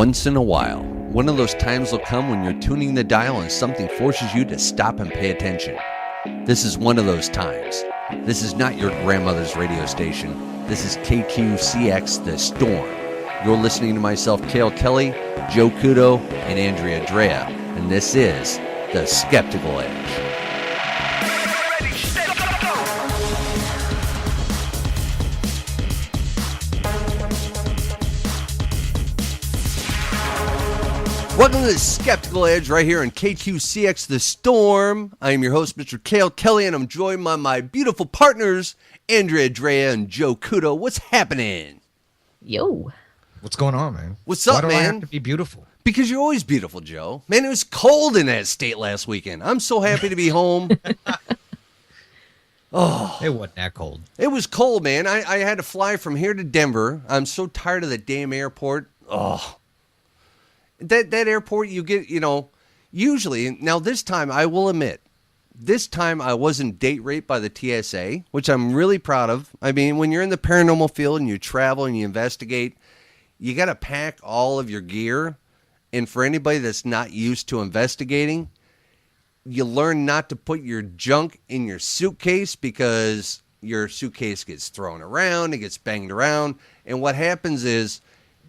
Once in a while, one of those times will come when you're tuning the dial and something forces you to stop and pay attention. This is one of those times. This is not your grandmother's radio station. This is KQCX, The Storm. You're listening to myself, Kale Kelly, Joe Couto, and Andrea Drea, and this is The Skeptical Edge. Welcome to the Skeptical Edge right here on KQCX The Storm. I am your host, Mr. Kale Kelly, and I'm joined by my beautiful partners, Andrea Drea and Joe Couto. What's happening? Yo. What's going on, man? What's up, Why do man? I have to be beautiful? Because you're always beautiful, Joe. Man, it was cold in that state last weekend. I'm so happy to be home. Oh, It wasn't that cold. it was cold, man. I had to fly from here to Denver. I'm so tired of the damn airport. Oh. That airport, you get, usually, now this time, I will admit, this time I wasn't date raped by the TSA, which I'm really proud of. I mean, when you're in the paranormal field and you travel and you investigate, you got to pack all of your gear. And for anybody that's not used to investigating, you learn not to put your junk in your suitcase because your suitcase gets thrown around, it gets banged around. And what happens is,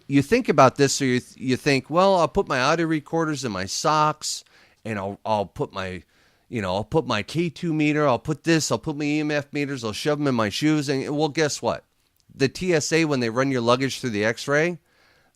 you think about this, so you think, well, I'll put my audio recorders in my socks, and I'll put my, I'll put my K2 meter, I'll put my EMF meters, I'll shove them in my shoes, and well, guess what? The TSA, when they run your luggage through the X-ray,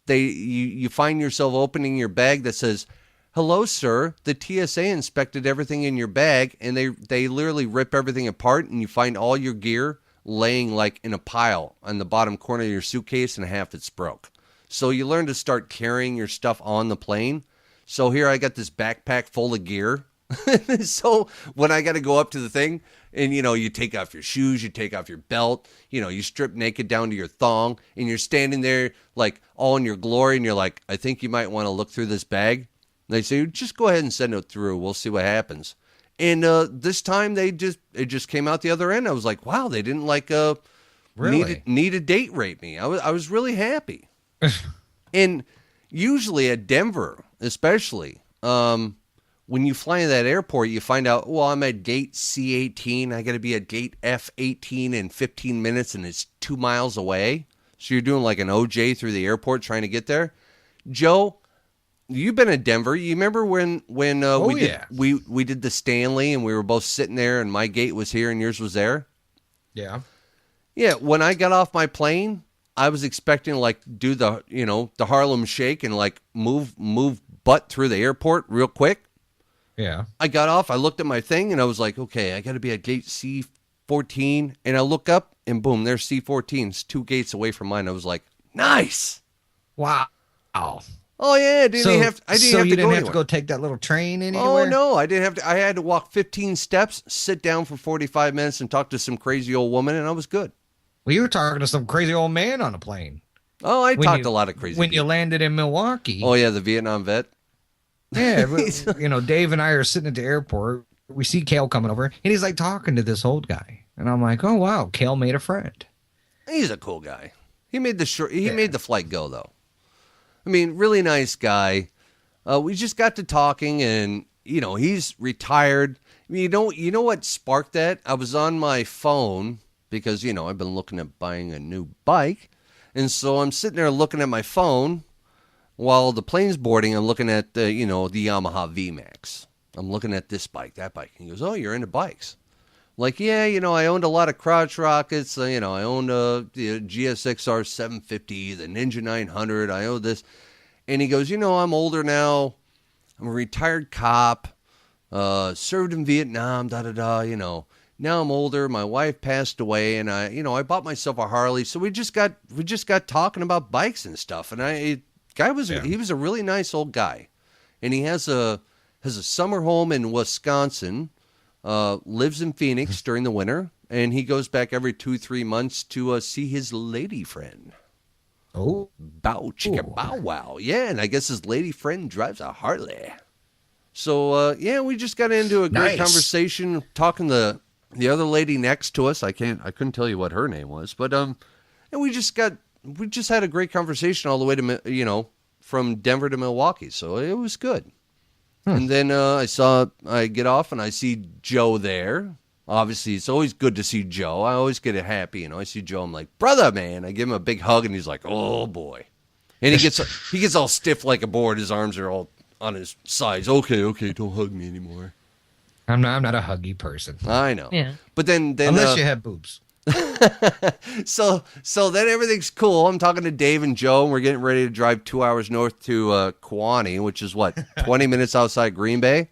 you find yourself opening your bag that says, "Hello, sir. The TSA inspected everything in your bag," and they literally rip everything apart, and you find all your gear laying like in a pile on the bottom corner of your suitcase, and half it's broke. So you learn to start carrying your stuff on the plane. So here I got this backpack full of gear. So when I got to go up to the thing and, you take off your shoes, you take off your belt, you strip naked down to your thong, and you're standing there like all in your glory. And you're like, I think you might want to look through this bag. And they say, just go ahead and send it through. We'll see what happens. And this time it just came out the other end. I was like, wow, they didn't Really? need to date rape me. I was really happy. And usually at Denver, especially, when you fly in that airport, you find out, well, I'm at gate C18. I got to be at gate F18 in 15 minutes, and it's 2 miles away. So you're doing like an OJ through the airport trying to get there. Joe, you've been in Denver. You remember when we did the Stanley, and we were both sitting there, and my gate was here and yours was there? Yeah. Yeah, when I got off my plane, I was expecting to do the, the Harlem Shake and move butt through the airport real quick. Yeah. I got off, I looked at my thing, and I was like, okay, I got to be at gate C14. And I look up, and boom, there's C14. It's 2 gates away from mine. I was like, nice. Wow. Oh yeah, I didn't have to go take that little train anywhere? Oh no, I didn't have to. I had to walk 15 steps, sit down for 45 minutes, and talk to some crazy old woman, and I was good. Well, you were talking to some crazy old man on a plane. Oh, I talked to a lot of crazy When people. you landed in Milwaukee. Oh yeah, the Vietnam vet. Yeah, Dave and I are sitting at the airport. We see Kale coming over, and he's like talking to this old guy. And I'm like, oh, wow, Kale made a friend. He's a cool guy. He made made the flight go, though. I mean, really nice guy. We just got to talking, and, he's retired. I mean, you know what sparked that? I was on my phone because, I've been looking at buying a new bike. And so I'm sitting there looking at my phone while the plane's boarding. I'm looking at the Yamaha VMAX. I'm looking at this bike, that bike. And he goes, oh, you're into bikes. Like, yeah, I owned a lot of crotch rockets. I owned the GSXR 750, the Ninja 900. I own this. And he goes, I'm older now. I'm a retired cop. Served in Vietnam, Now I'm older. My wife passed away, and I bought myself a Harley. So we just got talking about bikes and stuff. And he was a really nice old guy, and he has a summer home in Wisconsin. Lives in Phoenix during the winter, and he goes back every 2-3 months to see his lady friend. Oh, bow chicka bow wow, yeah, and I guess his lady friend drives a Harley. So we just got into a great conversation talking to the other lady next to us. I couldn't tell you what her name was, but and we just had a great conversation all the way to from Denver to Milwaukee, so it was good. And then I get off and I see Joe there. Obviously, it's always good to see Joe. I always get happy, I see Joe. I'm like, brother, man. I give him a big hug, and he's like, oh boy. And he gets all stiff like a board. His arms are all on his sides. Okay, don't hug me anymore. I'm not a huggy person. I know. Yeah. But then unless you have boobs. So then everything's cool. I'm talking to Dave and Joe, and we're getting ready to drive 2 hours north to Kewanee, which is 20 minutes outside Green Bay.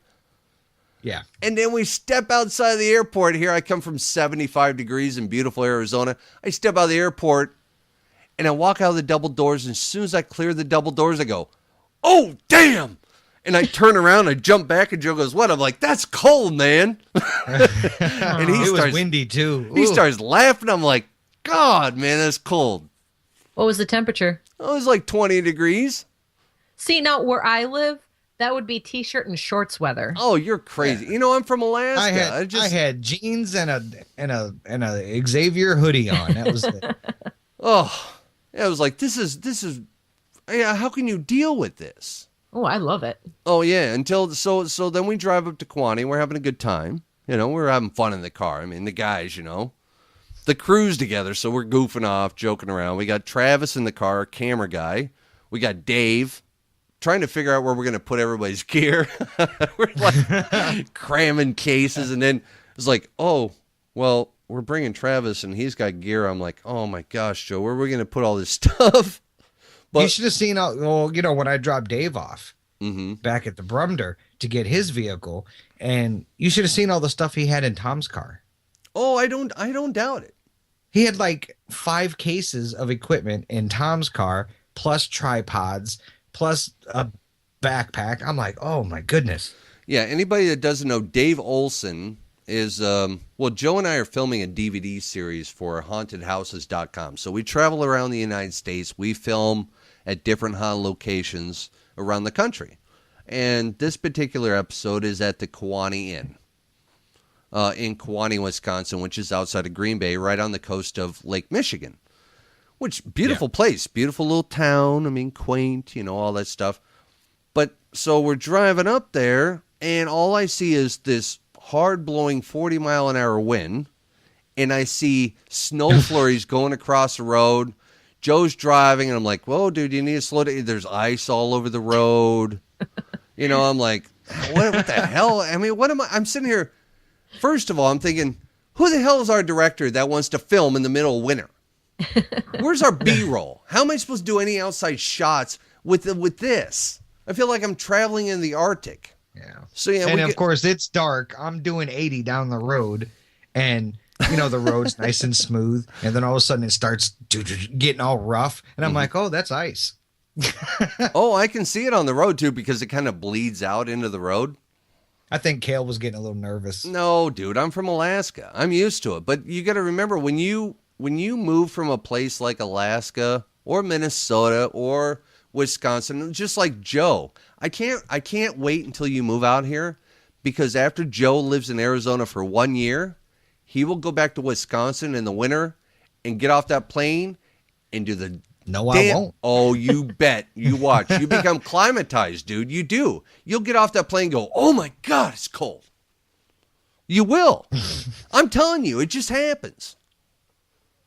Yeah. And then we step outside the airport. Here I come from 75 degrees in beautiful Arizona. I step out of the airport, and I walk out of the double doors. And as soon as I clear the double doors, I go, oh, damn. And I turn around, I jump back, and Joe goes, what? I'm like, that's cold, man. And It was windy, too. He starts laughing. I'm like, God, man, that's cold. What was the temperature? It was like 20 degrees. See, now where I live, that would be t-shirt and shorts weather. Oh, you're crazy. Yeah. I'm from Alaska. I had jeans and a Xavier hoodie on. That was it. Oh, I was like, this is. Yeah, how can you deal with this? Oh, I love it. Oh yeah, so then we drive up to Kewanee. We're having a good time. We're having fun in the car. I mean, the guys, the crew's together, so we're goofing off, joking around. We got Travis in the car, camera guy. We got Dave. Trying to figure out where we're going to put everybody's gear. We're like cramming cases. And then it's like, oh, well, we're bringing Travis and he's got gear. I'm like, oh my gosh, Joe, where are we going to put all this stuff? But you should have seen, when I dropped Dave off back at the Brumder to get his vehicle, and you should have seen all the stuff he had in Tom's car. Oh, I don't doubt it. He had like 5 cases of equipment in Tom's car, plus tripods, plus a backpack. I'm like, oh my goodness. Yeah, anybody that doesn't know, Dave Olson is, Joe and I are filming a DVD series for hauntedhouses.com. So we travel around the United States. We film at different haunted locations around the country. And this particular episode is at the Kewanee Inn in Kewanee, Wisconsin, which is outside of Green Bay, right on the coast of Lake Michigan. Which, beautiful place, beautiful little town. I mean, quaint, all that stuff. But so we're driving up there, and all I see is this hard-blowing 40-mile-an-hour wind, and I see snow flurries going across the road. Joe's driving, and I'm like, whoa, dude, you need to slow down. There's ice all over the road. I'm like, what the hell? I mean, what am I? I'm sitting here. First of all, I'm thinking, who the hell is our director that wants to film in the middle of winter? Where's our B-roll? How am I supposed to do any outside shots with this? I feel like I'm traveling in the Arctic. Yeah. So yeah, and of course it's dark. I'm doing 80 down the road, and the road's nice and smooth, and then all of a sudden it starts getting all rough, and I'm like, oh, that's ice. Oh, I can see it on the road too because it kind of bleeds out into the road. I think Kale was getting a little nervous. No, dude, I'm from Alaska. I'm used to it. But you got to remember when you move from a place like Alaska or Minnesota or Wisconsin, just like Joe, I can't wait until you move out here, because after Joe lives in Arizona for 1 year, he will go back to Wisconsin in the winter and get off that plane and do the No, I won't. Oh, you bet. You watch. You become climatized, dude. You do. You'll get off that plane and go, oh my God, it's cold. You will. I'm telling you, it just happens.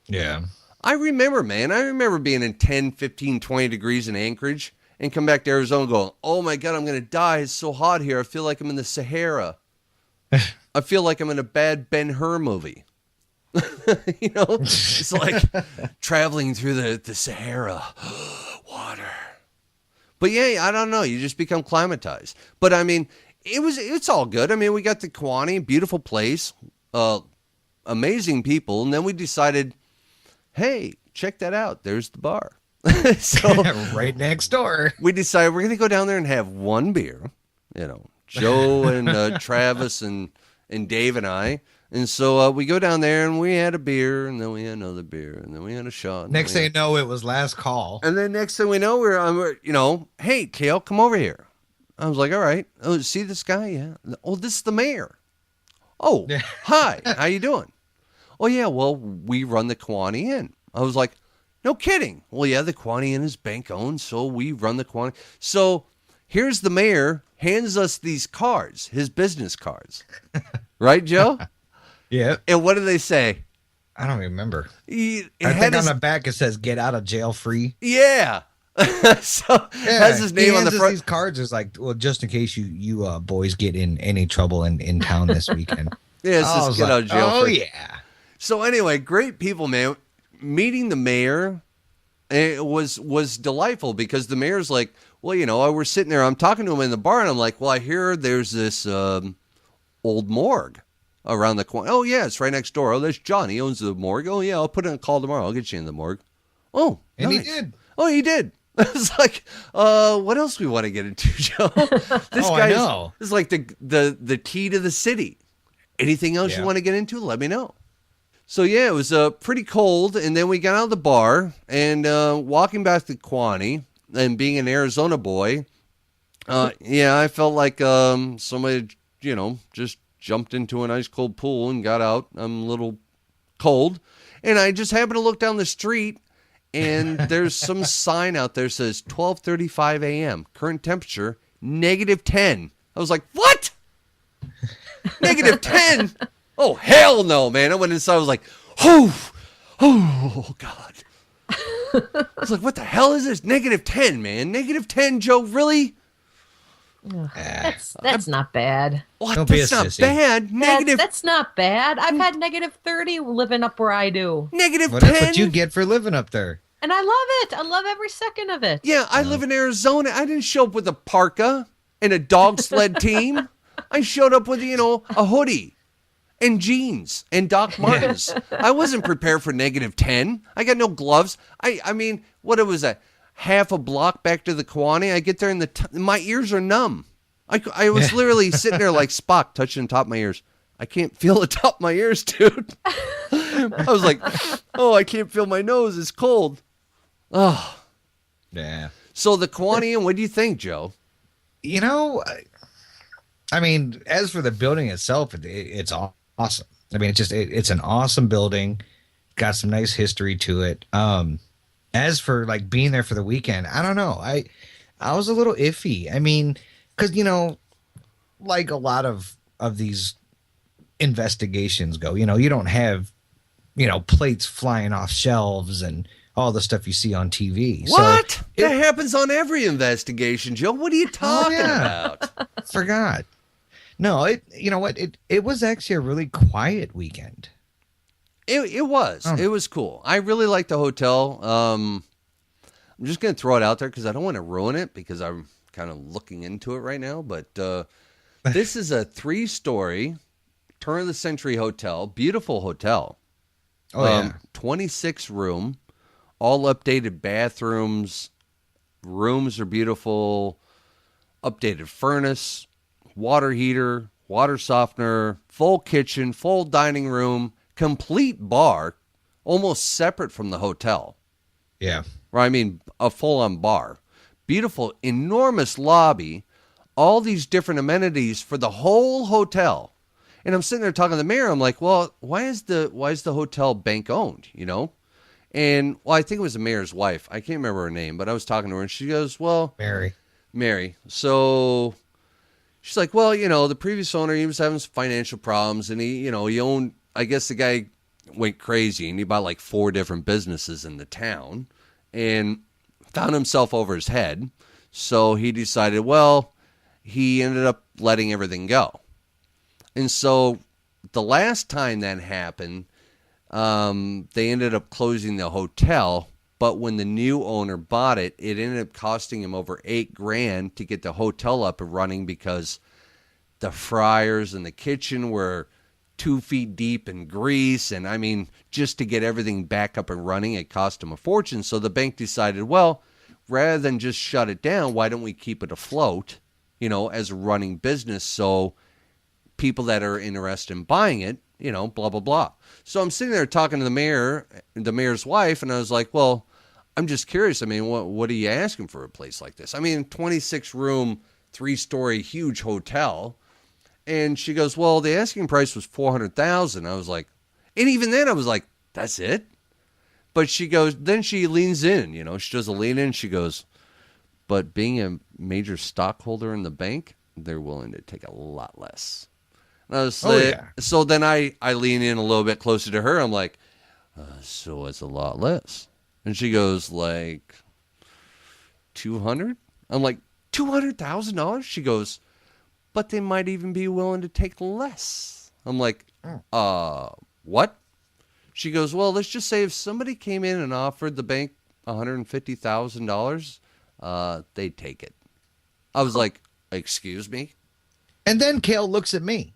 Yeah. I remember, man. I remember being in 10, 15, 20 degrees in Anchorage and come back to Arizona going, oh my God, I'm going to die. It's so hot here. I feel like I'm in the Sahara. I feel like I'm in a bad Ben-Hur movie. It's like traveling through the Sahara. Water. But yeah, I don't know. You just become climatized. But I mean, it's all good. I mean, we got to Kewanee, beautiful place, amazing people. And then we decided, hey, check that out. There's the bar. So right next door. We decided we're going to go down there and have one beer. Joe and Travis and Dave and I. And so we go down there and we had a beer, and then we had another beer, and then we had a shot. Next thing you know, it was last call. And then next thing we know, we're hey, Kale, come over here. I was like, all right. Oh, see this guy? Yeah. Oh, this is the mayor. Oh, hi. How you doing? Oh, yeah. Well, we run the Kewanee Inn. I was like, No kidding. Well, yeah, the Quantian is bank owned, so we run the Quantian. So here's the mayor hands us these cards, his business cards. Right, Joe? Yeah. And what do they say? I don't remember. I I think on the back it says "Get out of jail free." Yeah. So has his name on the front. These cards is like, well, just in case you boys get in any trouble in town this weekend. Yeah, it says get out of jail free. Yeah. So anyway, great people, man. Meeting the mayor, it was delightful because the mayor's like, well, you know, we're sitting there. I'm talking to him in the bar, and I'm like, well, I hear there's this old morgue around the corner. Oh, yeah, it's right next door. Oh, there's John. He owns the morgue. Oh, yeah, I'll put in a call tomorrow. I'll get you in the morgue. Oh, And nice. he did. Oh, he did. I was like, what else we want to get into, Joe? I know. This is like the key to the city. Anything else you want to get into, let me know. So, yeah, it was pretty cold, and then we got out of the bar, and walking back to Quaney, and being an Arizona boy, I felt like somebody, you know, just jumped into an ice cold pool and got out. I'm a little cold, and I just happened to look down the street, and there's some sign out there that says 12:35 a.m. Current temperature -10. I was like, what? -10? Oh, hell no, man. I went inside. I was like, oh God. I was like, what the hell is this? -10, man. -10, Joe, really? That's not bad. What? Don't be That's a not sissy. bad. That's not bad. I've had -30 living up where I do. -10? Well, that's what you get for living up there. And I love it. I love every second of it. Yeah, I live in Arizona. I didn't show up with a parka and a dog sled team. I showed up with, you know, a hoodie and jeans and Doc Martens. I wasn't prepared for -10. I got no gloves. I mean, what it was a half a block back to the Kiwani. I get there and my ears are numb. I was literally sitting there like Spock touching the top of my ears. I can't feel the top of my ears, dude. I was like, oh, I can't feel my nose. It's cold. Oh. Yeah. So the Kiwani, what do you think, Joe? You know, I mean, as for the building itself, it's awesome. I mean, it's an awesome building. Got some nice history to it. As for like being there for the weekend, I don't know. I was a little iffy. I mean, because, you know, like a lot of these investigations go, you know, you don't have, you know, plates flying off shelves and all the stuff you see on TV. What? So that happens on every investigation, Joe. What are you talking about? Forgot. No, you know what? It was actually a really quiet weekend. It was. It was cool. I really liked the hotel. I'm just going to throw it out there because I don't want to ruin it because I'm kind of looking into it right now. But this is a 3-story turn of the century hotel. Beautiful hotel. Oh, yeah. 26 room. All updated bathrooms. Rooms are beautiful. Updated furnace. Water heater. Water softener. Full kitchen. Full dining room. Complete bar. Almost separate from the hotel. Yeah. Or I mean, a full-on bar. Beautiful, enormous lobby. All these different amenities for the whole hotel. And I'm sitting there talking to the mayor. I'm like, well, why is the hotel bank owned, you know? And, well, I think it was the mayor's wife. I can't remember her name, but I was talking to her, and she goes, well... Mary. So she's like, well, you know, the previous owner, he was having some financial problems, and he owned... I guess the guy went crazy, and he bought like 4 different businesses in the town and found himself over his head. So he decided, well, he ended up letting everything go. And so the last time that happened, they ended up closing the hotel. But when the new owner bought it, it ended up costing him over $8,000 to get the hotel up and running because the fryers in the kitchen were 2 feet deep in grease. And I mean, just to get everything back up and running, it cost him a fortune. So the bank decided, well, rather than just shut it down, why don't we keep it afloat, you know, as a running business? So people that are interested in buying it, you know, blah, blah, blah. So I'm sitting there talking to the mayor's wife, and I was like, well, I'm just curious. I mean, what are you asking for a place like this? I mean, 26 room, 3-story, huge hotel. And she goes, well, the asking price was $400,000. I was like, and even then I was like, that's it? But she goes, then she leans in, she does a lean in. She goes, but being a major stockholder in the bank, they're willing to take a lot less. And I was So then I lean in a little bit closer to her. I'm like, so it's a lot less. And she goes like, 200? I'm like, $200,000? She goes, but they might even be willing to take less. I'm like, what? She goes, well, let's just say if somebody came in and offered the bank $150,000, they'd take it. I was like, excuse me? And then Kale looks at me.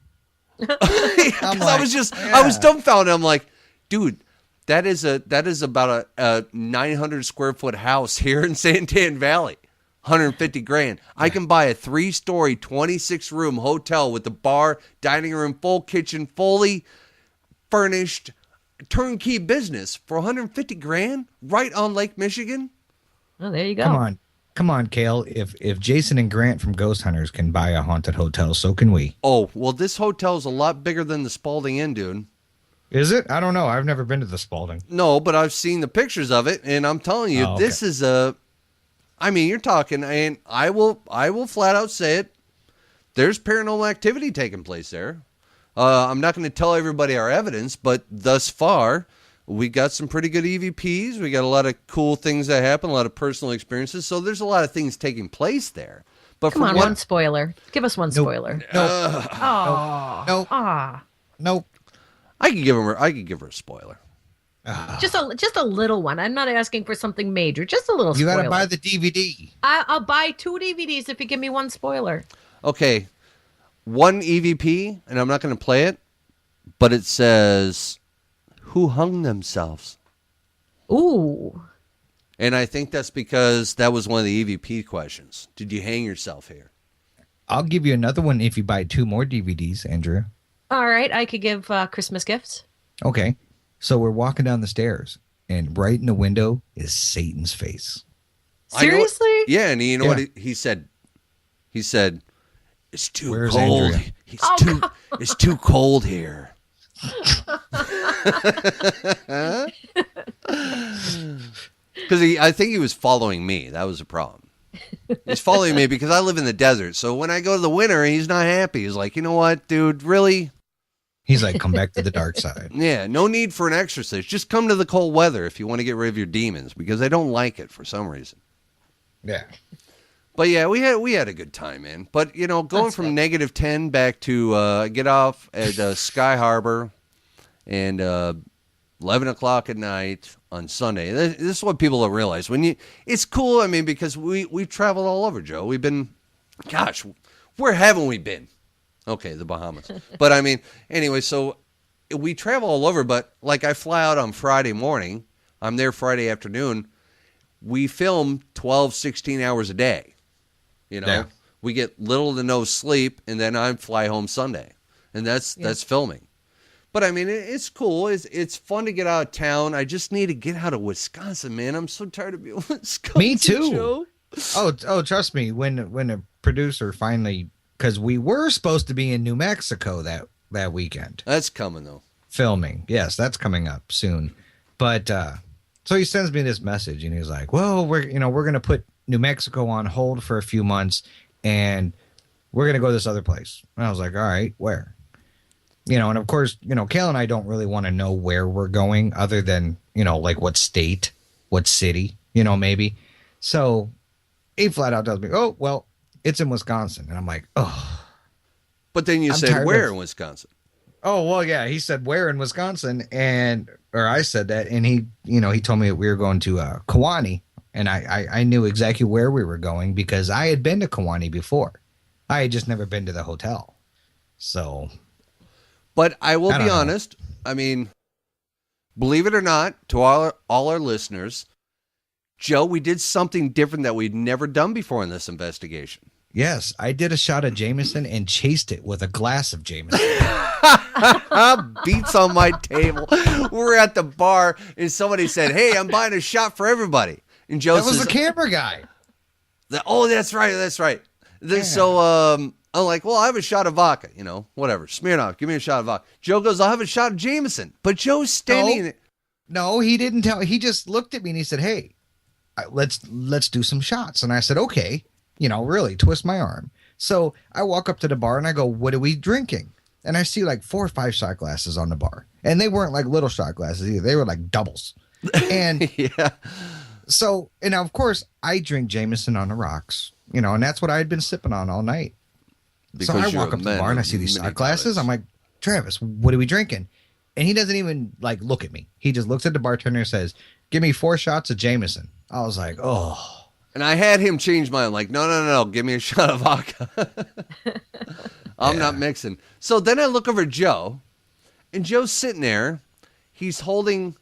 I was dumbfounded. I'm like, dude, that is about a 900 square foot house here in Santan Valley. 150 grand. I can buy a 3-story, 26 room hotel with the bar, dining room, full kitchen, fully furnished, turnkey business for 150 grand right on Lake Michigan. Oh, there you go. Come on, Kale. If Jason and Grant from Ghost Hunters can buy a haunted hotel, so can we. Oh, well, this hotel is a lot bigger than the Spalding Inn, dude. Is it? I don't know. I've never been to the Spalding. No, but I've seen the pictures of it, and I'm telling you, this is you're talking, and I will flat out say it. There's paranormal activity taking place there. I'm not going to tell everybody our evidence, but thus far, we got some pretty good EVPs. We got a lot of cool things that happen, a lot of personal experiences. So there's a lot of things taking place there. But come on, one spoiler. Give us one spoiler. Nope. Nope. I could give her a spoiler. Just a little one. I'm not asking for something major. Just a little spoiler. You got to buy the DVD. I'll buy 2 DVDs if you give me one spoiler. Okay. One EVP, and I'm not going to play it, but it says, who hung themselves? Ooh. And I think that's because that was one of the EVP questions. Did you hang yourself here? I'll give you another one if you buy 2 more DVDs, Andrea. All right. I could give Christmas gifts. Okay. So we're walking down the stairs, and right in the window is Satan's face. Seriously? Yeah, and you know what he said? He said, it's too Where's cold. Andrea? It's too cold here. Because I think he was following me. That was a problem. He's following me because I live in the desert. So when I go to the winter, he's not happy. He's like, you know what, dude, really? He's like, come back to the dark side. Yeah, no need for an exorcist. Just come to the cold weather if you want to get rid of your demons, because I don't like it for some reason. Yeah. But yeah, we had a good time, man. But going That's from good. -10 back to get off at Sky Harbor and 11 o'clock at night on Sunday. This is what people don't realize. It's cool. I mean, because we've traveled all over, Joe. We've been, gosh, where haven't we been? Okay, the Bahamas. But I mean, anyway, so we travel all over. But like, I fly out on Friday morning. I'm there Friday afternoon. We film 12, 16 hours a day. Yeah. We get little to no sleep, and then I fly home Sunday, and that's filming. But I mean, it's cool. It's fun to get out of town. I just need to get out of Wisconsin, man. I'm so tired of being in Wisconsin. Me too. Joe. Oh, trust me. When a producer finally, because we were supposed to be in New Mexico that weekend. That's coming though. Filming, yes, that's coming up soon. But so he sends me this message, and he's like, "Well, we're going to put New Mexico on hold for a few months, and we're going to go to this other place." And I was like, "All right, where?" And of course, Kale and I don't really want to know where we're going, other than like what state, what city, maybe. So he flat out tells me, "Oh, well, it's in Wisconsin," and I'm like, "Oh." But then you said where in Wisconsin? Oh, well, yeah, he said where in Wisconsin, or I said that, and he told me that we were going to Kewanee, and I knew exactly where we were going because I had been to Kewanee before. I had just never been to the hotel. So, but I will be honest. I mean, believe it or not, to all our listeners, Joe, we did something different that we'd never done before in this investigation. Yes, I did a shot of Jameson and chased it with a glass of Jameson. Beats on my table. We're at the bar, and somebody said, "Hey, I'm buying a shot for everybody." And Joe That was says, the camera guy. "Oh, that's right. Yeah. So I'm like, well, I have a shot of vodka, whatever. Smirnoff, give me a shot of vodka. Joe goes, I'll have a shot of Jameson. But Joe's standing. No, he didn't tell. He just looked at me and he said, "Hey, let's do some shots." And I said, "Okay." Really twist my arm. So I walk up to the bar and I go, "What are we drinking?" And I see like 4 or 5 shot glasses on the bar, and they weren't like little shot glasses either. They were like doubles. And Yeah. so, and of course, I drink Jameson on the rocks, and that's what I had been sipping on all night. So I walk up to the bar and I see these shot glasses. I'm like, "Travis, what are we drinking?" And he doesn't even like look at me. He just looks at the bartender and says, "Give me 4 shots of Jameson." I was like, "Oh." And I had him change mine. Like, no, give me a shot of vodka. I'm not mixing. So then I look over at Joe, and Joe's sitting there. He's holding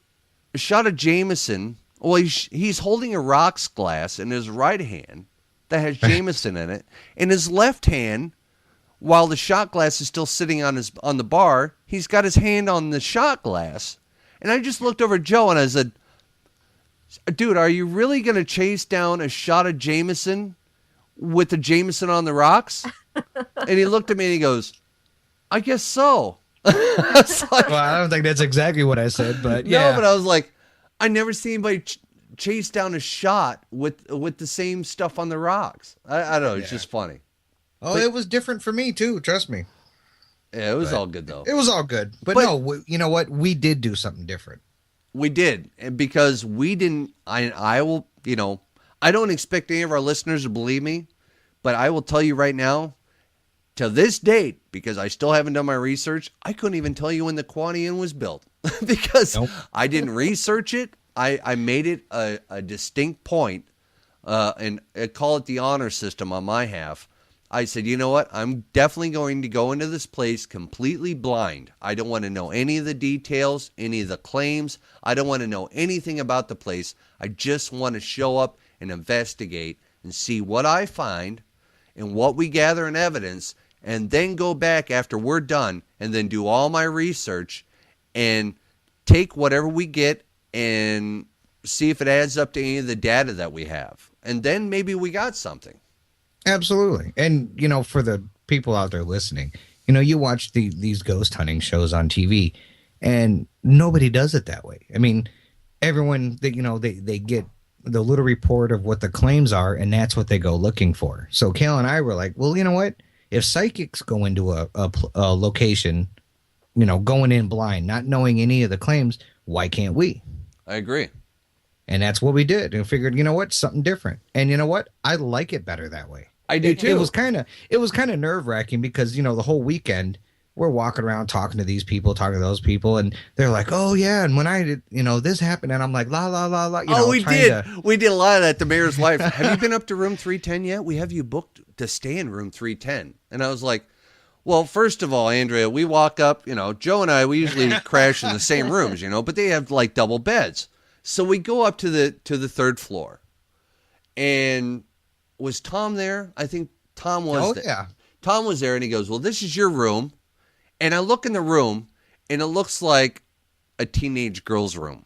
a shot of Jameson. Well, he's holding a rocks glass in his right hand that has Jameson in it. In his left hand, while the shot glass is still sitting on the bar, he's got his hand on the shot glass. And I just looked over at Joe and I said, "Dude, are you really going to chase down a shot of Jameson with the Jameson on the rocks?" And he looked at me and he goes, "I guess so." I was like, Well, I don't think that's exactly what I said, but yeah. no, but I was like, I never seen anybody chase down a shot with the same stuff on the rocks. I don't know. It's just funny. Oh, it was different for me too. Trust me. Yeah, it was all good though. It was all good. But no, you know what? We did do something different. We did, and because we didn't. I will. I don't expect any of our listeners to believe me, but I will tell you right now, to this date, because I still haven't done my research, I couldn't even tell you when the Quad Inn was built because I didn't research it. I made it a distinct point, and I call it the honor system on my half. I said, you know what? I'm definitely going to go into this place completely blind. I don't want to know any of the details, any of the claims. I don't want to know anything about the place. I just want to show up and investigate and see what I find and what we gather in evidence, and then go back after we're done and then do all my research and take whatever we get and see if it adds up to any of the data that we have. And then maybe we got something. Absolutely. And, for the people out there listening, you watch these ghost hunting shows on TV and nobody does it that way. I mean, everyone, they get the little report of what the claims are, and that's what they go looking for. So Kale and I were like, well, you know what? If psychics go into a location, going in blind, not knowing any of the claims, why can't we? I agree. And that's what we did. And figured, you know what? Something different. And you know what? I like it better that way. I do too. It was kind of nerve-wracking because, the whole weekend we're walking around talking to these people, talking to those people, and they're like, "Oh yeah, and when I did, this happened," and I'm like, "La la la la." We did. We did a lot of that. The mayor's wife. Have you been up to room 310 yet? We have you booked to stay in room 310. And I was like, well, first of all, Andrea, we walk up. Joe and I, we usually crash in the same rooms, but they have like double beds. So we go up to the 3rd floor, and was Tom there? I think Tom was. Oh yeah. Tom was there, and he goes, "Well, this is your room." And I look in the room, and it looks like a teenage girl's room.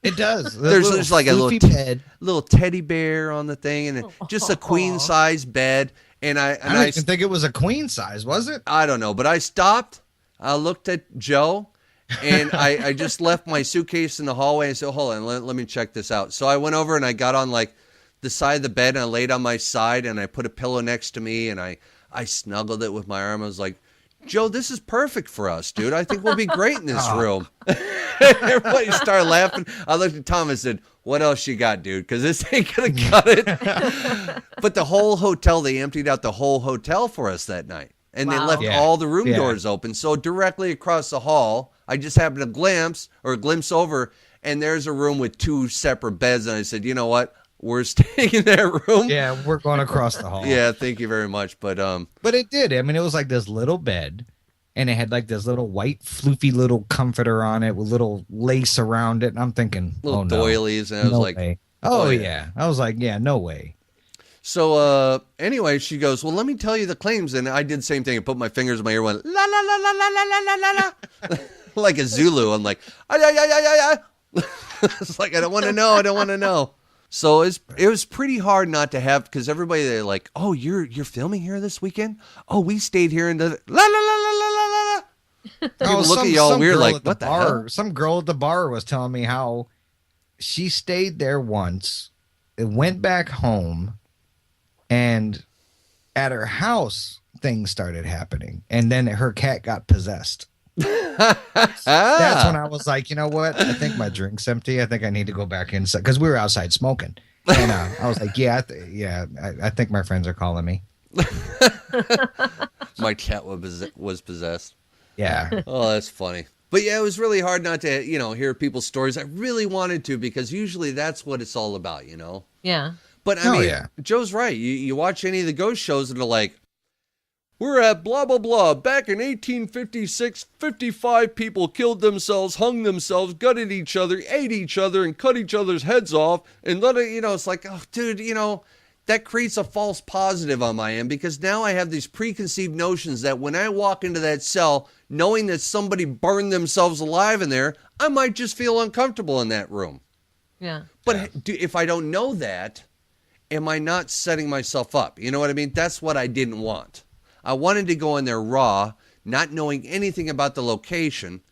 It does. There's like a little teddy bear on the thing, and just a queen size bed. And I don't even think it was a queen size, was it? I don't know, but I stopped. I looked at Joe, and I just left my suitcase in the hallway and said, "Hold on, let me check this out." So I went over and I got on like the side of the bed, and I laid on my side, and I put a pillow next to me, and I snuggled it with my arm. I was like, "Joe, this is perfect for us, dude. I think we'll be great in this room." Everybody started laughing. I looked at Tom and said, "What else you got, dude? Because this ain't going to cut it." But the whole hotel, they emptied out the whole hotel for us that night. And they left all the room doors open. So directly across the hall, I just happened to glimpse over, and there's a room with 2 separate beds. And I said, you know what? We're staying in that room. Yeah, we're going across the hall. Yeah, thank you very much. But it did. I mean, it was like this little bed, and it had like this little white floofy little comforter on it with little lace around it. And I'm thinking, little doilies, and I was like, way. Oh yeah. I was like, yeah, no way. So anyway, she goes, "Well, let me tell you the claims." And I did the same thing. I put my fingers in my ear, went la la la la la la la la la, like a Zulu. I'm like, ay ay ay ay ay. It's like I don't want to know. I don't want to know. So it was pretty hard not to have, because everybody, they're like, "Oh, you're filming here this weekend? Oh, we stayed here in the la la la la la la la." People look at y'all weird, girl like, at the what the bar, hell? Some girl at the bar was telling me how she stayed there once, went back home, and at her house, things started happening. And then her cat got possessed. That's when I was like, you know what? I think my drink's empty. I think I need to go back inside because we were outside smoking. And I was like, I think my friends are calling me. My cat was possessed. Yeah. Oh, that's funny. But yeah, it was really hard not to, hear people's stories. I really wanted to because usually that's what it's all about, Yeah. But I mean, Joe's right. You watch any of the ghost shows and they're like, we're at blah, blah, blah. Back in 1856, 55 people killed themselves, hung themselves, gutted each other, ate each other, and cut each other's heads off. And let it, it's like, oh, dude, that creates a false positive on my end because now I have these preconceived notions that when I walk into that cell, knowing that somebody burned themselves alive in there, I might just feel uncomfortable in that room. Yeah. But if I don't know that, am I not setting myself up? You know what I mean? That's what I didn't want. I wanted to go in there raw, not knowing anything about the location,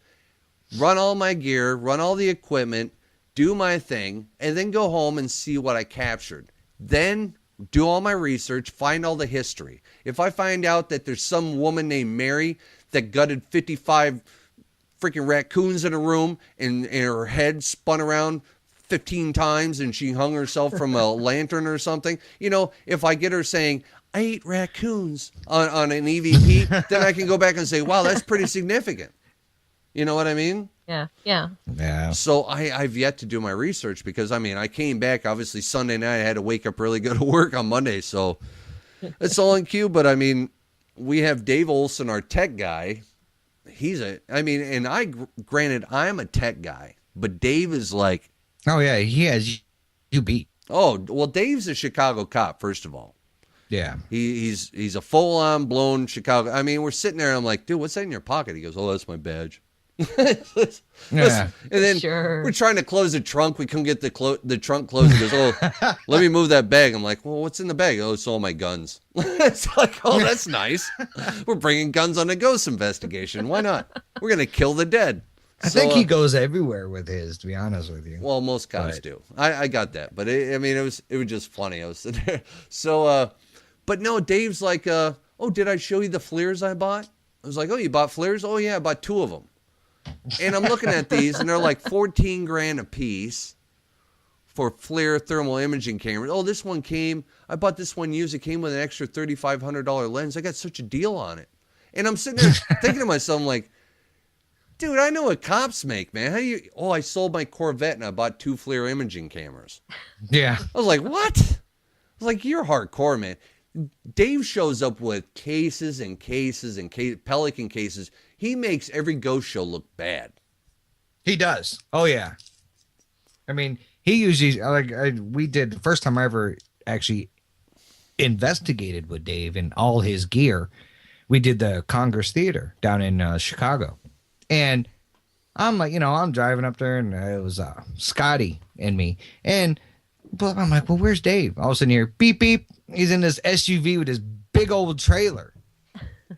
run all my gear, run all the equipment, do my thing, and then go home and see what I captured. Then do all my research, find all the history. If I find out that there's some woman named Mary that gutted 55 freaking raccoons in a room and her head spun around 15 times and she hung herself from a lantern or something, if I get her saying, I ate raccoons on an EVP, then I can go back and say, wow, that's pretty significant. You know what I mean? Yeah. So I've yet to do my research because, I came back, obviously, Sunday night. I had to wake up early, go to work on Monday. So it's all in queue. But, we have Dave Olson, our tech guy. Granted, I'm a tech guy. But Dave is like. Oh, yeah, he has you beat. Oh, well, Dave's a Chicago cop, first of all. Yeah. He's a full-on blown Chicago. We're sitting there and I'm like, dude, what's that in your pocket? He goes, oh, that's my badge. Yeah. And then we're trying to close the trunk. We couldn't get the trunk closed. He goes, oh, let me move that bag. I'm like, well, what's in the bag? Oh, it's all my guns. It's like, oh, that's nice. We're bringing guns on a ghost investigation. Why not? We're going to kill the dead. I think he goes everywhere with his, to be honest with you. Well, most cops do. I got that. But it was just funny. I was sitting there. So, but no, Dave's like, oh, did I show you the FLIRs I bought? I was like, oh, you bought FLIRs? Oh, yeah, I bought 2 of them. And I'm looking at these, and they're like 14 grand a piece for FLIR thermal imaging cameras. Oh, this one I bought this one used. It came with an extra $3,500 lens. I got such a deal on it. And I'm sitting there thinking to myself, I'm like, dude, I know what cops make, man. I sold my Corvette, and I bought 2 FLIR imaging cameras. Yeah. I was like, what? I was like, you're hardcore, man. Dave shows up with cases and cases and Pelican cases. He makes every ghost show look bad. He does. Oh, yeah. He usually, we did, the first time I ever actually investigated with Dave and all his gear, we did the Congress Theater down in Chicago. And I'm like, I'm driving up there, and it was Scotty and me. But I'm like, well, where's Dave? All of a sudden here, beep, beep. He's in this SUV with this big old trailer.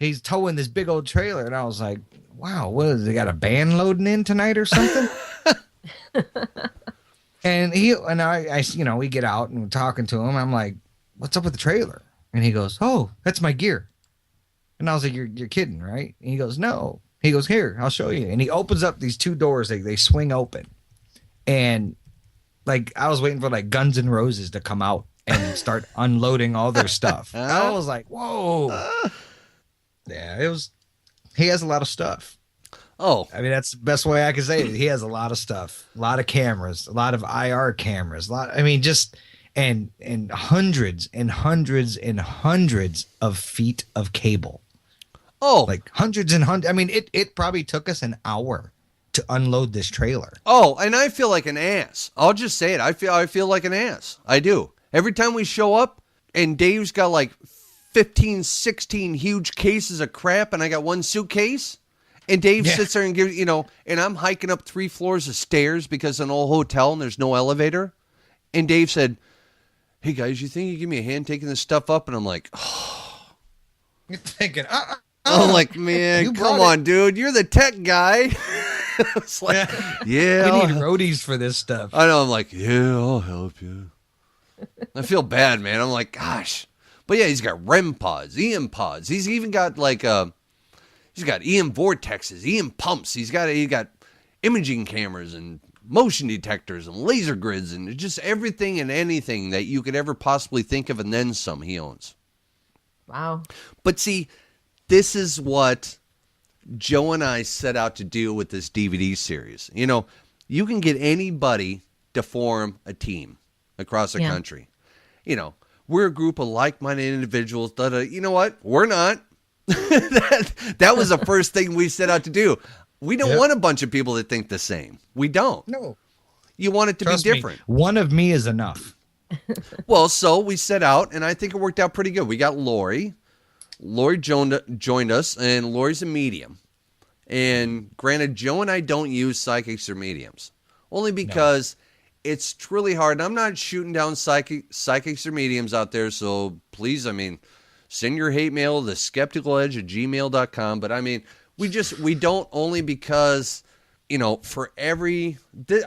He's towing this big old trailer. And I was like, wow, what is they got a band loading in tonight or something? And we get out and we're talking to him. I'm like, what's up with the trailer? And he goes, oh, that's my gear. And I was like, you're kidding, right? And he goes, no. He goes, here, I'll show you. And he opens up these 2 doors. They swing open. And I was waiting for Guns N' Roses to come out and start unloading all their stuff. I was like, whoa. Yeah, he has a lot of stuff. Oh. That's the best way I can say it. He has a lot of stuff, a lot of cameras, a lot of IR cameras, and hundreds and hundreds and hundreds of feet of cable. Oh. Hundreds and hundreds. It probably took us an hour to unload this trailer. Oh, and I feel like an ass. I'll just say it. I feel like an ass. I do. Every time we show up and Dave's got 15, 16 huge cases of crap and I got 1 suitcase and Dave sits there and gives, and I'm hiking up 3 floors of stairs because it's an old hotel and there's no elevator. And Dave said, hey guys, you think you give me a hand taking this stuff up? And I'm like, oh. You're thinking, I'm like, man, You come brought on, dude. You're the tech guy. It's like, yeah. We need roadies for this stuff. I know. I'm like, yeah, I'll help you. I feel bad, man. I'm like, gosh. But yeah, he's got REM pods, EM pods. He's even got like, he's got EM vortexes, EM pumps. He got imaging cameras and motion detectors and laser grids and just everything and anything that you could ever possibly think of and then some he owns. Wow. But see, this is what Joe and I set out to do with this DVD series. You know, you can get anybody to form a team across the country. You know, we're a group of like-minded individuals that, you know what? We're not. that was the first thing we set out to do. We don't want a bunch of people that think the same. We don't. No. You want it to Trust be different. Me, one of me is enough. Well, so we set out, and I think it worked out pretty good. We got Lori. Lori joined us, and Lori's a medium. And granted, Joe and I don't use psychics or mediums, only because it's really hard. And I'm not shooting down psychics or mediums out there, so please, I mean, send your hate mail to skepticaledge@gmail.com. But I mean, we don't, only because, you know,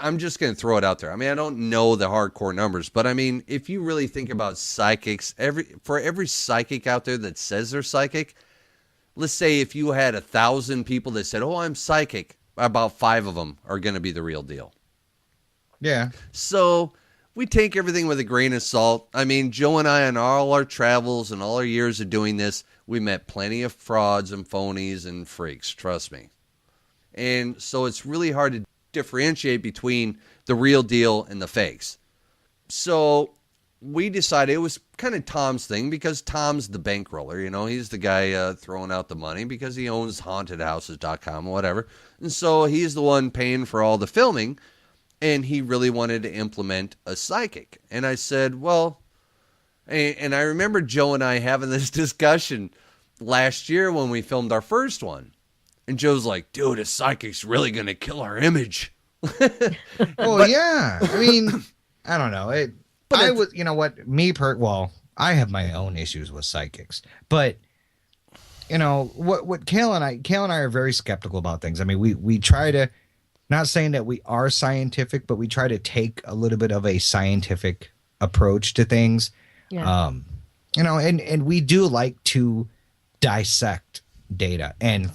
I'm just going to throw it out there. I mean, I don't know the hardcore numbers, but I mean, if you really think about psychics, for every psychic out there that says they're psychic, let's say if you had 1,000 people that said, oh, I'm psychic, about 5 of them are going to be the real deal. Yeah. So we take everything with a grain of salt. I mean, Joe and I, on all our travels and all our years of doing this, we met plenty of frauds and phonies and freaks, trust me. And so it's really hard to differentiate between the real deal and the fakes. So we decided it was kind of Tom's thing, because Tom's the bankroller, you know, he's the guy throwing out the money because he owns hauntedhouses.com or whatever. And so he's the one paying for all the filming, and he really wanted to implement a psychic. And I said, well, and I remember Joe and I having this discussion last year when we filmed our first one. And Joe's like, dude, a psychic's really going to kill our image. Well, yeah. I mean, I don't know. You know what? I have my own issues with psychics. But, you know, what Kale and I are very skeptical about things. I mean, we try to, not saying that we are scientific, but we try to take a little bit of a scientific approach to things. Yeah. You know, and we do like to dissect data and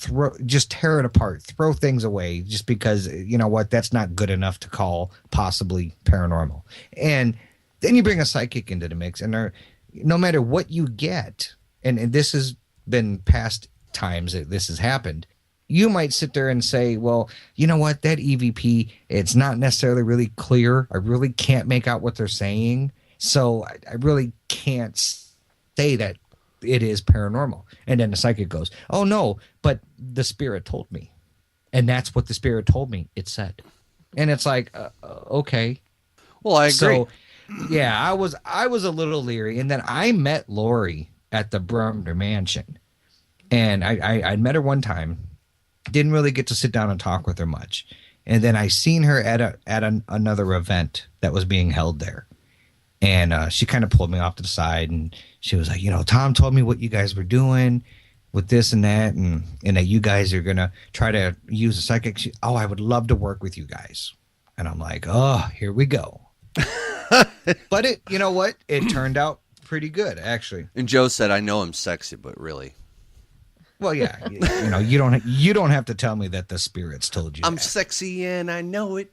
just tear it apart, throw things away, just because, you know what, that's not good enough to call possibly paranormal. And then you bring a psychic into the mix, and no matter what you get, and this has been past times that this has happened, you might sit there and say, well, you know what, that EVP, it's not necessarily really clear. I really can't make out what they're saying. So I really can't say that it is paranormal. And then the psychic goes, oh no, but the spirit told me. And that's what the spirit told me it said. And it's like, okay. Well, I agree. So, yeah, I was a little leery. And then I met Lori at the Brumder Mansion. And I met her one time. Didn't really get to sit down and talk with her much. And then I seen her at another event that was being held there. And she kind of pulled me off to the side, and she was like, you know, Tom told me what you guys were doing with this and that, and that you guys are going to try to use a psychic. I would love to work with you guys. And I'm like, oh, here we go. But you know what? It turned out pretty good, actually. And Joe said, I know I'm sexy, but really. Well, yeah, you know, you don't have to tell me that the spirits told you I'm that. sexy and I know it.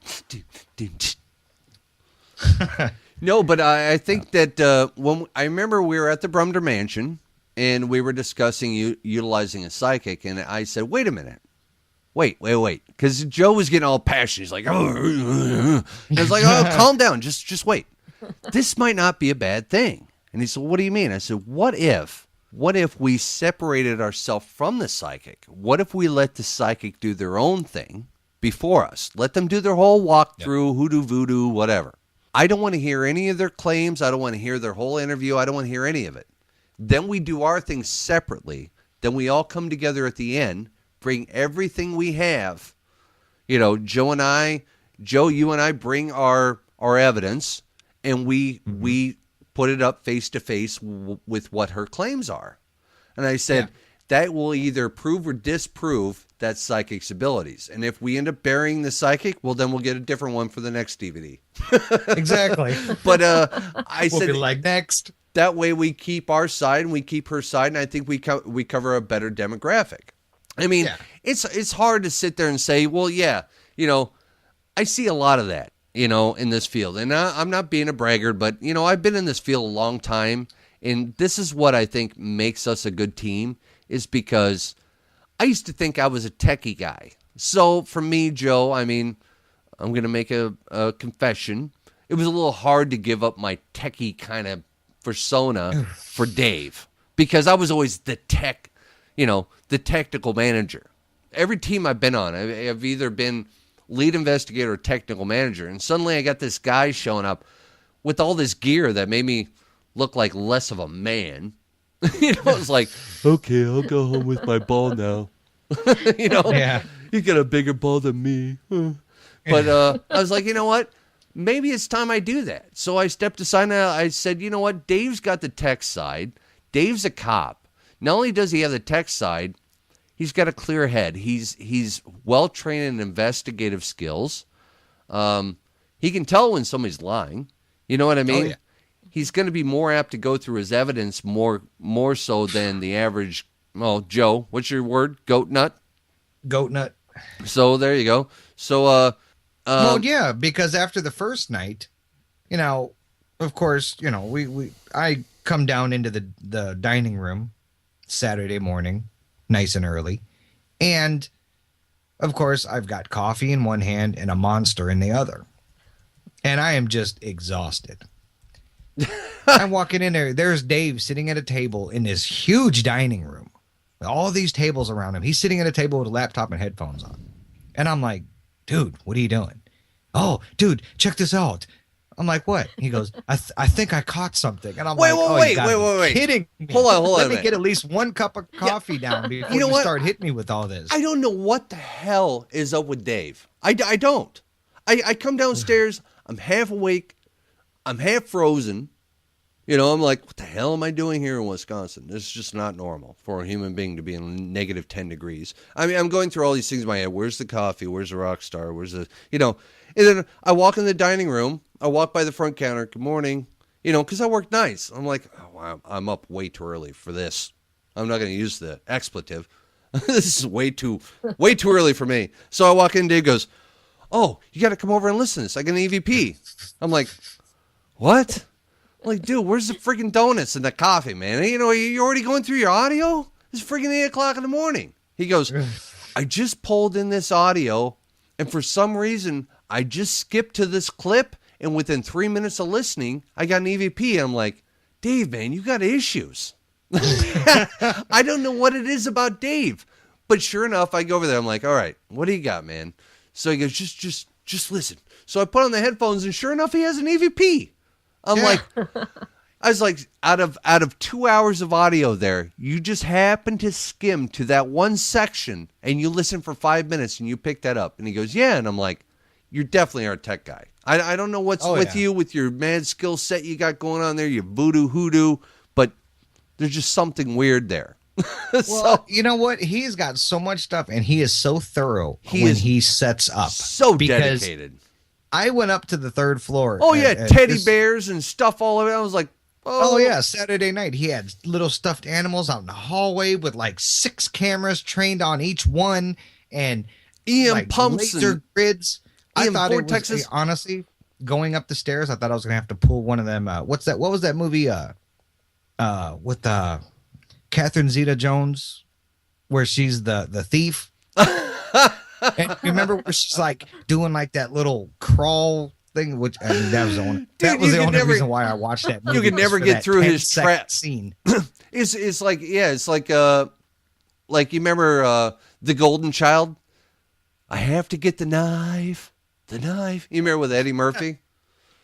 No, but I think that when I remember we were at the Brumder Mansion and we were discussing utilizing a psychic, and I said, wait a minute. Wait. Because Joe was getting all passionate. He's like, oh. I was like, oh, calm down. Just wait. This might not be a bad thing. And he said, what do you mean? I said, what if we separated ourselves from the psychic? What if we let the psychic do their own thing before us? Let them do their whole walkthrough, hoodoo, voodoo, whatever. I don't want to hear any of their claims. I don't want to hear their whole interview. I don't want to hear any of it. Then we do our thing separately. Then we all come together at the end, bring everything we have. You know, Joe, you and I bring our evidence, and we put it up face to face with what her claims are. And I said, that will either prove or disprove that psychic's abilities. And if we end up burying the psychic, well, then we'll get a different one for the next DVD. Exactly. But I We'll said, be like, next. that way we keep our side and we keep her side, and I think we cover a better demographic. I mean, it's hard to sit there and say, well, yeah, you know, I see a lot of that, you know, in this field. And I'm not being a braggart, but, you know, I've been in this field a long time, and this is what I think makes us a good team, is because I used to think I was a techie guy. So for me, Joe, I mean, I'm going to make a confession. It was a little hard to give up my techie kind of persona for Dave, because I was always the tech, you know, the technical manager. Every team I've been on, I've either been lead investigator or technical manager. And suddenly I got this guy showing up with all this gear that made me look like less of a man. You know, it's like, okay, I'll go home with my ball now. You know, you got a bigger ball than me. But I was like, you know what? Maybe it's time I do that. So I stepped aside and I said, you know what? Dave's got the tech side. Dave's a cop. Not only does he have the tech side, he's got a clear head. He's well-trained in investigative skills. He can tell when somebody's lying. You know what I mean? Oh, yeah. He's going to be more apt to go through his evidence more so than the average. Well, Joe, what's your word? Goat nut? Goat nut. So there you go. So, well, yeah, because after the first night, you know, of course, you know, I come down into the dining room Saturday morning, nice and early. And of course, I've got coffee in one hand and a Monster in the other. And I am just exhausted. I'm walking in there. There's Dave sitting at a table in this huge dining room. All these tables around him. He's sitting at a table with a laptop and headphones on. And I'm like, dude, what are you doing? Oh, dude, check this out. I'm like, what? He goes, I think I caught something. And I'm wait, like, wait. Kidding me. Hold on. Let me get at least one cup of coffee down before you start hitting me with all this. I don't know what the hell is up with Dave. I don't. I come downstairs. I'm half awake. I'm half frozen. You know, I'm like, what the hell am I doing here in Wisconsin? This is just not normal for a human being to be in negative 10 degrees. I mean, I'm going through all these things in my head. Where's the coffee? Where's the rock star? Where's the, you know, and then I walk in the dining room. I walk by the front counter. Good morning. You know, because I work nights. I'm like, oh, I'm up way too early for this. I'm not going to use the expletive. This is way too early for me. So I walk in, Dave goes, oh, you got to come over and listen to this. I got an EVP. I'm like, what? I'm like, dude, where's the freaking donuts and the coffee, man? You know, you're already going through your audio? It's freaking 8 o'clock in the morning. He goes, I just pulled in this audio, and for some reason, I just skipped to this clip, and within 3 minutes of listening, I got an EVP. And I'm like, Dave, man, you got issues. I don't know what it is about Dave. But sure enough, I go over there. I'm like, all right, what do you got, man? So he goes, just listen. So I put on the headphones, and sure enough, he has an EVP. I'm like, I was like, out of 2 hours of audio there, you just happen to skim to that one section, and you listen for 5 minutes, and you pick that up. And he goes, yeah. And I'm like, you're definitely our tech guy. I don't know what's with you, with your mad skill set you got going on there, your voodoo hoodoo, but there's just something weird there. Well, you know what? He's got so much stuff, and he is so thorough when he sets up. So dedicated. I went up to the third floor. Oh, yeah, teddy bears and stuff all over it. I was like, oh, yeah, Saturday night. He had little stuffed animals out in the hallway with like 6 cameras trained on each one and EM pumps laser and grids. I thought vortexes. It was, honestly, going up the stairs, I thought I was going to have to pull one of them. What was that movie with Catherine Zeta-Jones where she's the thief? And remember where she's like doing like that little crawl thing, which I mean, that was the only, the only reason why I watched that movie. You could never get through his trap scene. It's like, yeah, it's like you remember The Golden Child? I have to get the knife. You remember with Eddie Murphy?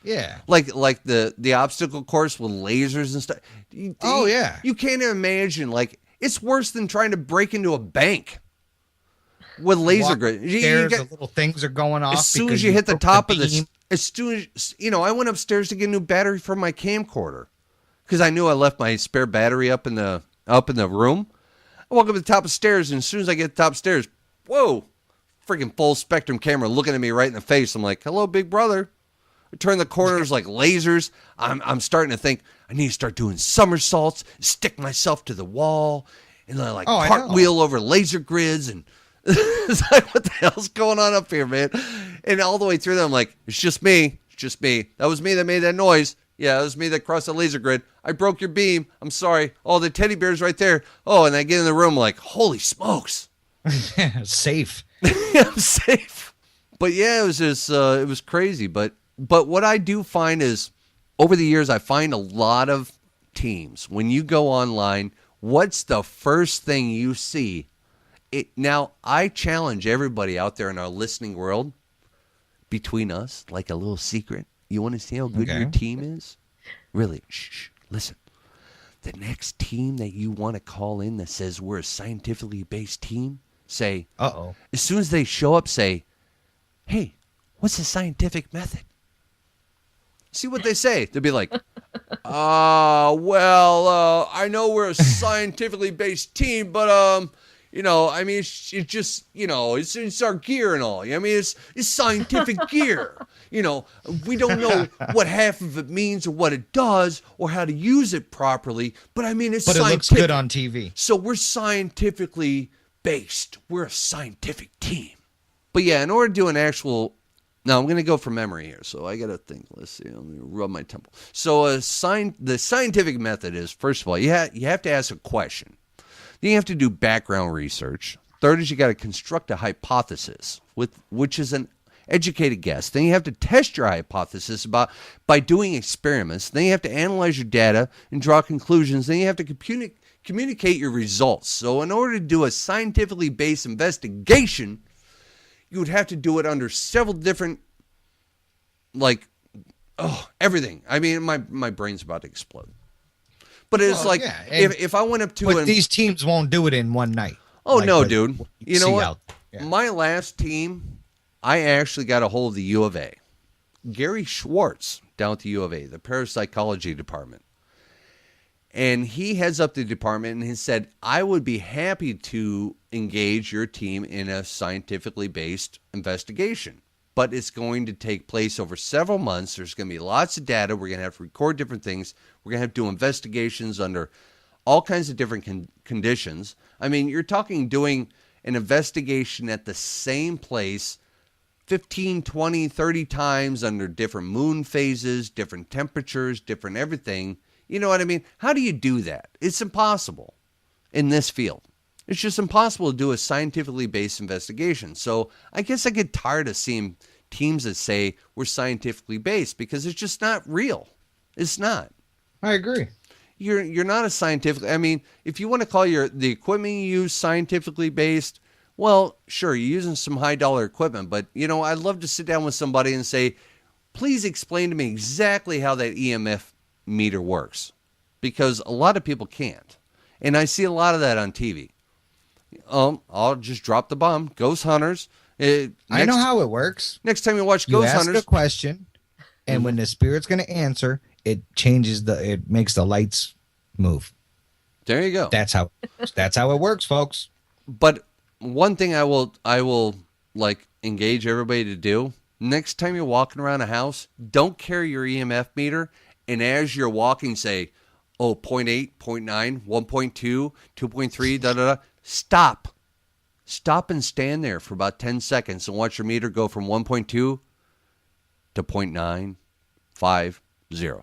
Yeah. Like the obstacle course with lasers and stuff. Yeah. You can't imagine, like, it's worse than trying to break into a bank. With laser grid, the little things are going off. As soon as you hit the top of this, as soon as I went upstairs to get a new battery for my camcorder because I knew I left my spare battery up in the room. I walk up to the top of the stairs, and as soon as I get to the top of the stairs, whoa, freaking full spectrum camera looking at me right in the face. I'm like, hello, big brother. I turn the corners like lasers. I'm starting to think I need to start doing somersaults, stick myself to the wall, and then like cartwheel over laser grids. And it's like, what the hell's going on up here, man? And all the way through that, I'm like, it's just me. It's just me. That was me that made that noise. Yeah, it was me that crossed the laser grid. I broke your beam. I'm sorry. Oh, the teddy bear's right there. Oh, and I get in the room like, holy smokes. Safe. I'm safe. But yeah, it was just, it was crazy. But what I do find is, over the years, I find a lot of teams, when you go online, what's the first thing you see? Now, I challenge everybody out there in our listening world, between us, like a little secret. You want to see how good your team is? Really, shh, listen. The next team that you want to call in that says we're a scientifically based team, say, as soon as they show up, say, hey, what's the scientific method? See what they say. They'll be like, I know we're a scientifically based team, but, I mean, it's just, it's our gear and all. I mean, it's scientific gear. We don't know what half of it means or what it does or how to use it properly, but I mean, But it looks good on TV. So we're scientifically based. We're a scientific team. But yeah, in order to do an actual... Now, I'm going to go from memory here, so I got to think. Let's see. I'm going to rub my temple. So the scientific method is, first of all, you have to ask a question. Then you have to do background research. Third is you got to construct a hypothesis, which is an educated guess. Then you have to test your hypothesis by doing experiments. Then you have to analyze your data and draw conclusions. Then you have to communicate your results. So in order to do a scientifically based investigation, you would have to do it under several different, everything. I mean, my brain's about to explode. But it's if I went up to... But these teams won't do it in one night. Oh, no, dude. You know what? My last team, I actually got a hold of the U of A. Gary Schwartz down at the U of A, the parapsychology department. And he heads up the department and he said, I would be happy to engage your team in a scientifically based investigation. But it's going to take place over several months. There's going to be lots of data. We're going to have to record different things. We're going to have to do investigations under all kinds of different conditions. I mean, you're talking doing an investigation at the same place 15, 20, 30 times under different moon phases, different temperatures, different everything. You know what I mean? How do you do that? It's impossible in this field. It's just impossible to do a scientifically based investigation. So I guess I get tired of seeing teams that say we're scientifically based because it's just not real. It's not. I agree. You're not a scientific... I mean, if you want to call the equipment you use scientifically based, well, sure, you're using some high dollar equipment, but I'd love to sit down with somebody and say, please explain to me exactly how that EMF meter works, because a lot of people can't, and I see a lot of that on TV. I'll just drop the bomb. Ghost hunters. I know how it works. Next time you watch Ghost Hunters, you ask a question, and when the spirit's going to answer, it makes the lights move. There you go. That's how it works, folks. But one thing I will engage everybody to do: next time you're walking around a house, don't carry your EMF meter. And as you're walking, say, 0.8, 0.9, 1.2, 2.3, da-da-da. Stop. Stop and stand there for about 10 seconds and watch your meter go from 1.2 to 0.950.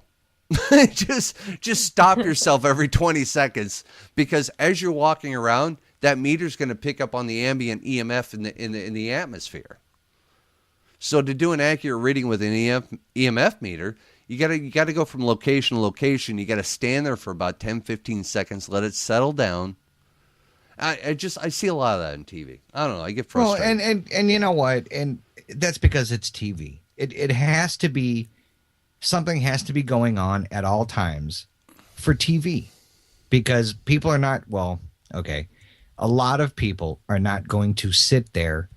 Just stop yourself every 20 seconds, because as you're walking around, that meter's going to pick up on the ambient EMF in the atmosphere. So to do an accurate reading with an EMF meter, you got to go from location to location. You got to stand there for about 10, 15 seconds, let it settle down. I see a lot of that on TV. I don't know. I get frustrated. Well, and you know what? And that's because it's TV. It has to be, something has to be going on at all times for TV, because people are not, a lot of people are not going to sit there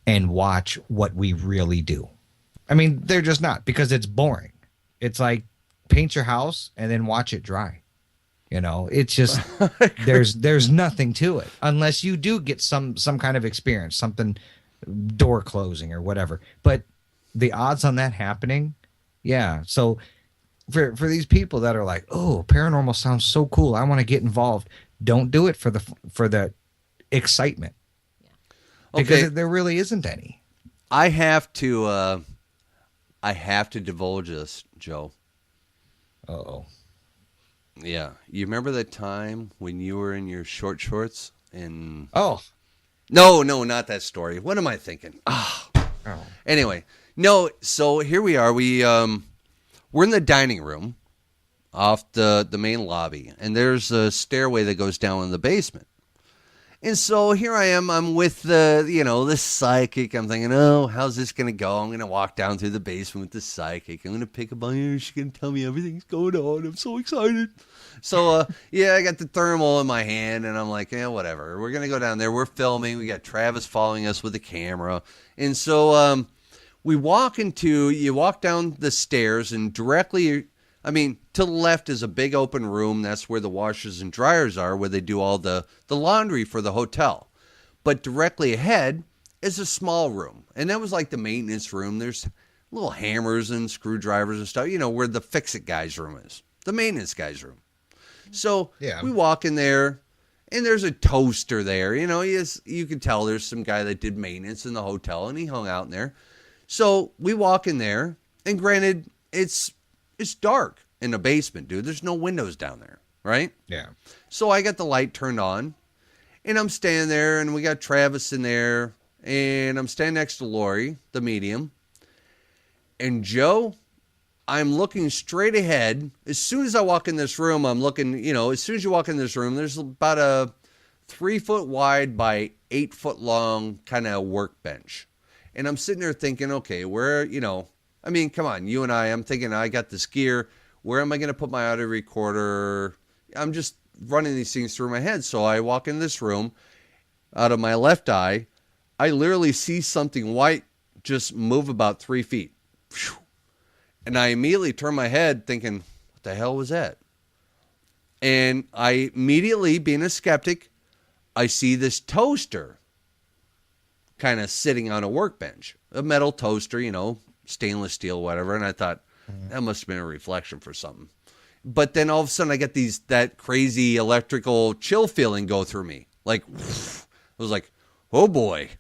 and watch what we really do. I mean, they're just not, because it's boring. It's like paint your house and then watch it dry. You know, it's just there's nothing to it unless you do get some kind of experience, something door closing or whatever. But the odds on that happening, yeah. So for these people that are like, oh, paranormal sounds so cool, I want to get involved. Don't do it for the excitement, because there really isn't any. I have to divulge this, Joe. Uh-oh. Yeah, you remember that time when you were in your short shorts and? Oh, no, not that story. What am I thinking? Oh. Anyway, no. So here we are. We're in the dining room, off the main lobby, and there's a stairway that goes down in the basement. And so here I am. I'm with the psychic. I'm thinking, oh, how's this gonna go? I'm gonna walk down through the basement with the psychic. I'm gonna pick up on her. She's gonna tell me everything's going on. I'm so excited. So I got the thermal in my hand, and I'm like, yeah, whatever. We're gonna go down there. We're filming. We got Travis following us with the camera, and so you walk down the stairs, and directly, to the left is a big open room. That's where the washers and dryers are, where they do all the laundry for the hotel. But directly ahead is a small room. And that was like the maintenance room. There's little hammers and screwdrivers and stuff, where the fix-it guy's room is. The maintenance guy's room. So we walk in there, and there's a toaster there. You can tell there's some guy that did maintenance in the hotel, and he hung out in there. So we walk in there, and granted, it's dark in the basement, dude. There's no windows down there, right? Yeah. So I got the light turned on, and I'm standing there, and we got Travis in there, and I'm standing next to Lori, the medium. And Joe, I'm looking straight ahead. As soon as I walk in this room, I'm looking, as soon as you walk in this room, there's about a 3-foot wide by 8-foot long kind of workbench. And I'm sitting there thinking, okay, where, come on, you and I'm thinking I got this gear. Where am I going to put my audio recorder? I'm just running these things through my head. So I walk in this room. Out of my left eye, I literally see something white just move about 3 feet. And I immediately turn my head thinking, what the hell was that? And I immediately, being a skeptic, I see this toaster kind of sitting on a workbench. A metal toaster, stainless steel, whatever. And I thought, that must have been a reflection for something. But then all of a sudden I get that crazy electrical chill feeling go through me. Like, I was like, oh boy.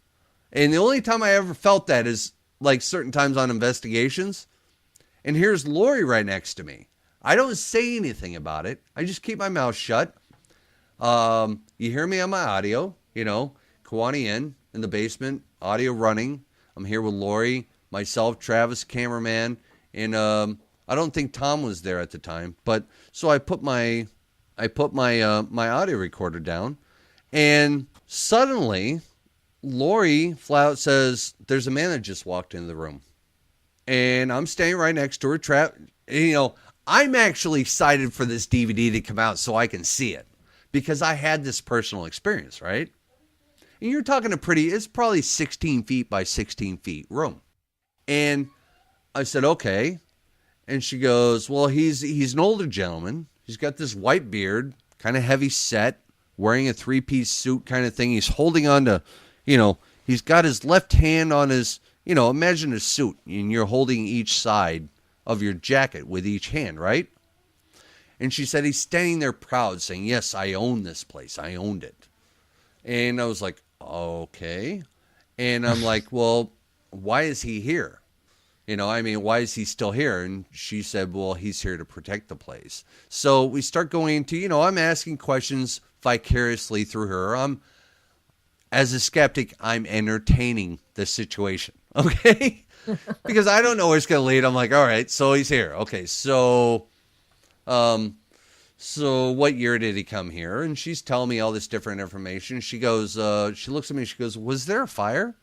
And the only time I ever felt that is like certain times on investigations. And here's Lori right next to me. I don't say anything about it. I just keep my mouth shut. You hear me on my audio, Kawani in the basement, audio running. I'm here with Lori, myself, Travis, cameraman, and I don't think Tom was there at the time. But so I put my my audio recorder down, and suddenly Lori flat out says, "There's a man that just walked into the room," and I'm standing right next to her. I'm actually excited for this DVD to come out so I can see it because I had this personal experience, right? And you're talking it's probably 16 feet by 16 feet room. And I said, okay. And she goes, well, he's an older gentleman. He's got this white beard, kind of heavy set, wearing a 3-piece suit kind of thing. He's holding on to, he's got his left hand on his, imagine a suit, and you're holding each side of your jacket with each hand, right? And she said he's standing there proud, saying, yes, I own this place. I owned it. And I was like, okay. And I'm like, well, why is he here? Why is he still here? And she said, well, he's here to protect the place. So we start going into, I'm asking questions vicariously through her. As a skeptic, I'm entertaining the situation. Okay? Because I don't know where it's going to lead. I'm like, all right, so he's here. Okay, so what year did he come here? And she's telling me all this different information. She goes, she looks at me and she goes, was there a fire?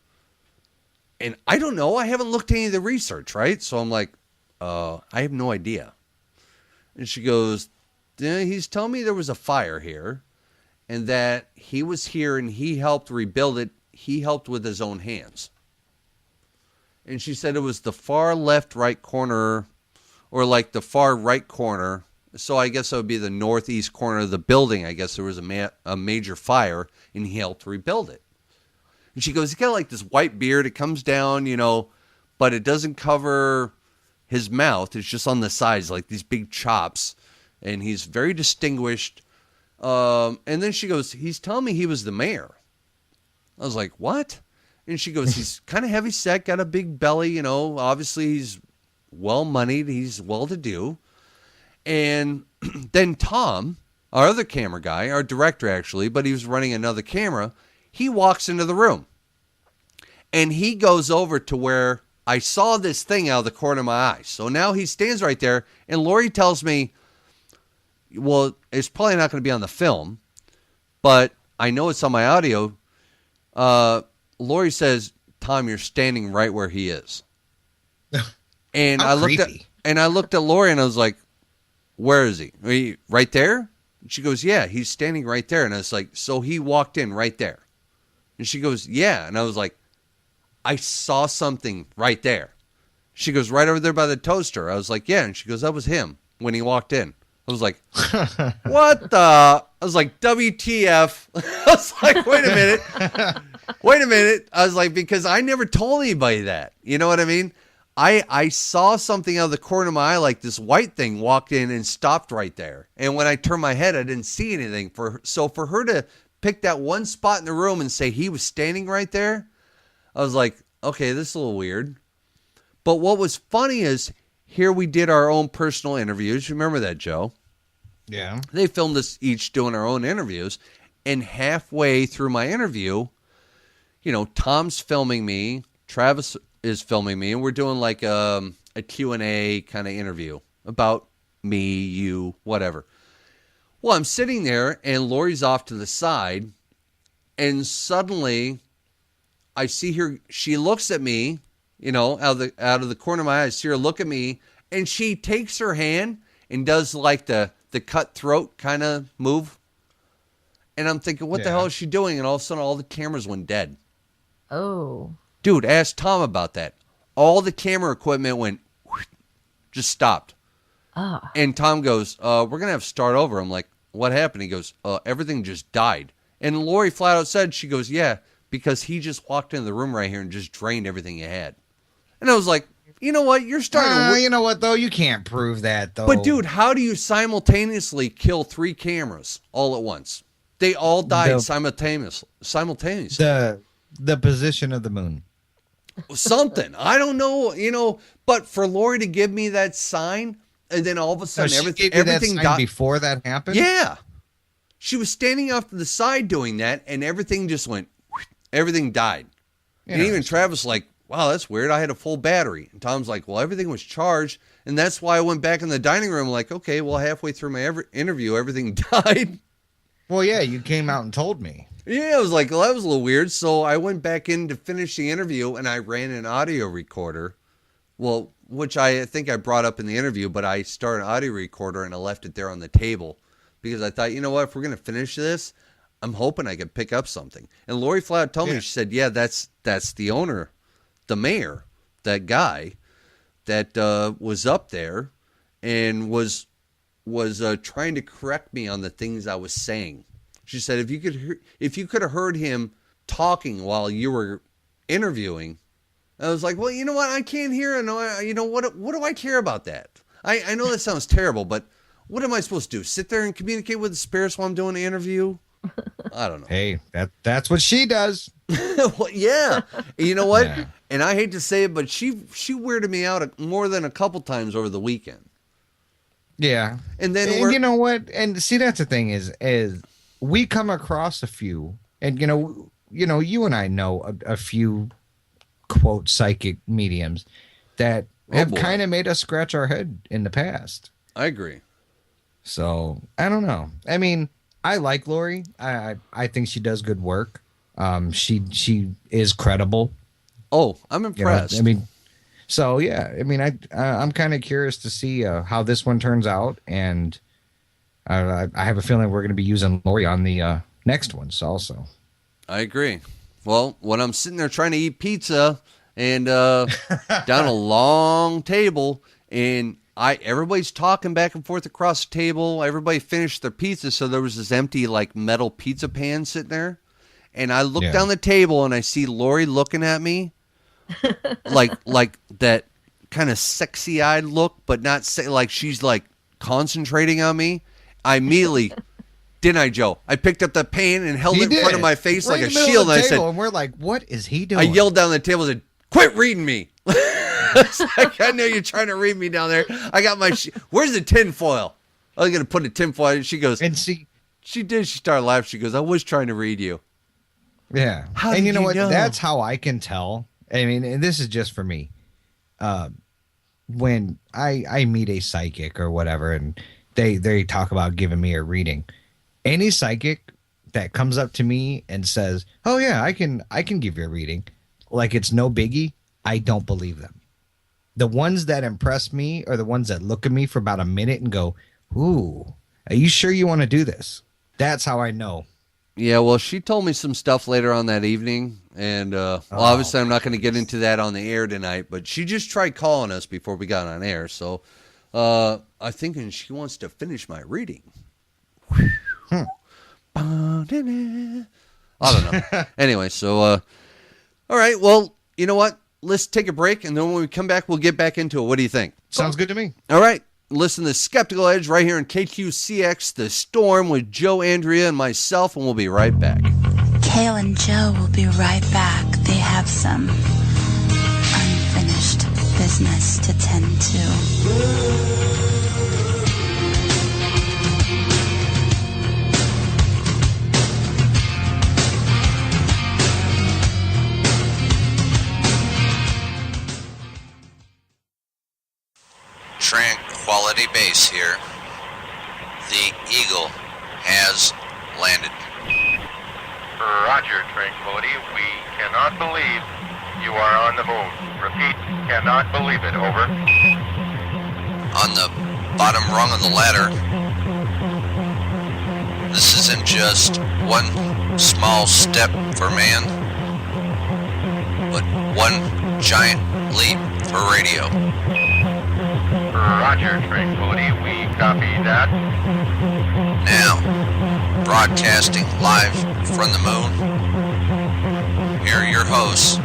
And I don't know. I haven't looked at any of the research, right? So I'm like, I have no idea. And she goes, yeah, he's telling me there was a fire here and that he was here and he helped rebuild it. He helped with his own hands. And she said it was the far left right corner, or like the far right corner. So I guess that would be the northeast corner of the building. I guess there was a major fire, and he helped rebuild it. And she goes, he's got like this white beard. It comes down, but it doesn't cover his mouth. It's just on the sides, like these big chops. And he's very distinguished. And then she goes, he's telling me he was the mayor. I was like, what? And she goes, he's kind of heavy set, got a big belly, obviously he's well-moneyed, he's well-to-do. And then Tom, our other camera guy, our director actually, but he was running another camera, he walks into the room. And he goes over to where I saw this thing out of the corner of my eye. So now he stands right there, and Lori tells me, well, it's probably not going to be on the film, but I know it's on my audio. Lori says, Tom, you're standing right where he is. And I looked at Lori and I was like, where is he? Are you right there? And she goes, yeah, he's standing right there. And I was like, so he walked in right there. And she goes, yeah. And I was like, I saw something right there. She goes, right over there by the toaster. I was like, yeah. And she goes, that was him when he walked in. I was like, what the? I was like, WTF. I was like, wait a minute. I was like, because I never told anybody that. You know what I mean? I saw something out of the corner of my eye, like this white thing walked in and stopped right there. And when I turned my head, I didn't see anything. So for her to pick that one spot in the room and say he was standing right there, I was like, okay, this is a little weird. But what was funny is, here we did our own personal interviews. Remember that, Joe? Yeah. They filmed us each doing our own interviews. And halfway through my interview, Tom's filming me. Travis is filming me. And we're doing like a Q&A kind of interview about me, you, whatever. Well, I'm sitting there and Lori's off to the side. And suddenly I see her. She looks at me. Out of the corner of my eye, I see her look at me, and she takes her hand and does like the cut throat kind of move. And I'm thinking, what the hell is she doing? And all of a sudden, all the cameras went dead. Oh. Dude, ask Tom about that. All the camera equipment went, just stopped. Ah. And Tom goes, we're going to have to start over. I'm like, what happened? He goes, everything just died. And Lori flat out said, she goes, yeah, because he just walked into the room right here and just drained everything he had. And I was like, you know what? You're starting to... You know what, though? You can't prove that, though. But, dude, how do you simultaneously kill 3 cameras all at once? They all died simultaneously. The position of the moon. Something. I don't know, but for Lori to give me that sign, and then all of a sudden everything died. Before that happened? Yeah. She was standing off to the side doing that, and everything just went, everything died. And even Travis was like, wow, that's weird. I had a full battery. And Tom's like, well, everything was charged. And that's why I went back in the dining room like, okay, well, halfway through my interview, everything died. Well, yeah, you came out and told me. Yeah, I was like, well, that was a little weird. So I went back in to finish the interview, and I ran an audio recorder. Well, which I think I brought up in the interview, but I started an audio recorder, and I left it there on the table. Because I thought, you know what, if we're going to finish this, I'm hoping I could pick up something. And Lori flat told me, she said, yeah, that's the owner. The mayor, that guy that was up there and was trying to correct me on the things I was saying. She said, if you could have heard him talking while you were interviewing, I was like, well, you know what? I can't hear. What do I care about that? I know that sounds terrible, but what am I supposed to do? Sit there and communicate with the spirits while I'm doing the interview? I don't know. Hey, that's what she does. Well, yeah. You know what? Yeah. And I hate to say it, but she weirded me out more than a couple times over the weekend. Yeah. And then you know what? And see, that's the thing is we come across a few, and you and I know a few quote psychic mediums that have kind of made us scratch our head in the past. I agree. So I don't know. I mean, I like Lori. I think she does good work. She is credible. Oh, I'm impressed. So yeah. I'm kind of curious to see how this one turns out, and I have a feeling we're going to be using Lori on the next ones also. I agree. Well, when I'm sitting there trying to eat pizza and down a long table, and everybody's talking back and forth across the table. Everybody finished their pizza, so there was this empty like metal pizza pan sitting there. And I look down the table and I see Lori looking at me like that kind of sexy-eyed look, but not like she's like concentrating on me. I immediately, didn't I, Joe? I picked up the pan and held it in front of my face like a shield. And I said, and we're like, what is he doing? I yelled down the table and said, quit reading me. It's like, I know you're trying to read me down there. I got my, where's the tinfoil? I was going to put a tinfoil. And she goes, and she did. She started laughing. She goes, I was trying to read you. Yeah. How and did you know what? know? That's how I can tell. I mean, and this is just for me. When I meet a psychic or whatever, and they talk about giving me a reading, any psychic that comes up to me and says, "Oh yeah, I can give you a reading," like it's no biggie, I don't believe them. The ones that impress me are the ones that look at me for about a minute and go, "Ooh, are you sure you want to do this?" That's how I know. Yeah, well, she told me some stuff later on that evening, and obviously I'm not going to get into that on the air tonight, but she just tried calling us before we got on air, so I'm thinking she wants to finish my reading. I don't know. Anyway, so, all right, well, you know what? Let's take a break, and then when we come back, we'll get back into it. What do you think? Sounds good to me. All right. Listen to Skeptical Edge right here in KQCX, The Storm with Joe, Andrea, and myself, and we'll be right back. Kale and Joe will be right back. They have some unfinished business to tend to. Tranquility Base here. The Eagle has landed. Roger, Tranquility. We cannot believe you are on the moon. Repeat, cannot believe it. Over. On the bottom rung of the ladder. This isn't just one small step for man, but one giant leap for radio. Roger, Tranquility. We copy that. Now, broadcasting live from the moon, here are your hosts,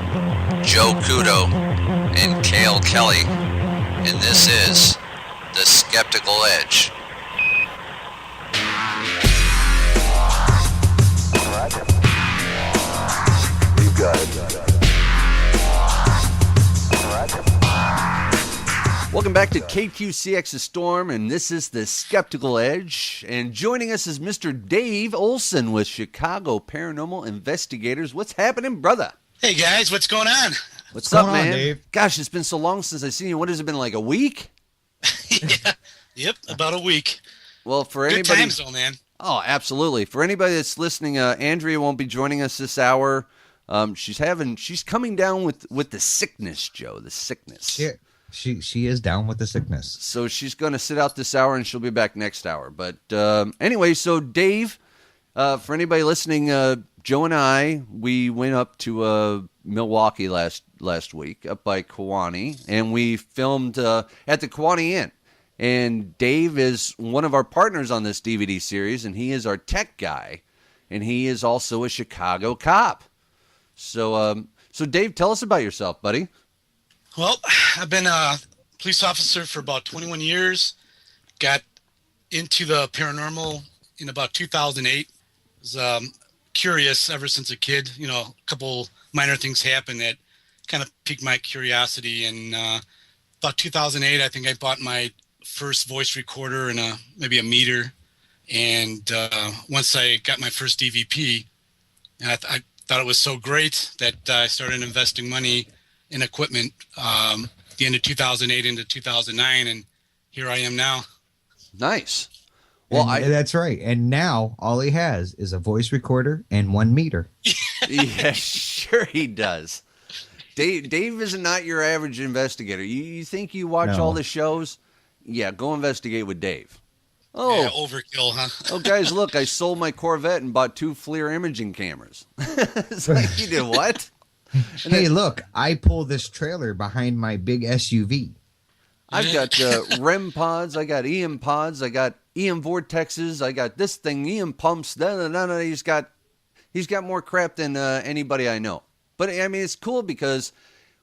Joe Couto and Kale Kelly, and this is The Skeptical Edge. You got it. Welcome back to KQCX's Storm, and this is The Skeptical Edge. And joining us is Mr. Dave Olson with Chicago Paranormal Investigators. What's happening, brother? Hey, guys, what's going on? What's up, going on, man? Dave? Gosh, it's been so long since I've seen you. What has it been, like a week? Yeah. Yep, about a week. Well, for Good anybody... times, though, man. Oh, absolutely. For anybody that's listening, Andrea won't be joining us this hour. She's coming down with the sickness, Joe, the sickness. Yeah. She is down with the sickness. So she's going to sit out this hour, and she'll be back next hour. But anyway, so Dave, for anybody listening, Joe and I, we went up to Milwaukee last week, up by Kewanee, and we filmed at the Kewanee Inn. And Dave is one of our partners on this DVD series, and he is our tech guy, and he is also a Chicago cop. So, Dave, tell us about yourself, buddy. Well, I've been a police officer for about 21 years. Got into the paranormal in about 2008. Was curious ever since a kid. You know, a couple minor things happened that kind of piqued my curiosity. And about 2008, I think I bought my first voice recorder and maybe a meter. And once I got my first DVP, I thought it was so great that I started investing money in equipment the end of 2008 into 2009, and here I am now. Nice. Well, that's right. And now all he has is a voice recorder and 1 meter. Yeah, sure he does. Dave is not your average investigator. You think you watch all the shows? Yeah, go investigate with Dave. Oh, yeah, overkill, huh? Oh, guys, look, I sold my Corvette and bought 2 FLIR imaging cameras. It's like, you did what? Hey, look, I pulled this trailer behind my big SUV. I've got REM pods. I got EM pods. I got EM vortexes. I got this thing, EM pumps. He's got more crap than anybody I know. But I mean, it's cool because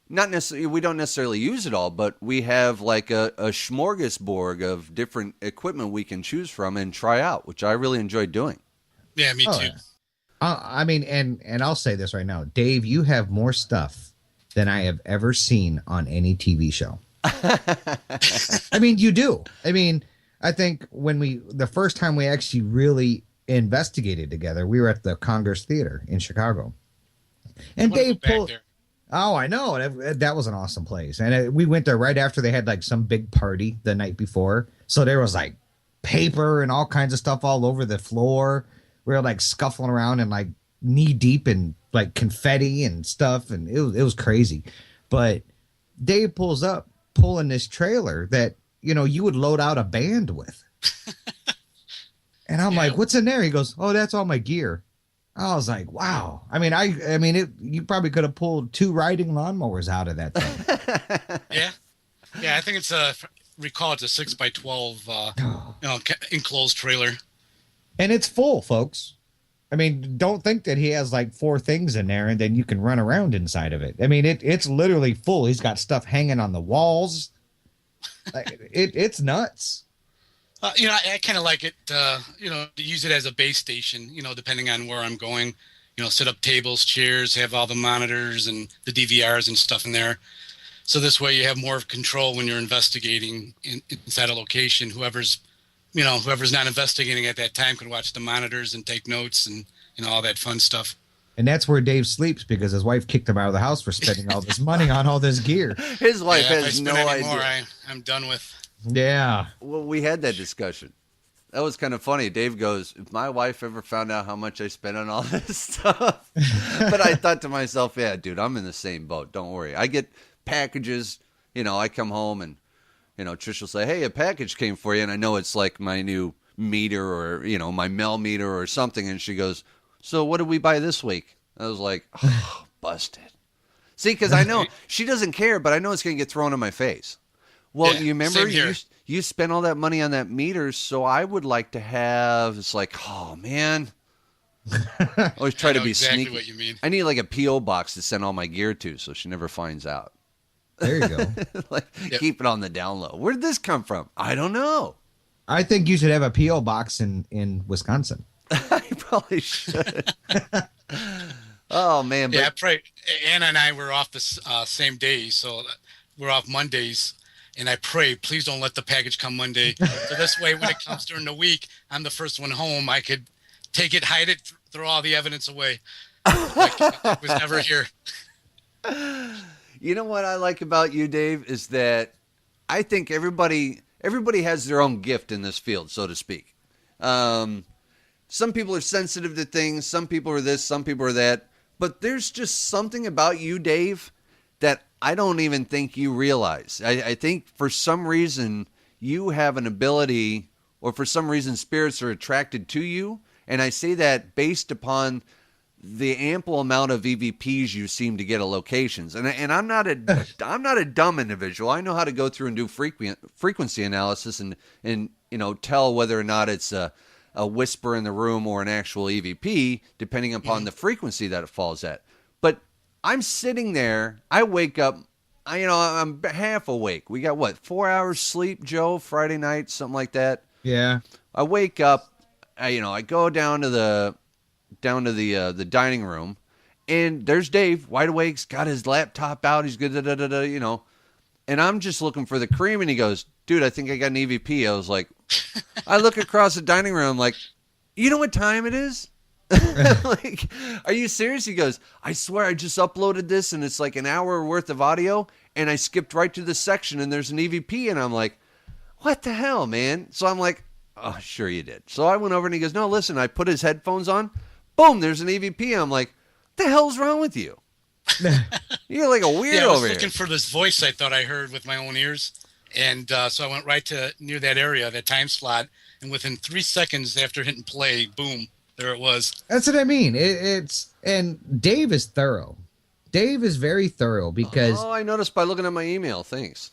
not necessarily we don't necessarily use it all, but we have like a smorgasbord of different equipment we can choose from and try out, which I really enjoy doing. Yeah, me too. Yeah. I mean, and I'll say this right now, Dave, you have more stuff than I have ever seen on any TV show. I mean, you do. I mean, I think the first time we actually really investigated together, we were at the Congress Theater in Chicago. And Dave pulled. Oh, I know. That was an awesome place. And we went there right after they had like some big party the night before. So there was like paper and all kinds of stuff all over the floor. We were like scuffling around and like knee deep in like confetti and stuff. And it was crazy. But Dave pulls up, pulling this trailer that, you would load out a band with. And I'm like, what's in there? He goes, oh, that's all my gear. I was like, wow. I mean, you probably could have pulled 2 riding lawnmowers out of that thing. Yeah. I think it's recall it's a 6x12, enclosed trailer. And it's full, folks. I mean, don't think that he has like 4 things in there and then you can run around inside of it. I mean, it's literally full. He's got stuff hanging on the walls. It's nuts. I kind of like it, to use it as a base station, depending on where I'm going, set up tables, chairs, have all the monitors and the DVRs and stuff in there. So this way you have more control when you're investigating inside a location. Whoever's not investigating at that time can watch the monitors and take notes and, all that fun stuff. And that's where Dave sleeps because his wife kicked him out of the house for spending all this money on all this gear. His wife has no idea. More, I'm done with. Yeah. Well, we had that discussion. That was kind of funny. Dave goes, if my wife ever found out how much I spent on all this stuff. But I thought to myself, yeah, dude, I'm in the same boat. Don't worry. I get packages. I come home and, Trish will say, hey, a package came for you. And I know it's like my new meter or, my Mel meter or something. And she goes, so what did we buy this week? I was like, oh, busted. See, because I know she doesn't care, but I know it's going to get thrown in my face. Well, you remember you spent all that money on that meter, so I would like to have. It's like, oh man, always try to be exactly sneaky. What you mean. I need like a PO box to send all my gear to, so she never finds out. There you go. Keep it on the down low. Where did this come from? I don't know. I think you should have a PO box in Wisconsin. I probably should. Oh man, yeah, probably. Anna and I were off the same day, so we're off Mondays. And I pray, please don't let the package come Monday. So this way, when it comes during the week, I'm the first one home. I could take it, hide it, throw all the evidence away. Like it was never here. You know what I like about you, Dave, is that I think everybody has their own gift in this field, so to speak. Some people are sensitive to things. Some people are this. Some people are that. But there's just something about you, Dave, that I don't even think you realize. I think for some reason you have an ability, or for some reason spirits are attracted to you. And I say that based upon the ample amount of EVPs you seem to get at locations. And I'm not a dumb individual. I know how to go through and do frequency analysis and tell whether or not it's a whisper in the room or an actual EVP, depending upon the frequency that it falls at. But I'm sitting there. I wake up. I'm half awake. We got 4 hours sleep, Joe? Friday night, something like that. Yeah. I wake up. I go down to the dining room, and there's Dave, wide awake. He's got his laptop out. He's good. And I'm just looking for the cream, and he goes, "Dude, I think I got an EVP." I was like, I look across the dining room, I'm like, you know what time it is? Like, are you serious? He goes, I swear I just uploaded this and it's like an hour worth of audio and I skipped right to the section and there's an EVP, and I'm like, what the hell, man? So I'm like, oh, sure you did. So I went over and he goes, no, listen, I put his headphones on. Boom, there's an EVP. I'm like, what the hell's wrong with you? You're like a weirdo I was over looking here. for this voice I thought I heard with my own ears. And so I went right to near that area, that time slot. And within 3 seconds after hitting play, boom, there it was. That's what I mean. And Dave is thorough. Dave is very thorough because Oh, I noticed by looking at my email. Thanks.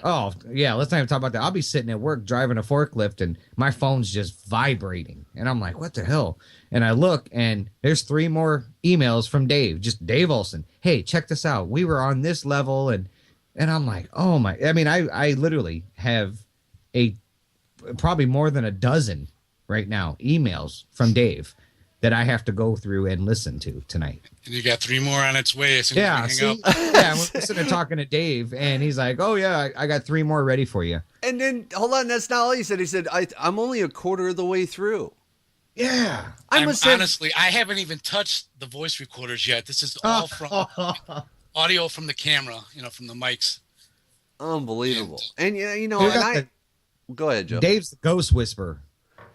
Oh, yeah, let's not even talk about that. I'll be sitting at work driving a forklift and my phone's just vibrating. And I'm like, what the hell? And I look and there's 3 more emails from Dave, just Dave Olson. Hey, check this out. We were on this level. And I'm like, oh my, I mean, I literally have probably more than a dozen right now emails from Dave that I have to go through and listen to tonight. And you got 3 more on its way as soon as we hang up. Yeah, we're sitting there talking to Dave, and he's like, "Oh yeah, I got 3 more ready for you." And then, hold on, that's not all he said. He said, I'm only a quarter of the way through. Yeah, Honestly, I haven't even touched the voice recorders yet. This is all from audio from the camera, from the mics. Unbelievable. And go ahead, Joe. Dave's the Ghost Whisperer.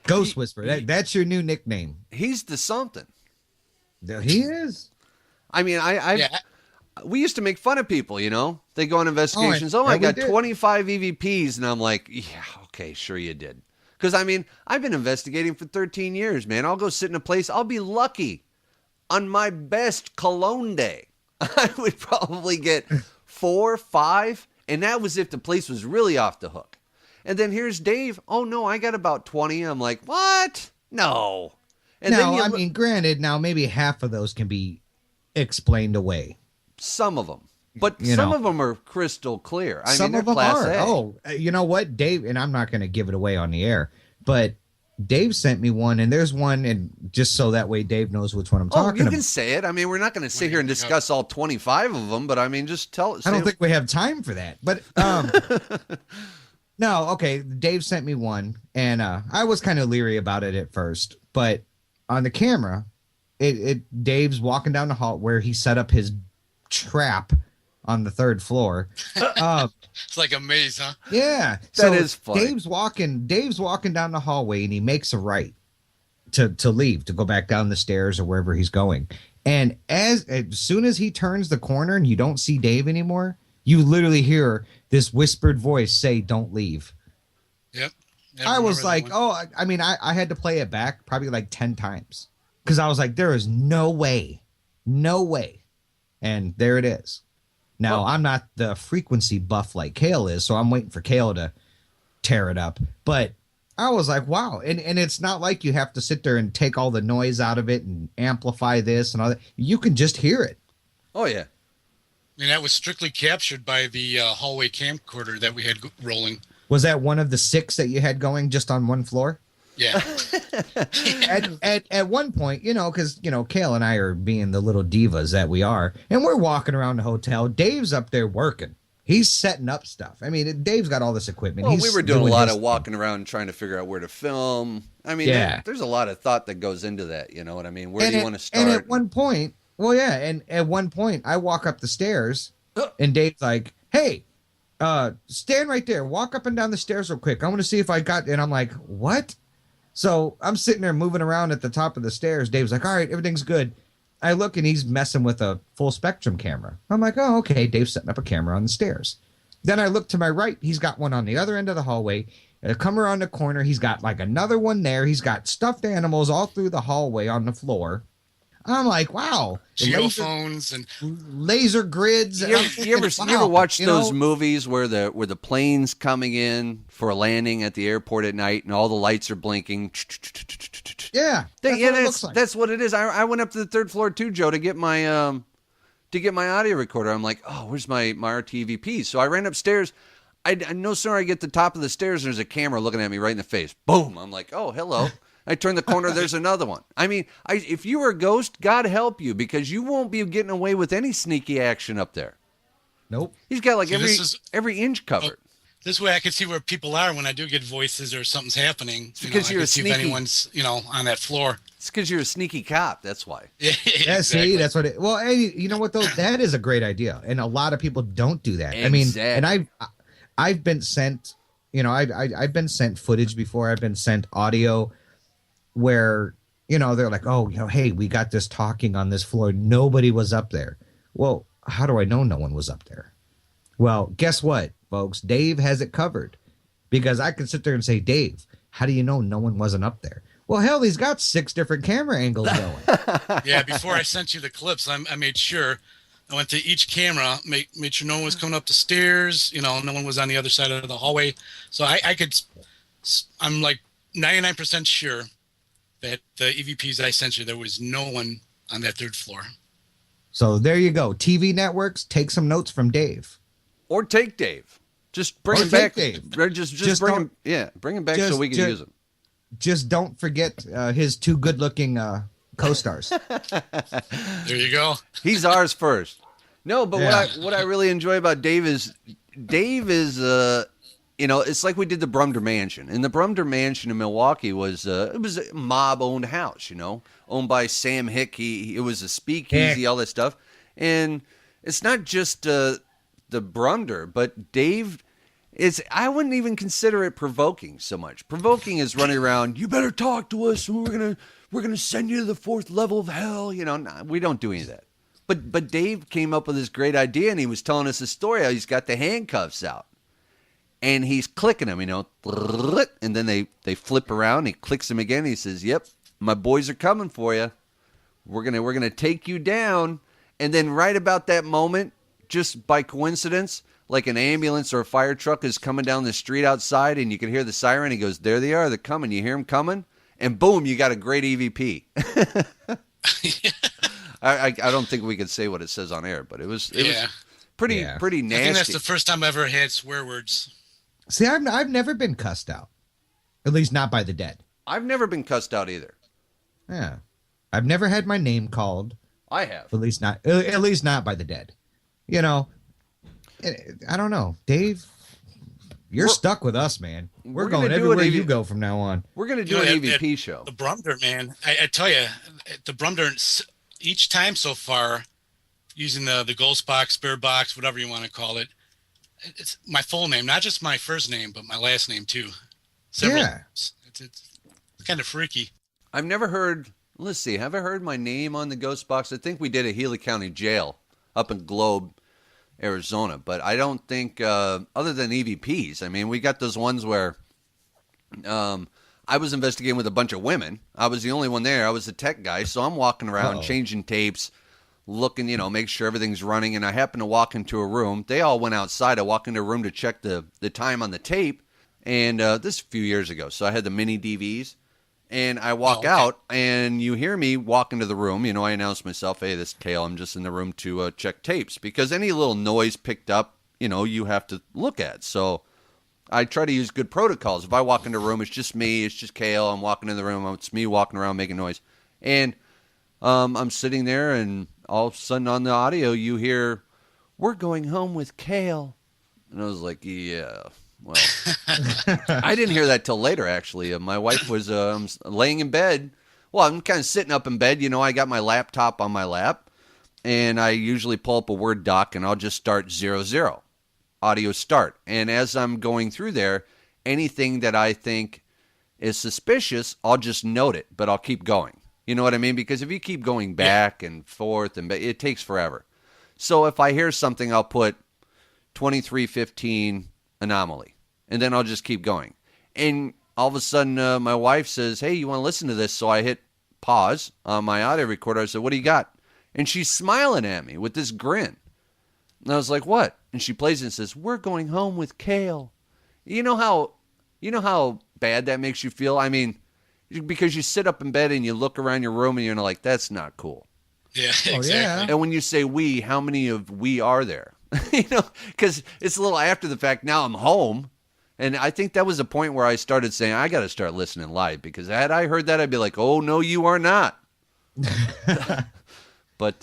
Ghost Whisperer. That's your new nickname. He's the something. He is. I mean, we used to make fun of people, They go on investigations. I got 25 EVPs. And I'm like, yeah, okay, sure you did. Because, I mean, I've been investigating for 13 years, man. I'll go sit in a place. I'll be lucky. On my best cologne day, I would probably get 4, 5. And that was if the place was really off the hook. And then here's Dave. Oh, no, I got about 20. I'm like, what? No. And I mean, granted, now maybe half of those can be explained away. Some of them. But some of them are crystal clear. I some mean, of them Class are. A. Oh, you know what, Dave? And I'm not going to give it away on the air, but Dave sent me one, and there's one, and just so that way Dave knows which one I'm talking about. You can say it. I mean, we're not going to sit here and discuss all 25 of them, but I mean, just tell it. I don't think we have time for that. But no, okay. Dave sent me one, and I was kind of leery about it at first, but on the camera, Dave's walking down the hall where he set up his trap on the 3rd floor. It's like a maze, huh? Yeah, that is funny. Dave's walking down the hallway, and he makes a right to leave, to go back down the stairs or wherever he's going. And as soon as he turns the corner and you don't see Dave anymore, you literally hear this whispered voice say, "Don't leave." Yep. I was like, I had to play it back probably like 10 times because I was like, there is no way. And there it is. Now, I'm not the frequency buff like Kale is, so I'm waiting for Kale to tear it up. But I was like, wow. And it's not like you have to sit there and take all the noise out of it and amplify this and all that. You can just hear it. Oh, yeah. And that was strictly captured by the hallway camcorder that we had rolling. Was that one of the 6 that you had going just on one floor? Yeah. at one point, because, Kale and I are being the little divas that we are, and we're walking around the hotel. Dave's up there working. He's setting up stuff. I mean, Dave's got all this equipment. Well, we were doing a lot of walking around and trying to figure out where to film. I mean, there's a lot of thought that goes into that. You know what I mean? Where do you want to start? And at one point, I walk up the stairs, and Dave's like, hey, stand right there. Walk up and down the stairs real quick. I want to see if I got... And I'm like, what? So I'm sitting there moving around at the top of the stairs. Dave's like, all right, everything's good. I look and he's messing with a full spectrum camera. I'm like, oh, okay. Dave's setting up a camera on the stairs. Then I look to my right. He's got one on the other end of the hallway. And I come around the corner. He's got like another one there. He's got stuffed animals all through the hallway on the floor. I'm like, wow. Geophones and laser grids. You ever watch those movies where the plane's coming in for a landing at the airport at night and all the lights are blinking? Yeah, that's what it is. I went up to the 3rd floor too, Joe, to get my audio recorder. I'm like, oh, where's my RTVP? So I ran upstairs. I no sooner I get to the top of the stairs, there's a camera looking at me right in the face. Boom! I'm like, oh, hello. I turn the corner, there's another one. I mean, if you were a ghost, God help you, because you won't be getting away with any sneaky action up there. Nope. He's got like every inch covered. This way I can see where people are when I do get voices or something's happening. It's because you're a sneaky... see if anyone's, on that floor. It's because you're a sneaky cop, that's why. Yeah, exactly. See, that's what it... Well, hey, you know what, though? That is a great idea, and a lot of people don't do that. Exactly. I mean, and I've been sent, I've been sent footage before. I've been sent audio where, they're like, oh, hey, we got this talking on this floor. Nobody was up there. Well, how do I know no one was up there? Well, guess what, folks? Dave has it covered, because I can sit there and say, Dave, how do you know no one wasn't up there? Well, hell, he's got 6 different camera angles going. Yeah, before I sent you the clips, I made sure I went to each camera, made sure no one was coming up the stairs. You know, no one was on the other side of the hallway. So I'm like 99% sure that the EVPs I sent you, there was no one on that third floor. So there you go. TV networks, take some notes from Dave. Or take Dave. Just bring Or him back. take Dave. Just bring him. Yeah, bring him back so we can use him. Just don't forget his two good-looking co-stars. There you go. He's ours first. No, but Yeah. what I really enjoy about Dave is you know, it's like we did the Brumder Mansion. And the Brumder Mansion in Milwaukee was it was a mob-owned house, you know, owned by Sam Hick. It was a speakeasy, all that stuff. And it's not just the Brumder, but Dave I wouldn't even consider it provoking so much. Provoking is running around, you better talk to us, and we're gonna send you to the fourth level of hell. You know, nah, we don't do any of that. But Dave came up with this great idea, and he was telling us a story how he's got the handcuffs out. And he's clicking them, you know, and then they flip around. He clicks them again. He says, "Yep, my boys are coming for you. We're gonna take you down." And then right about that moment, just by coincidence, like an ambulance or a fire truck is coming down the street outside, and you can hear the siren. He goes, "There they are. They're coming." You hear them coming, and boom, you got a great EVP. I don't think we could say what it says on air, but it was pretty nasty. I think that's the first time I ever had swear words. See, I've never been cussed out, at least not by the dead. I've never been cussed out either. Yeah, I've never had my name called. I have. At least not by the dead. You know, I don't know, Dave. You're stuck with us, man. We're going everywhere you go from now on. We're going to do an EVP show. The Brumder, man. I tell you, the Brumder, each time so far, using the ghost box, spirit box, whatever you want to call it, it's my full name, not just my first name, but my last name too. Yeah. It's kind of freaky. I've never heard, let's see, have I heard my name on the ghost box? I think we did at Healy County Jail up in Globe, Arizona, but I don't think, other than EVPs, I mean, we got those ones where I was investigating with a bunch of women. I was the only one there. I was the tech guy, so I'm walking around changing tapes, looking, you know, make sure everything's running, and I happen to walk into a room. They all went outside. I walked into a room to check the time on the tape, and this a few years ago, so I had the mini DVs, and I walk out, and you hear me walk into the room. You know, I announce myself, "Hey, this is Kale. I'm just in the room to check tapes," because any little noise picked up, you know, you have to look at. So I try to use good protocols. If I walk into a room, it's just me, it's just Kale. I'm walking in the room, it's me walking around making noise. And I'm sitting there, and all of a sudden on the audio, you hear, "We're going home with Kale." And I was like, yeah, well, I didn't hear that till later, actually. My wife was laying in bed. Well, I'm kind of sitting up in bed. You know, I got my laptop on my lap, and I usually pull up a Word doc, and I'll just start 00, audio start. And as I'm going through there, anything that I think is suspicious, I'll just note it, but I'll keep going. You know what I mean? Because if you keep going back and forth, and it takes forever. So if I hear something, I'll put 2315 anomaly, and then I'll just keep going. And all of a sudden, my wife says, "Hey, you want to listen to this?" So I hit pause on my audio recorder. I said, "What do you got?" And she's smiling at me with this grin. And I was like, "What?" And she plays it and says, "We're going home with Kale." You know how bad that makes you feel? I mean, because you sit up in bed and you look around your room and you're like, that's not cool. Yeah, Oh, exactly. yeah. And when you say we, how many of we are there? You know, because it's a little after the fact. Now I'm home. And I think that was the point where I started saying, I got to start listening live, because had I heard that, I'd be like, oh, no, you are not. But,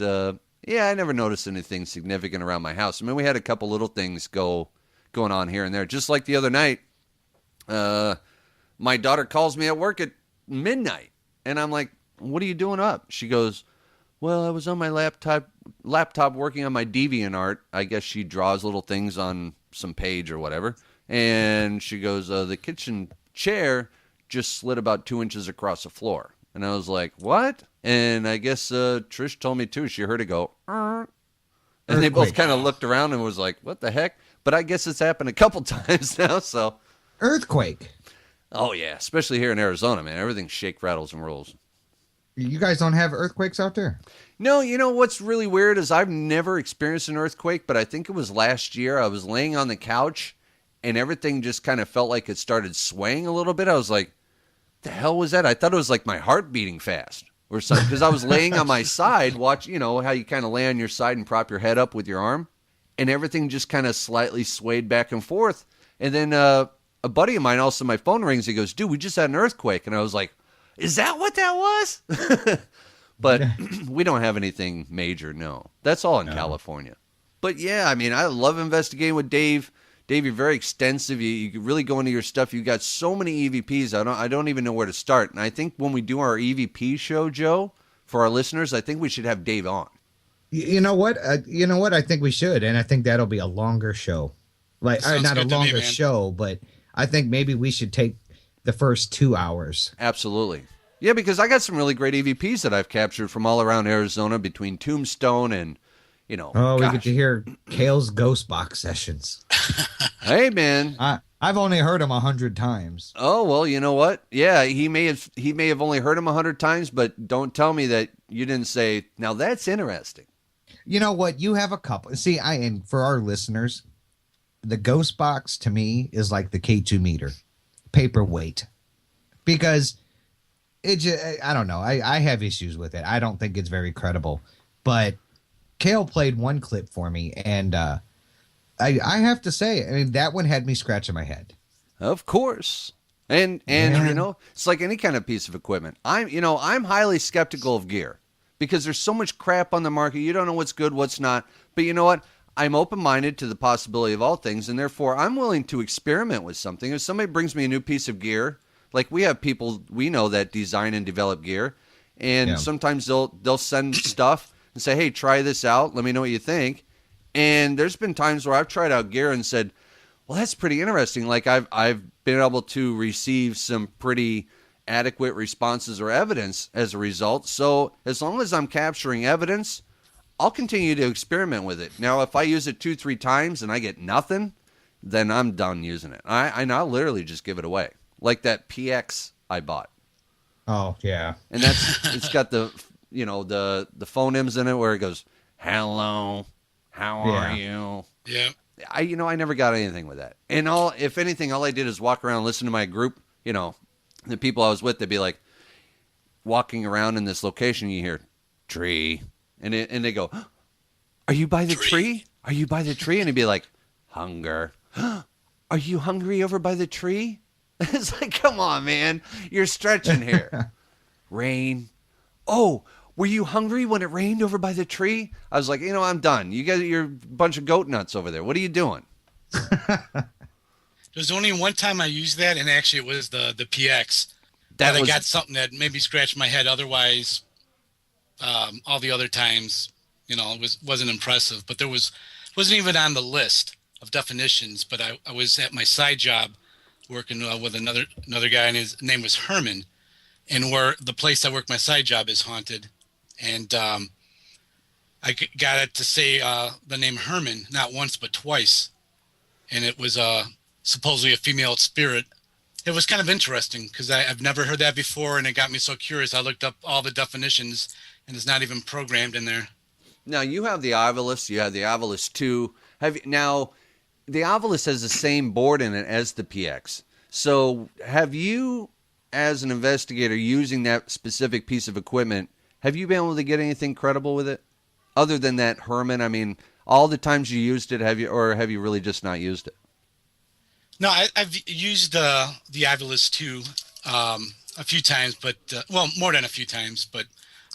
yeah, I never noticed anything significant around my house. I mean, we had a couple little things going on here and there. Just like the other night, my daughter calls me at work at midnight, and I'm like, "What are you doing up?" She goes, "Well, I was on my laptop working on my DeviantArt." I guess she draws little things on some page or whatever. And she goes, "The kitchen chair just slid about 2 inches across the floor." And I was like, "What?" And I guess Trish told me too. She heard it go, "Er." And they both kind of looked around and was like, "What the heck?" But I guess it's happened a couple times now. So Earthquake. Oh, yeah, especially here in Arizona, man. Everything shake, rattles, and rolls. You guys don't have earthquakes out there? No, you know what's really weird is I've never experienced an earthquake, but I think it was last year. I was laying on the couch and everything just kind of felt like it started swaying a little bit. I was like, the hell was that? I thought it was like my heart beating fast or something because I was laying on my side, you know, how you kind of lay on your side and prop your head up with your arm, and everything just kind of slightly swayed back and forth. And then a buddy of mine, also my phone rings. He goes, dude, we just had an earthquake. And I was like, is that what that was? But we don't have anything major, no. That's all in California. But yeah, I mean, I love investigating with Dave. Dave, you're very extensive. You can really go into your stuff. You've got so many EVPs. I don't even know where to start. And I think when we do our EVP show, Joe, for our listeners, I think we should have Dave on. You know what? I think we should, and I think that'll be a longer show. Like, not a longer show, but I think maybe we should take the first 2 hours. Absolutely. Yeah, because I got some really great EVPs that I've captured from all around Arizona between Tombstone and, you know. Oh, we get to hear Kale's Ghost Box sessions. Hey, man. I've only heard him 100 times. Oh, well, you know what? Yeah, he may have only heard him 100 times, but don't tell me that you didn't say, now that's interesting. You know what? You have a couple. See, and for our listeners, the Ghost Box to me is like the K2 meter, paperweight, because I don't know. I have issues with it. I don't think it's very credible. But Kale played one clip for me, and I have to say, I mean, that one had me scratching my head. Of course. And you know, it's like any kind of piece of equipment. I'm highly skeptical of gear because there's so much crap on the market. You don't know what's good, what's not. But you know what? I'm open-minded to the possibility of all things, and therefore I'm willing to experiment with something. If somebody brings me a new piece of gear, like we have people we know that design and develop gear, and sometimes they'll send stuff and say, hey, try this out. Let me know what you think. And there's been times where I've tried out gear and said, well, that's pretty interesting. Like I've been able to receive some pretty adequate responses or evidence as a result. So as long as I'm capturing evidence, I'll continue to experiment with it. Now, if I use it 2-3 times and I get nothing, then I'm done using it. I'll literally just give it away. Like that PX I bought. Oh, yeah. And it's got the phonemes in it where it goes, hello, how are you? Yeah. I never got anything with that. And if anything, all I did is walk around and listen to my group. You know, the people I was with, they'd be like walking around in this location. You hear tree, and they go, "Are you by the tree? Are you by the tree?" And he'd be like, "Hunger. Are you hungry over by the tree?" It's like, come on, man, you're stretching here. Rain. Oh, were you hungry when it rained over by the tree? I was like, I'm done. You guys, you're a bunch of goat nuts over there. What are you doing? There's only one time I used that, and actually it was the PX. I got something that made me scratch my head. Otherwise, all the other times, it wasn't impressive. But wasn't even on the list of definitions. But I was at my side job working with another guy, and his name was Herman. And where the place I work my side job is haunted. And I got it to say the name Herman, not once but twice. And it was supposedly a female spirit. It was kind of interesting because I've never heard that before, and it got me so curious. I looked up all the definitions, and it's not even programmed in there. Now, you have the Ovilus. You have the Ovilus 2. Now, the Ovilus has the same board in it as the PX. So have you, as an investigator using that specific piece of equipment, have you been able to get anything credible with it? Other than that Herman, I mean, all the times you used it, have you really just not used it? No, I've used the Ovilus 2 a few times, but more than a few times, but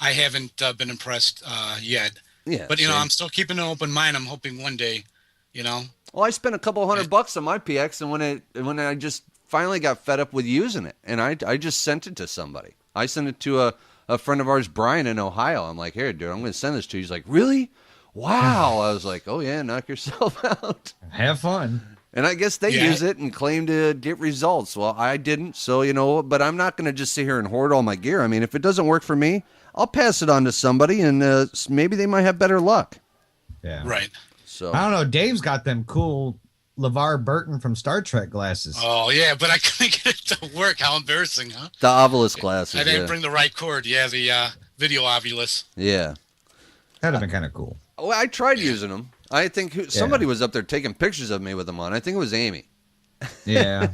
I haven't been impressed yet. Yeah, but I'm still keeping an open mind. I'm hoping one day, Well, I spent a couple $100 on my PX, and when I just finally got fed up with using it, and I just sent it to somebody. I sent it to a friend of ours, Brian, in Ohio. I'm like, here, dude, I'm going to send this to you. He's like, really? Wow. I was like, oh, yeah, knock yourself out. Have fun. And I guess they use it and claim to get results. Well, I didn't, so, but I'm not going to just sit here and hoard all my gear. I mean, if it doesn't work for me, I'll pass it on to somebody, and maybe they might have better luck. Yeah. Right. So I don't know. Dave's got them cool LeVar Burton from Star Trek glasses. Oh yeah, but I couldn't get it to work. How embarrassing, huh? The Ovilus glasses. I didn't Yeah. bring the right cord. Yeah, the video Ovilus. Yeah. That'd have been kind of cool. Well, I tried using them. I think somebody was up there taking pictures of me with them on. I think it was Amy. Yeah.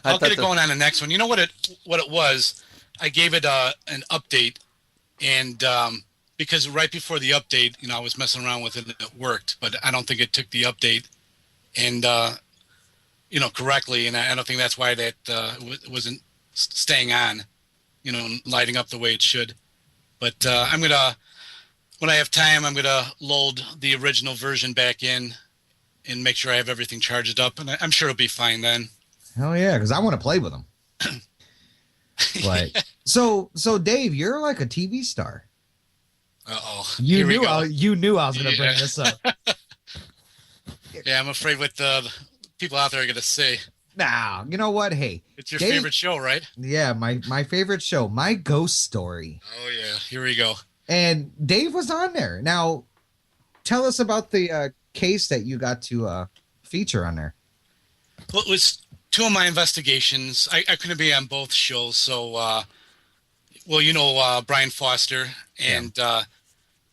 I'll get it going on the next one. You know what it was? I gave it an update, and because right before the update, I was messing around with it and it worked, but I don't think it took the update and correctly, and I don't think that's why that wasn't staying on, lighting up the way it should. But I'm gonna, when I have time, I'm gonna load the original version back in and make sure I have everything charged up, and I'm sure it'll be fine then. Hell yeah, because I want to play with them. But so Dave, you're like a TV star. Uh-oh. You Here we knew go. you knew I was going to bring this up. Yeah, I'm afraid what the people out there are going to say. Nah, you know what? Hey, It's your Dave- favorite show, right? Yeah, my favorite show, My Ghost Story. Oh, yeah. Here we go. And Dave was on there. Now, tell us about the case that you got to feature on there. Well, it was two of my investigations. I couldn't be on both shows. So, Brian Foster, and it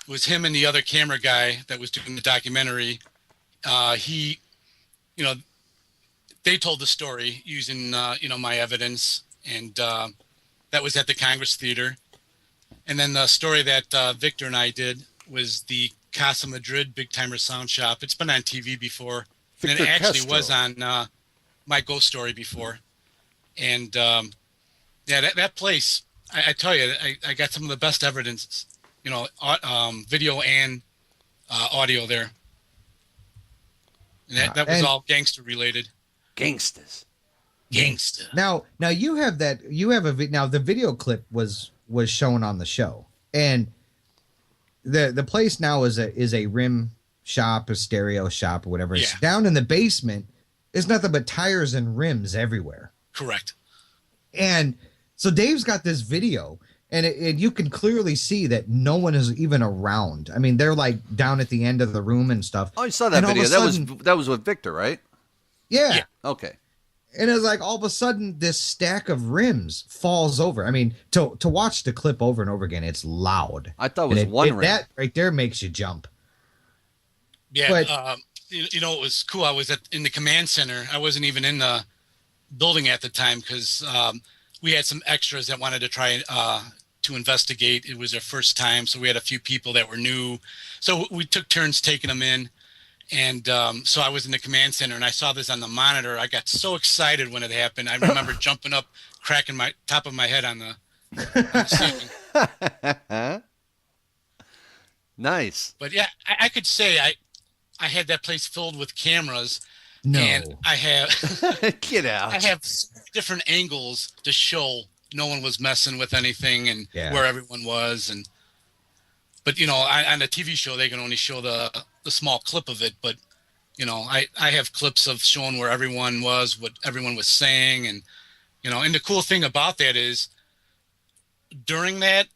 was him and the other camera guy that was doing the documentary. They told the story using, my evidence, and that was at the Congress Theater. And then the story that Victor and I did was the Casa Madrid Big Timer Sound Shop. It's been on TV before. Victor And it actually Castro. was on My Ghost Story before. And, that place, I tell you, I got some of the best evidence, video and audio there. And that was all gangster related. Gangsters. Gangster. Now you have now the video clip was shown on the show, and the place now is a rim shop, a stereo shop, or whatever. It's Yeah. down in the basement. It's nothing but tires and rims everywhere. Correct. And so Dave's got this video, and you can clearly see that no one is even around. I mean, they're like down at the end of the room and stuff. Oh, I saw that And all of a video. sudden- That was with Victor, right? Yeah. Yeah. Okay. And it's like all of a sudden this stack of rims falls over. I mean, to watch the clip over and over again, it's loud. I thought it was And one rim. That right there makes you jump. Yeah. But- It was cool. I was in the command center. I wasn't even in the building at the time because we had some extras that wanted to try to investigate. It was their first time, so we had a few people that were new. So we took turns taking them in. And so I was in the command center, and I saw this on the monitor. I got so excited when it happened. I remember jumping up, cracking my top of my head on the ceiling. Nice. But yeah, I could say I had that place filled with cameras. No. And I have Get out. I have different angles to show no one was messing with anything and Yeah. where everyone was. But on a TV show they can only show the small clip of it. But I have clips of showing where everyone was, what everyone was saying, and and the cool thing about that is during that,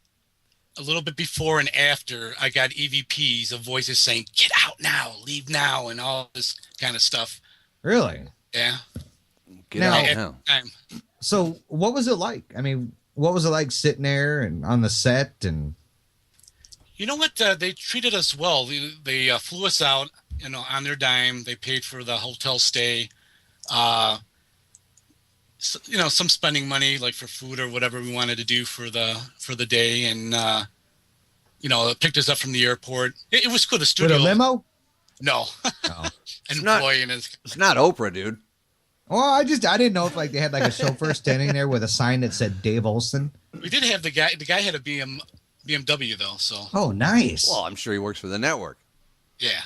a little bit before and after, I got EVPs of voices saying "Get out now, leave now," and all this kind of stuff. Really? Yeah. Get Now- out At now. the time. So what was it like? I mean, what was it like sitting there and on the set and You know what? They treated us well. They flew us out, on their dime. They paid for the hotel stay. Some spending money like for food or whatever we wanted to do for the day, and picked us up from the airport. It was cool. The with studio. a limo? No, Oh. an not- employee in his. It's not Oprah, dude. Well, I didn't know if like they had like a chauffeur standing there with a sign that said Dave Olson. We did have the guy. The guy had a BMW though, so Oh, nice. Well, I'm sure he works for the network. yeah.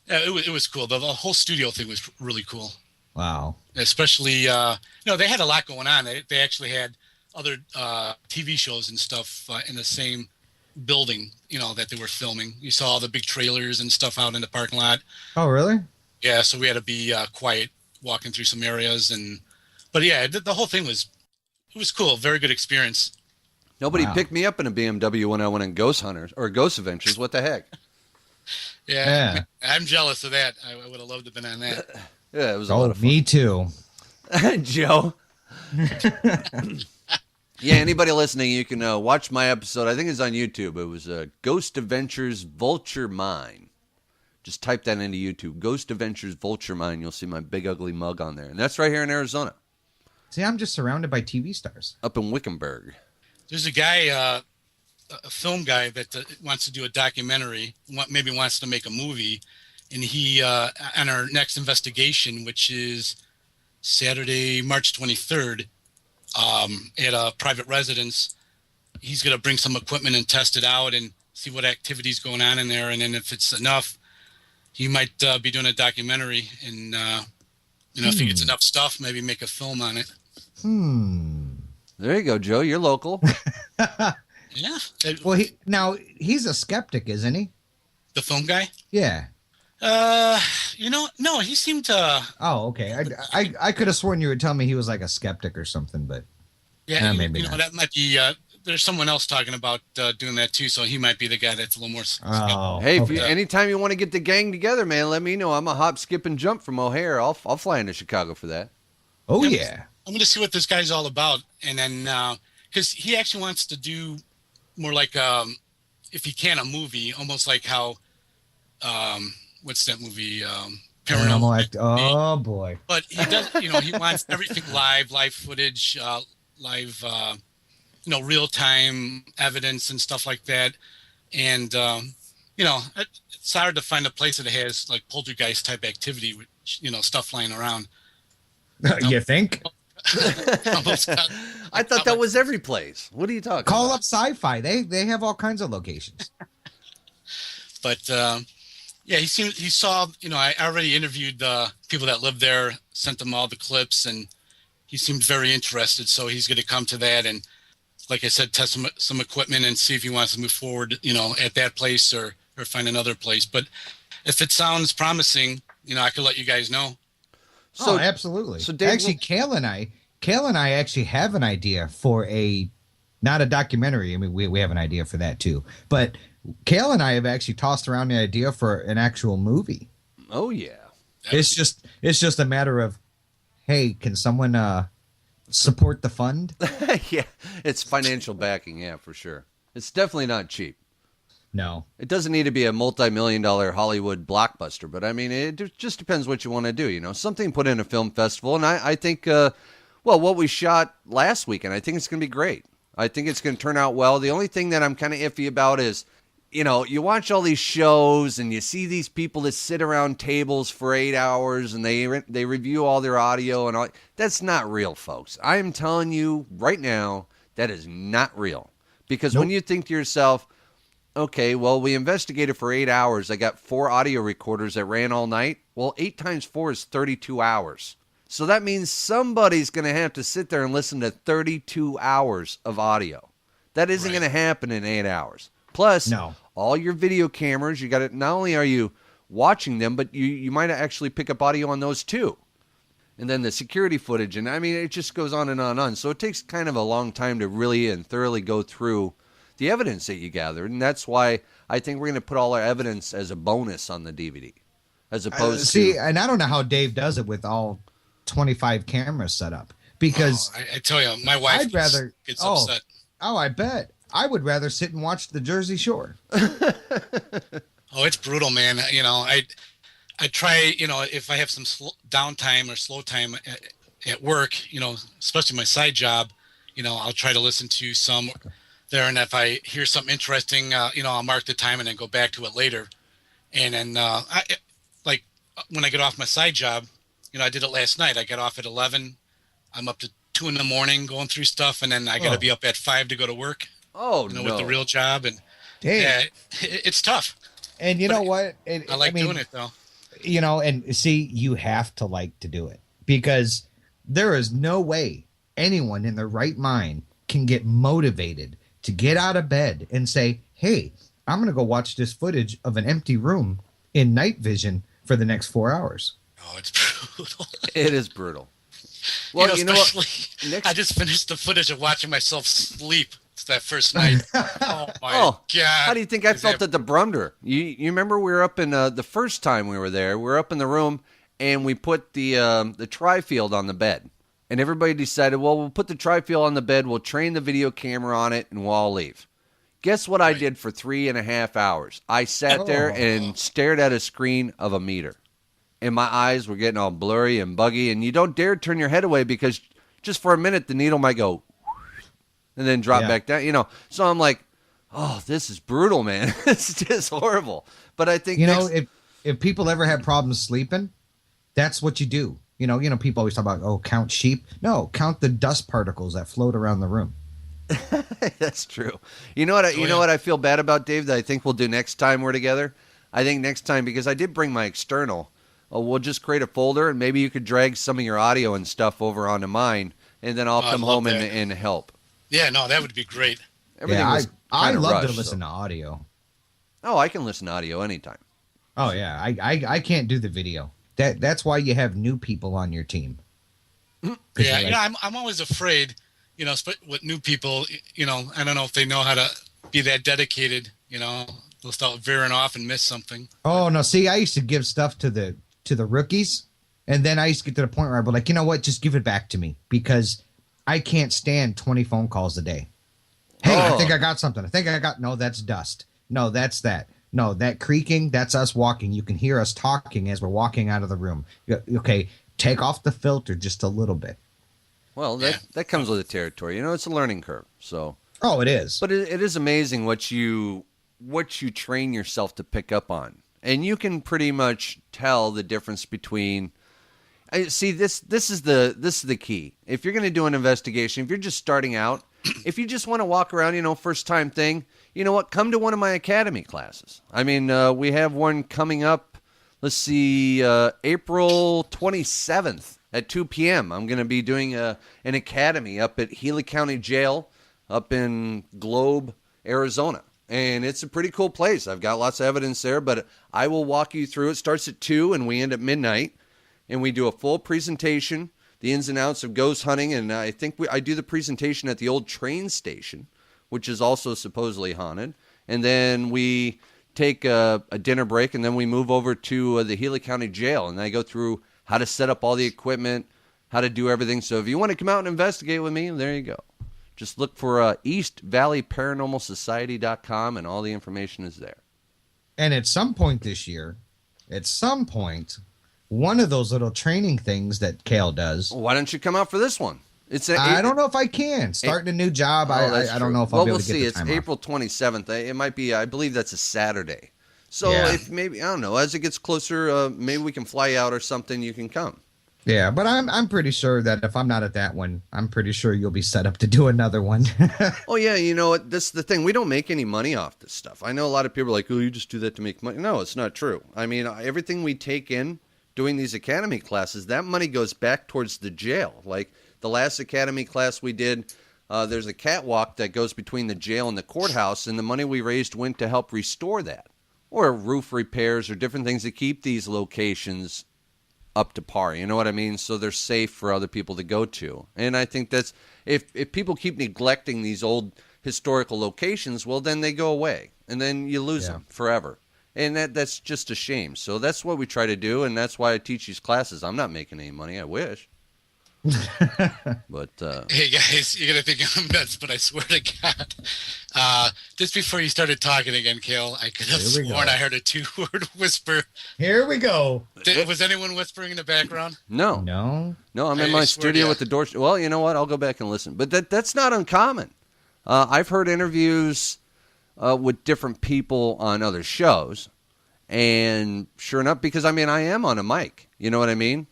It was cool. The whole studio thing was really cool. Wow. Especially they had a lot going on. They actually had other TV shows and stuff in the same building that they were filming. You saw all the big trailers and stuff out in the parking lot. Oh, really? Yeah, so we had to be quiet walking through some areas, but yeah, the whole thing was cool. Very good experience. Nobody Wow. picked me up in a BMW when I went on Ghost Hunters or Ghost Adventures. What the heck? Yeah, I'm jealous of that. I would have loved to have been on that. Yeah, it was a lot of fun. Me too. Joe. Yeah, anybody listening, you can watch my episode. I think it's on YouTube. It was Ghost Adventures Vulture Mine. Just type that into YouTube. Ghost Adventures Vulture Mine. You'll see my big ugly mug on there. And that's right here in Arizona. See, I'm just surrounded by TV stars. Up in Wickenburg. There's a guy, a film guy that wants to do a documentary, maybe wants to make a movie. And he, on our next investigation, which is Saturday, March 23rd, at a private residence, he's going to bring some equipment and test it out and see what activity's going on in there. And then if it's enough, he might be doing a documentary and, if he gets enough stuff, maybe make a film on it. There you go, Joe. You're local. Yeah. Well, he's a skeptic, isn't he? The film guy? Yeah. No, he seemed to. Oh, okay. I could have sworn you would tell me he was like a skeptic or something, but yeah, maybe not. That might be. There's someone else talking about doing that too, so he might be the guy that's a little more. Oh, hey, anytime you want to get the gang together, man, let me know. I'm a hop, skip, and jump from O'Hare. I'll fly into Chicago for that. Oh yeah. I'm going to see what this guy's all about, and then because he actually wants to do more like if he can a movie, almost like how what's that movie? Paranormal. Oh boy. But he does, he wants everything live footage, live, real time evidence and stuff like that. And it's hard to find a place that has like poltergeist type activity, which, stuff flying around. You think? I thought that was every place. What are you talking Call about? up Sci-Fi. They have all kinds of locations. But yeah, he saw, I already interviewed the people that live there, sent them all the clips, and he seemed very interested. So he's going to come to that and, like I said, test some equipment and see if he wants to move forward, at that place or find another place. But if it sounds promising, I could let you guys know. So absolutely. So Dave, actually, Kale and I actually have an idea for not a documentary. I mean, we have an idea for that too. But Kale and I have actually tossed around the idea for an actual movie. Oh yeah. It's just a matter of, hey, can someone support the fund? Yeah, it's financial backing. Yeah, for sure. It's definitely not cheap. No. It doesn't need to be a multi-million-dollar Hollywood blockbuster, but I mean, it just depends what you want to do, Something put in a film festival, and I think, what we shot last weekend, I think it's going to be great. I think it's going to turn out well. The only thing that I'm kind of iffy about is, you watch all these shows, and you see these people that sit around tables for 8 hours, and they review all their audio, and all. That's not real, folks. I am telling you right now, that is not real. Because when you think to yourself, okay, well, we investigated for 8 hours. I got 4 audio recorders that ran all night. Well, 8 times 4 is 32 hours. So that means somebody's going to have to sit there and listen to 32 hours of audio. That isn't going to happen in 8 hours. Plus, all your video cameras, you got it. Not only are you watching them, but you might actually pick up audio on those too. And then the security footage. And I mean, it just goes on and on and on. So it takes kind of a long time to really and thoroughly go through the evidence that you gathered, and that's why I think we're going to put all our evidence as a bonus on the DVD, as opposed to. And I don't know how Dave does it with all 25 cameras set up, because I tell you, my wife gets upset. Oh, I bet. I would rather sit and watch the Jersey Shore. Oh, it's brutal, man. I try, if I have some downtime or slow time at work, especially my side job, I'll try to listen to some there, and if I hear something interesting, I'll mark the time and then go back to it later. And then, when I get off my side job, I did it last night. I got off at 11. I'm up to 2 in the morning going through stuff, and then I got to be up at 5 to go to work. Oh, with the real job, and it's tough. And you know what? I like doing it though. And see, you have to like to do it, because there is no way anyone in their right mind can get motivated to get out of bed and say, hey, I'm going to go watch this footage of an empty room in night vision for the next 4 hours. Oh, it's brutal. It is brutal. Well, especially, I just finished the footage of watching myself sleep. It's that first night. Oh my Oh, God! how do you think I Is felt that- at the Brumder? You remember we were up in the first time we were there. We were up in the room and we put the tri-field on the bed, and everybody decided, well, we'll put the tri-field on the bed. We'll train the video camera on it, and we'll all leave. Guess what I did for 3.5 hours? I sat there and stared at a screen of a meter. And my eyes were getting all blurry and buggy. And you don't dare turn your head away because just for a minute, the needle might go and then drop back down. You know, so I'm like, oh, this is brutal, man. It's just horrible. But I think, if people ever have problems sleeping, that's what you do. You know, people always talk about, count sheep. No, count the dust particles that float around the room. That's true. You know what? You know what I feel bad about, Dave. That I think we'll do next time we're together. I think next time, because I did bring my external. We'll just create a folder, and maybe you could drag some of your audio and stuff over onto mine, and then I'll come home and help. Yeah, no, that would be great. I love to listen to audio. Oh, I can listen to audio anytime. Oh yeah, I can't do the video. That's why you have new people on your team. Yeah, I'm always afraid. With new people, I don't know if they know how to be that dedicated, they'll start veering off and miss something. Oh, no. See, I used to give stuff to the rookies, and then I used to get to the point where I'd be like, you know what, just give it back to me because I can't stand 20 phone calls a day. Hey, I think I got something. No, that's dust. No, that's that. No, that creaking, that's us walking. You can hear us talking as we're walking out of the room. Okay, take off the filter just a little bit. Well, that comes with the territory. It's a learning curve. So. Oh, it is. But it is amazing what you train yourself to pick up on, and you can pretty much tell the difference between. See, this is the key. If you're going to do an investigation, if you're just starting out, if you just want to walk around, first time thing, you know what? Come to one of my academy classes. I mean, we have one coming up. Let's see, April 27th. At 2 p.m., I'm going to be doing an academy up at Healy County Jail up in Globe, Arizona. And it's a pretty cool place. I've got lots of evidence there, but I will walk you through. It starts at 2 and we end at midnight. And we do a full presentation, the ins and outs of ghost hunting. And I think I do the presentation at the old train station, which is also supposedly haunted. And then we take a dinner break, and then we move over to the Healy County Jail. And I go through how to set up all the equipment, how to do everything. So if you want to come out and investigate with me, there you go. Just look for EastValleyParanormalSociety.com, and all the information is there. And at some point this year, one of those little training things that Kale does. Well, why don't you come out for this one? I don't know if I can. Starting a new job, I don't know if I'll be able to get the time It's April 27th. It might be, I believe that's a Saturday. So if maybe, I don't know, as it gets closer, maybe we can fly out or something, you can come. Yeah, but I'm pretty sure that if I'm not at that one, I'm pretty sure you'll be set up to do another one. Oh, yeah, this is the thing. We don't make any money off this stuff. I know a lot of people are like, oh, you just do that to make money. No, it's not true. I mean, everything we take in doing these academy classes, that money goes back towards the jail. Like the last academy class we did, there's a catwalk that goes between the jail and the courthouse, and the money we raised went to help restore that. Or roof repairs or different things to keep these locations up to par. You know what I mean? So they're safe for other people to go to. And I think that's, if people keep neglecting these old historical locations, well, then they go away. And then you lose them forever. And that's just a shame. So that's what we try to do, and that's why I teach these classes. I'm not making any money. I wish. But hey guys, you're gonna think I'm nuts, but I swear to God, just before you started talking again, Kale, I could have sworn I heard a 2-word whisper. Here we go. Was anyone whispering in the background? No. I'm in my studio with the door. Well, you know what? I'll go back and listen. But that's not uncommon. I've heard interviews with different people on other shows, and sure enough, because I mean I am on a mic. You know what I mean?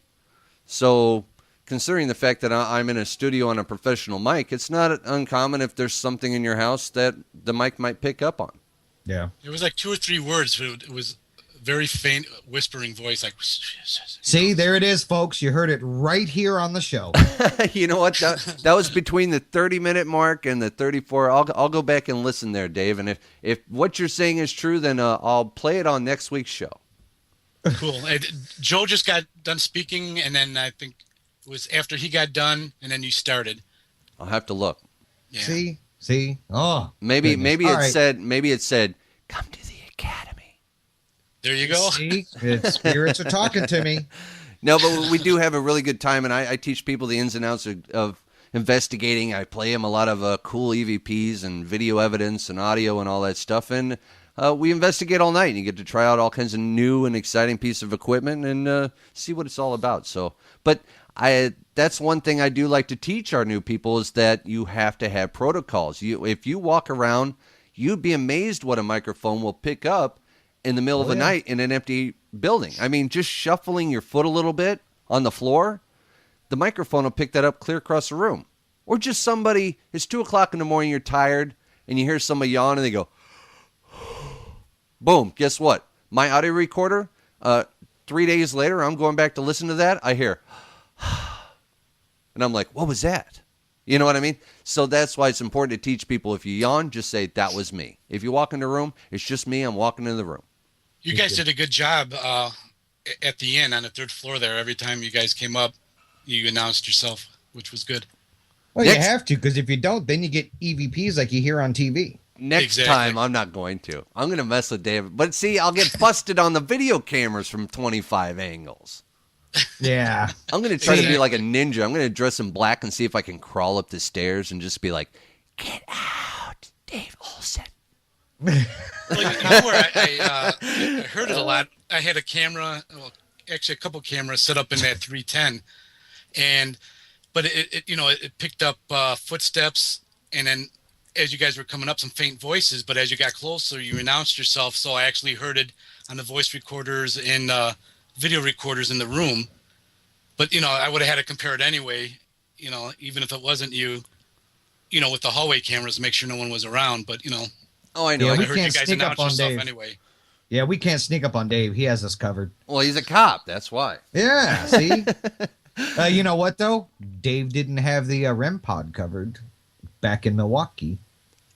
So, considering the fact that I'm in a studio on a professional mic, it's not uncommon if there's something in your house that the mic might pick up on. Yeah. It was like 2 or 3 words. It was very faint whispering voice. Like, see, there it is, folks. You heard it right here on the show. You know what? That was between the 30-minute mark and the 34. I'll go back and listen there, Dave. And if what you're saying is true, then I'll play it on next week's show. Cool. Joe just got done speaking, and then I think it was after he got done, and then you started. I'll have to look. Yeah. See? Oh, Maybe goodness. maybe All it right. said come to the academy. There you go. See? Spirits are talking to me. No, but we do have a really good time, and I teach people the ins and outs of investigating. I play them a lot of cool EVPs and video evidence and audio and all that stuff, and we investigate all night. And you get to try out all kinds of new and exciting pieces of equipment and see what it's all about. So, but that's one thing I do like to teach our new people is that you have to have protocols. If you walk around, you'd be amazed what a microphone will pick up in the middle of the night in an empty building. I mean, just shuffling your foot a little bit on the floor, the microphone will pick that up clear across the room. Or just somebody, it's 2 o'clock in the morning, you're tired, and you hear somebody yawn, and they go, boom, guess what? My audio recorder, 3 days later, I'm going back to listen to that, I hear, and I'm like, what was that? You know what I mean? So that's why it's important to teach people, if you yawn, just say, that was me. If you walk in the room, it's just me, I'm walking in the room. You guys did a good job at the inn on the 3rd floor there. Every time you guys came up, you announced yourself, which was good. Well, you have to, because if you don't, then you get EVPs like you hear on TV. Next time, I'm not going to. I'm going to mess with David. But see, I'll get busted on the video cameras from 25 angles. Yeah. I'm going to try to be like a ninja. I'm going to dress in black and see if I can crawl up the stairs and just be like, get out, Dave Olson. Well, you know where I heard it a lot. I had a camera, well, actually a couple cameras set up in that 310, but it picked up footsteps, and then as you guys were coming up, some faint voices. But as you got closer, you announced yourself. So I actually heard it on the voice recorders and video recorders in the room. But I would have had to compare it anyway. Even if it wasn't you, with the hallway cameras, make sure no one was around. But Oh, I know. Yeah, I we heard you can't guys sneak up announce on yourself Dave. anyway. Yeah, we can't sneak up on Dave. He has us covered. Well, he's a cop. That's why. Yeah, see? You know what, though? Dave didn't have the REM pod covered back in Milwaukee.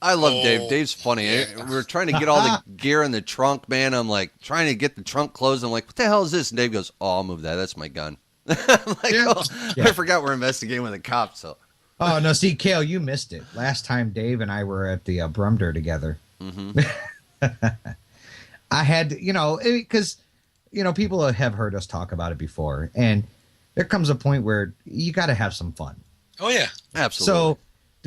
I love Dave. Dave's funny. We were trying to get all the gear in the trunk, man. I'm like trying to get the trunk closed. I'm like, what the hell is this? And Dave goes, oh, I'll move that. That's my gun. I'm like, I forgot we're investigating with a cop. So. Oh, no, see, Kale, you missed it. Last time Dave and I were at the Brumder together. Mm-hmm. I had, because, people have heard us talk about it before. And there comes a point where you got to have some fun. Oh, yeah. Absolutely. So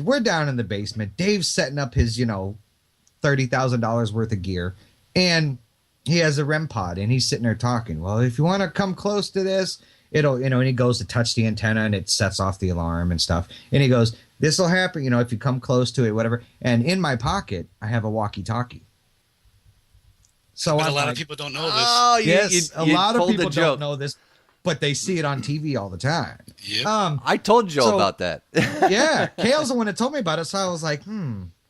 we're down in the basement. Dave's setting up his, $30,000 worth of gear. And he has a REM pod, and he's sitting there talking. Well, if you want to come close to this, it'll, and he goes to touch the antenna, and it sets off the alarm and stuff. And he goes, this will happen, if you come close to it, whatever. And in my pocket, I have a walkie-talkie. So But a lot of people don't know this. Oh, Yes, a lot of people joke. don't know this, but they see it on TV all the time. Yep. I told Joe about that. Yeah, Kale's the one that told me about it. So I was like,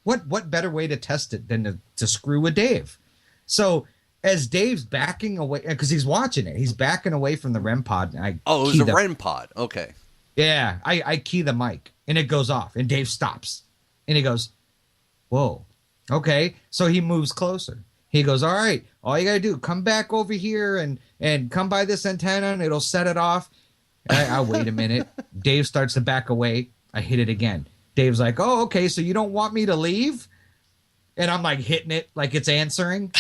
what better way to test it than to screw with Dave? So as Dave's backing away, because he's watching it, he's backing away from the REM pod. And Oh, it was a REM pod. Okay. Yeah, I key the mic, and it goes off, and Dave stops. And he goes, whoa, okay. So he moves closer. He goes, all right, all you got to do, come back over here and come by this antenna, and it'll set it off. I wait a minute. Dave starts to back away. I hit it again. Dave's like, oh, okay, so you don't want me to leave? And I'm like hitting it like it's answering.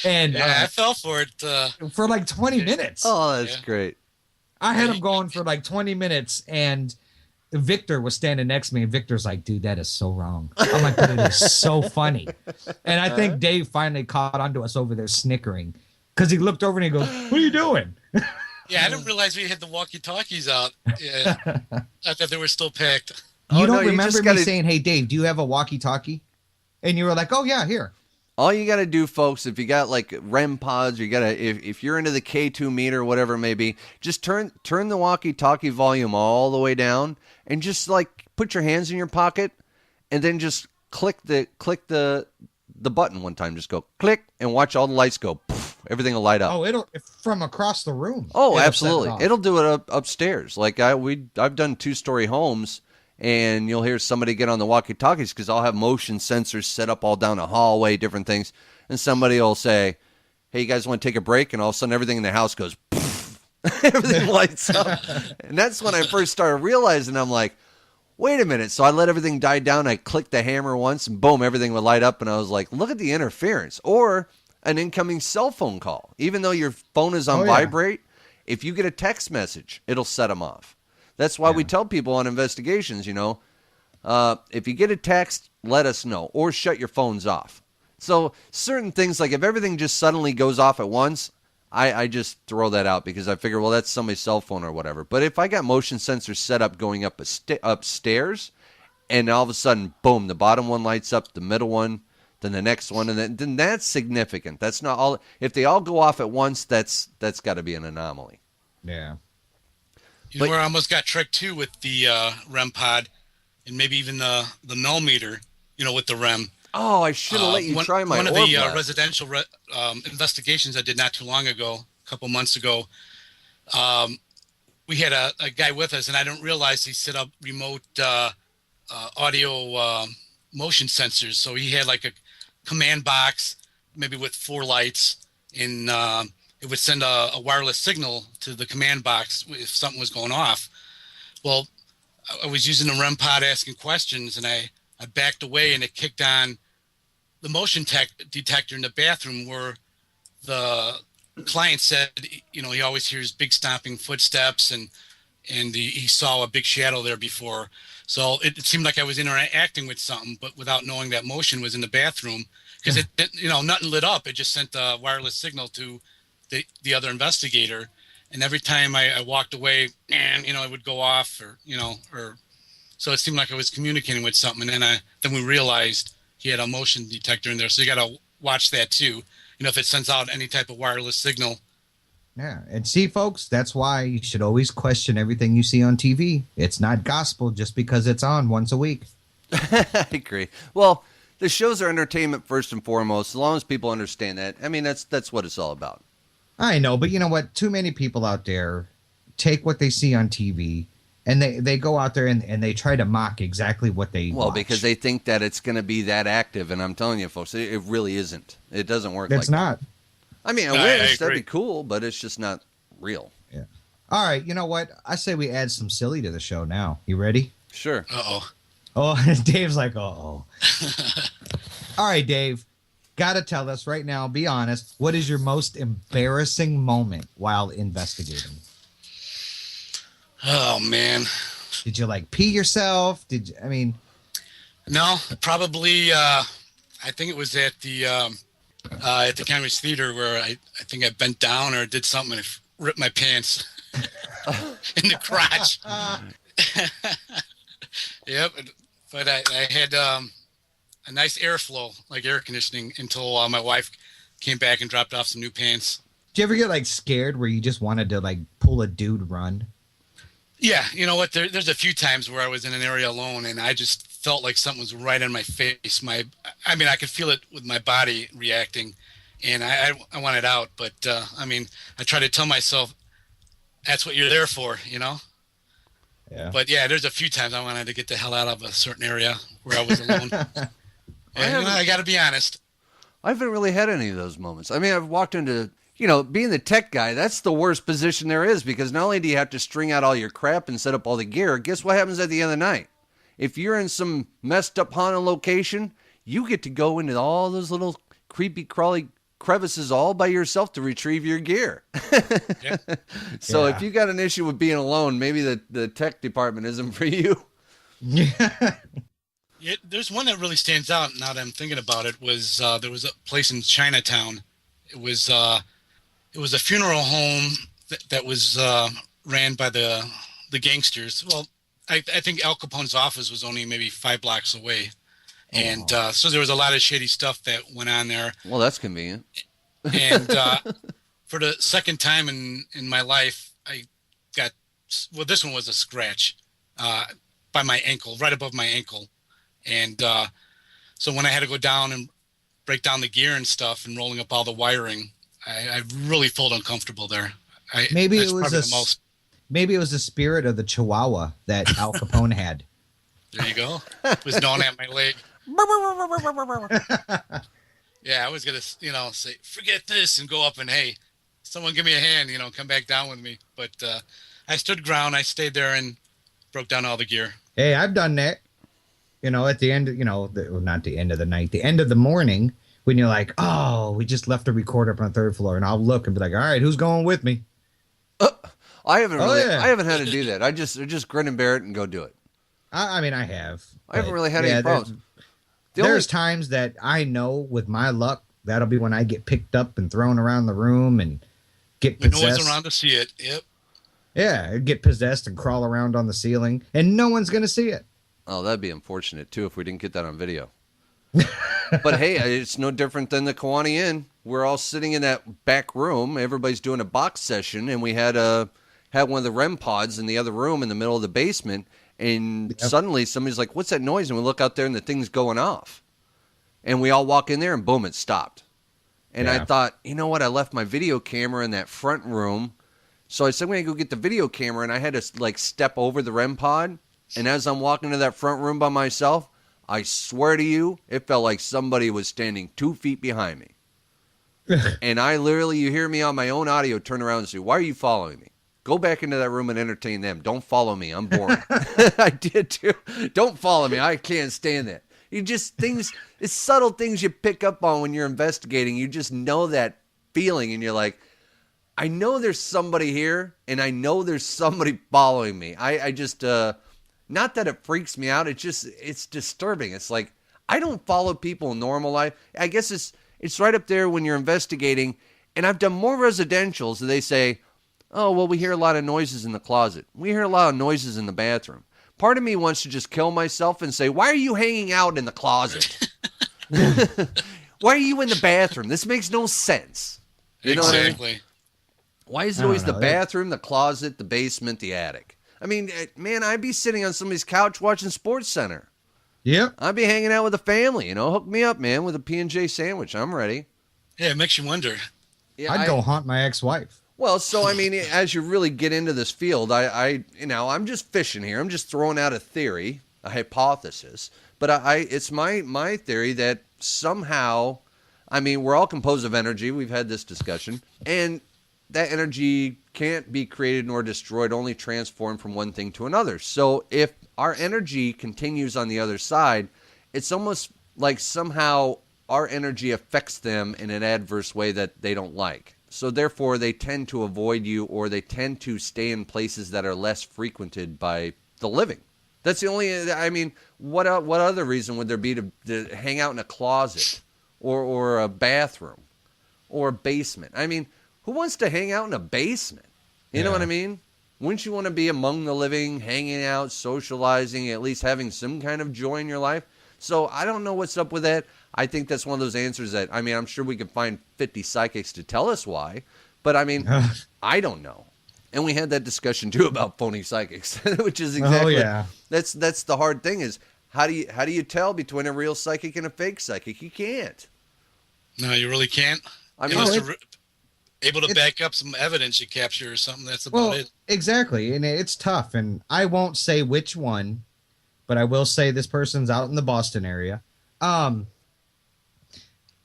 And I fell for it. for like 20 minutes. Oh, that's great. I had him going for like 20 minutes, and Victor was standing next to me, and Victor's like, dude, that is so wrong. I'm like, but it is so funny. And I think Dave finally caught onto us over there snickering, because he looked over and he goes, what are you doing? Yeah, I didn't realize we had the walkie-talkies out. Yeah, I thought they were still packed. You don't no, you remember just me gotta- saying, hey, Dave, do you have a walkie-talkie? And you were like, oh, yeah, here. All you got to do, folks, if you got like REM pods, or you got to, if you're into the K2 meter, whatever it may be, just turn the walkie-talkie volume all the way down, and just like put your hands in your pocket, and then just click the button one time. Just go click, and watch all the lights go. Poof, everything will light up. Oh, it'll from across the room. Oh, It'll set it absolutely. off. It'll do it upstairs. Like I've done 2-story homes, and you'll hear somebody get on the walkie-talkies because I'll have motion sensors set up all down the hallway, different things, and somebody will say, "Hey, you guys want to take a break?" And all of a sudden, everything in the house goes, poof. Everything lights up, and that's when I first started realizing I'm like, wait a minute. So I let everything die down. I clicked the hammer once and boom, everything would light up. And I was like, look at the interference. Or an incoming cell phone call. Even though your phone is on vibrate, if you get a text message, it'll set them off. That's why we tell people on investigations, if you get a text, let us know. Or shut your phones off. So certain things, like if everything just suddenly goes off at once, I just throw that out because I figure, well, that's somebody's cell phone or whatever. But if I got motion sensors set up going up upstairs, and all of a sudden, boom, the bottom one lights up, the middle one, then the next one, and then that's significant. That's not all. If they all go off at once, that's got to be an anomaly. Yeah. You know where I almost got tricked too with the REM pod, and maybe even the null meter, with the REM. Oh, I should have let you try my one of orb the blast. residential investigations I did not too long ago, a couple months ago. We had a guy with us, and I didn't realize he set up remote audio motion sensors. So he had like a command box, maybe with 4 lights, and it would send a wireless signal to the command box if something was going off. Well, I was using the REM pod asking questions, and I backed away, and it kicked on the motion detector in the bathroom where the client said, he always hears big stomping footsteps, and he saw a big shadow there before. So it seemed like I was interacting with something, but without knowing that motion was in the bathroom, because it nothing lit up. It just sent a wireless signal to the other investigator. And every time I walked away, and it would go off, or so it seemed like I was communicating with something. And then we realized he had a motion detector in there. So you got to watch that too. If it sends out any type of wireless signal. Yeah. And see, folks, that's why you should always question everything you see on TV. It's not gospel just because it's on once a week. I agree. Well, the shows are entertainment first and foremost. As long as people understand that. I mean, that's what it's all about. I know, but you know what? Too many people out there take what they see on TV and they go out there and they try to mock exactly what they watch. Because they think that it's going to be that active, and I'm telling you, folks, it really isn't. It doesn't work It's like not. that. I mean, I wish that'd be cool, but it's just not real. Yeah. All right, you know what? I say we add some silly to the show now. You ready? Sure. Uh-oh. Oh, Dave's like, uh-oh. All right, Dave. Gotta tell us right now, be honest, what is your most embarrassing moment while investigating? Oh, man. Did you pee yourself? No, probably, I think it was at the Cambridge Theater where I think I bent down or did something and ripped my pants in the crotch. Yep. But I had a nice airflow, like air conditioning, until my wife came back and dropped off some new pants. Did you ever get scared where you just wanted to pull a dude run? Yeah, you know what? There's a few times where I was in an area alone and I just felt like something was right on my face. I could feel it with my body reacting, and I wanted out. But I try to tell myself that's what you're there for, Yeah. But yeah, there's a few times I wanted to get the hell out of a certain area where I was alone. And I got to be honest. I haven't really had any of those moments. I mean, I've walked into, being the tech guy, that's the worst position there is, because not only do you have to string out all your crap and set up all the gear, guess what happens at the end of the night? If you're in some messed up haunted location, you get to go into all those little creepy crawly crevices all by yourself to retrieve your gear. Yeah. So if you got an issue with being alone, maybe the tech department isn't for you. Yeah. Yeah, there's one that really stands out now that I'm thinking about it. Was there was a place in Chinatown. It was a funeral home that was ran by the gangsters. Well, I think Al Capone's office was only maybe 5 blocks away. And so there was a lot of shady stuff that went on there. Well, that's convenient. And for the second time in my life, I got, this one was a scratch by my ankle, right above my ankle. And so when I had to go down and break down the gear and stuff and rolling up all the wiring, I really felt uncomfortable there. Maybe it was the spirit of the Chihuahua that Al Capone had. There you go. It was gnawing at my leg. Yeah, I was gonna, say forget this and go up and, hey, someone give me a hand, come back down with me. But I stood ground. I stayed there, and broke down all the gear. Hey, I've done that. At the end, not the end of the night, the end of the morning, when you're like, oh, we just left a recorder up on the third floor, and I'll look and be like, all right, who's going with me? I haven't really, yeah. I haven't had to do that. I just grin and bear it and go do it. I mean, I have. I haven't really had any problems. There's times that I know with my luck, that'll be when I get picked up and thrown around the room and get When possessed. no one's around to see it. Yep. Yeah, get possessed and crawl around on the ceiling, and no one's going to see it. Oh, that'd be unfortunate, too, if we didn't get that on video. But, hey, it's no different than the Kiwanee Inn. We're all sitting in that back room. Everybody's doing a box session, and we had one of the REM pods in the other room in the middle of the basement, and suddenly somebody's like, what's that noise? And we look out there, and the thing's going off. And we all walk in there, and boom, it stopped. And I thought, you know what? I left my video camera in that front room. So I said, I'm going to go get the video camera, and I had to, step over the REM pod. And as I'm walking to that front room by myself, I swear to you, it felt like somebody was standing 2 feet behind me. And I literally, you hear me on my own audio, turn around and say, why are you following me? Go back into that room and entertain them. Don't follow me. I'm boring. I did too. Don't follow me. I can't stand that. It's subtle things you pick up on when you're investigating. You just know that feeling, and you're like, I know there's somebody here, and I know there's somebody following me. I just, not that it freaks me out. It's disturbing. It's like, I don't follow people in normal life. I guess it's right up there when you're investigating, and I've done more residentials that they say, oh, well, we hear a lot of noises in the closet. We hear a lot of noises in the bathroom. Part of me wants to just kill myself and say, why are you hanging out in the closet? Why are you in the bathroom? This makes no sense. You know what I mean? Why is it always the bathroom, the closet, the basement, the attic? I mean, man, I'd be sitting on somebody's couch watching Sports Center. Yep. I'd be hanging out with the family, Hook me up, man, with a P&J sandwich. I'm ready. Yeah, it makes you wonder. Yeah, I'd go haunt my ex-wife. Well, so, I mean, as you really get into this field, I'm just fishing here. I'm just throwing out a theory, a hypothesis. But it's my theory that somehow, I mean, we're all composed of energy. We've had this discussion. And that energy can't be created nor destroyed, only transformed from one thing to another. So if our energy continues on the other side, it's almost like somehow our energy affects them in an adverse way that they don't like. So therefore, they tend to avoid you, or they tend to stay in places that are less frequented by the living. That's the only, I mean, what other reason would there be to hang out in a closet or a bathroom or a basement? I mean, who wants to hang out in a basement? You know what I mean? Wouldn't you want to be among the living, hanging out, socializing, at least having some kind of joy in your life? So I don't know what's up with that. I think that's one of those answers that, I mean, I'm sure we could find 50 psychics to tell us why, but I mean, I don't know. And we had that discussion too about phony psychics, which is exactly, that's the hard thing is, how do you tell between a real psychic and a fake psychic? You can't. No, you really can't. I mean, unless you're able to back up some evidence you capture or something. That's about it. Exactly. And it's tough. And I won't say which one, but I will say this person's out in the Boston area.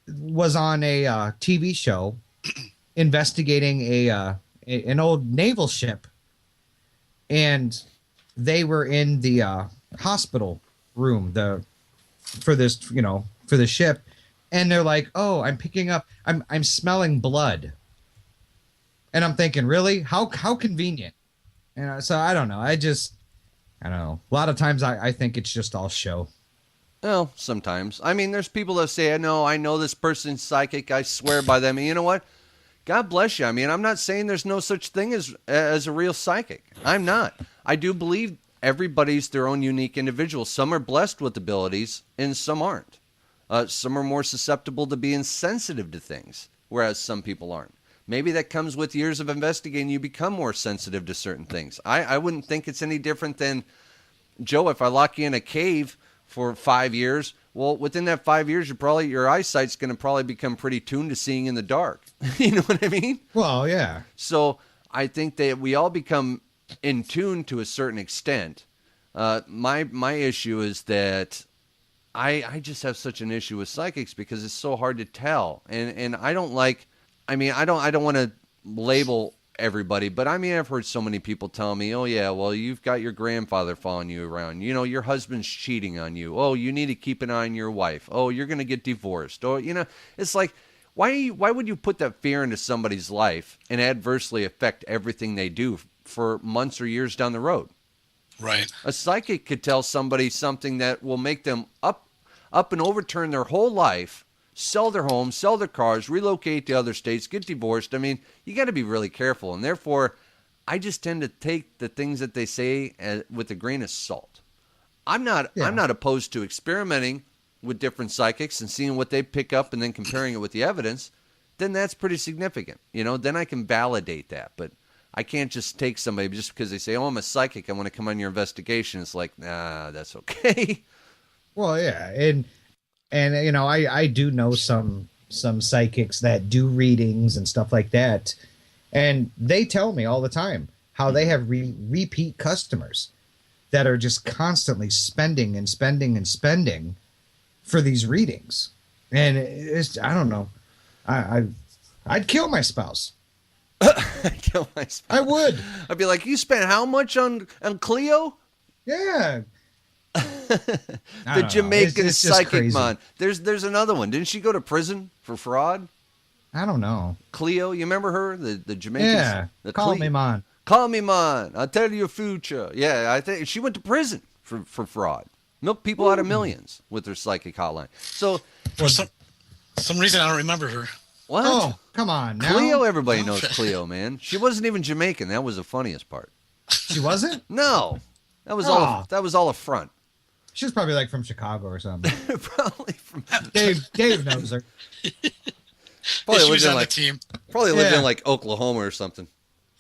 Was on a TV show investigating an old naval ship, and they were in the hospital room for the ship, and they're like, oh, I'm smelling blood, and I'm thinking, really, how convenient. So I don't know. I don't know. A lot of times I think it's just all show. Well, sometimes. I mean, there's people that say, I know this person's psychic. I swear by them. And you know what? God bless you. I mean, I'm not saying there's no such thing as a real psychic. I'm not. I do believe everybody's their own unique individual. Some are blessed with abilities and some aren't. Some are more susceptible to being sensitive to things, whereas some people aren't. Maybe that comes with years of investigating. You become more sensitive to certain things. I wouldn't think it's any different than, Joe, if I lock you in a cave for 5 years, well, within that 5 years, your eyesight's going to probably become pretty tuned to seeing in the dark. You know what I mean? Well, yeah. So I think that we all become in tune to a certain extent. My issue is that I just have such an issue with psychics because it's so hard to tell, and I don't like. I mean, I don't want to label everybody, but I mean, I've heard so many people tell me, oh yeah, well, you've got your grandfather following you around. You know, your husband's cheating on you. Oh, you need to keep an eye on your wife. Oh, you're going to get divorced. Oh, you know, it's like, why would you put that fear into somebody's life and adversely affect everything they do for months or years down the road? Right. A psychic could tell somebody something that will make them up and overturn their whole life, sell their homes, sell their cars, relocate to other states, get divorced. I mean, you got to be really careful. And therefore, I just tend to take the things that they say with a grain of salt. I'm not opposed to experimenting with different psychics and seeing what they pick up and then comparing it with the evidence. Then that's pretty significant. You know, then I can validate that. But I can't just take somebody just because they say, oh, I'm a psychic, I want to come on your investigation. It's like, nah, that's okay. Well, yeah. And you know, I do know some psychics that do readings and stuff like that. And they tell me all the time how they have repeat customers that are just constantly spending and spending and spending for these readings. And it's, I don't know. I'd kill my spouse. I'd kill my spouse. I would. I'd be like, you spent how much on Cleo? Yeah. The Jamaican It's just psychic crazy. man. There's another one. Didn't she go to prison for fraud? I don't know. Cleo, you remember her? The Jamaican. Yeah. The Call me, man. Call me, man. I'll tell you your future. Yeah, I think she went to prison for fraud. Milked people out of millions with her psychic hotline. So, For some reason, I don't remember her. what? Oh, come on. Now? Cleo, everybody knows Cleo, man. She wasn't even Jamaican. That was the funniest part. She wasn't? No, that was Oh. all a front. She was probably like from Chicago or something. Probably from Dave knows her. probably She lived was in on like the team. probably lived in Yeah. like Oklahoma or something.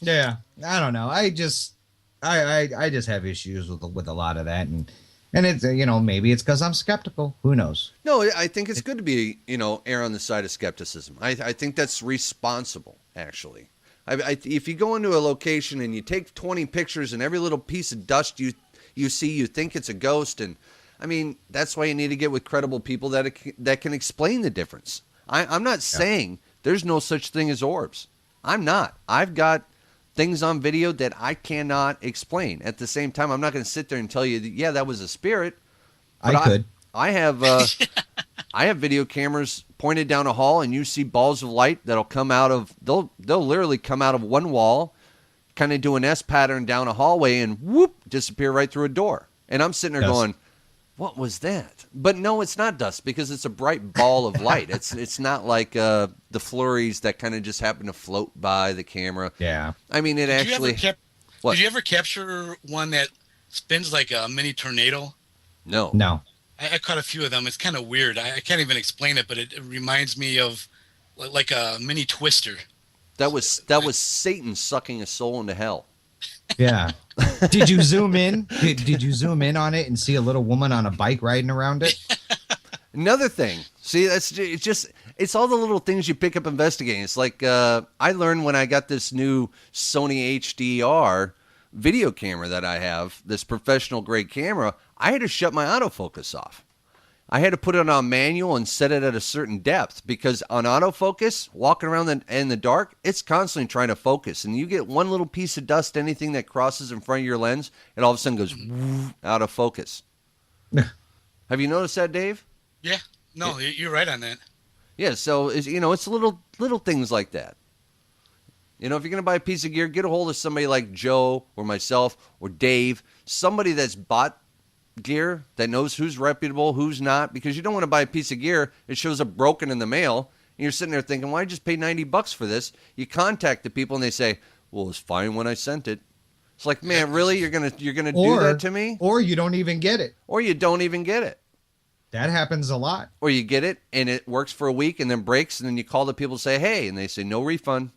Yeah, I don't know. I just have issues with a lot of that, and it's you know, maybe it's because I'm skeptical. Who knows? No, I think it's good to be, err on the side of skepticism. I think that's responsible, actually. If you go into a location and you take 20 pictures and every little piece of dust you see, you think it's a ghost, and I mean, that's why you need to get with credible people that can explain the difference. I'm not saying there's no such thing as orbs. I'm not. I've got things on video that I cannot explain. At the same time, I'm not going to sit there and tell you, yeah, that was a spirit. But I could. I have I have video cameras pointed down a hall, and you see balls of light that'll come out of they'll literally come out of one wall, kind of do an S pattern down a hallway, and whoop, disappear right through a door. And I'm sitting there Yes. going, what was that? But no, it's not dust because it's a bright ball of light. It's not like the flurries that kind of just happen to float by the camera. Yeah. I mean, it actually. What? Did you ever capture one that spins like a mini tornado? No. No. I caught a few of them. It's kind of weird. I can't even explain it, but it reminds me of like a mini twister. That was Satan sucking a soul into hell. Yeah. Did you zoom in? Did you zoom in on it and see a little woman on a bike riding around it? Another thing. See, it's all the little things you pick up investigating. It's like I learned when I got this new Sony HDR video camera that I have, this professional grade camera, I had to shut my autofocus off. I had to put it on manual and set it at a certain depth because on autofocus, walking around in the dark, it's constantly trying to focus. And you get one little piece of dust, anything that crosses in front of your lens, it all of a sudden goes out of focus. Have you noticed that, Dave? Yeah. No, you're right on that. Yeah, so it's little things like that. If you're going to buy a piece of gear, get a hold of somebody like Joe or myself or Dave, somebody that's bought gear, that knows who's reputable, who's not, because you don't want to buy a piece of gear, it shows up broken in the mail, and you're sitting there thinking, why just pay $90 for this? You contact the people and they say, well, it's fine when I sent it. It's like, man, really? You're gonna do that to me? Or you don't even get it. Or you don't even get it. That happens a lot. Or you get it and it works for a week and then breaks, and then you call the people and say, hey, and they say no refund.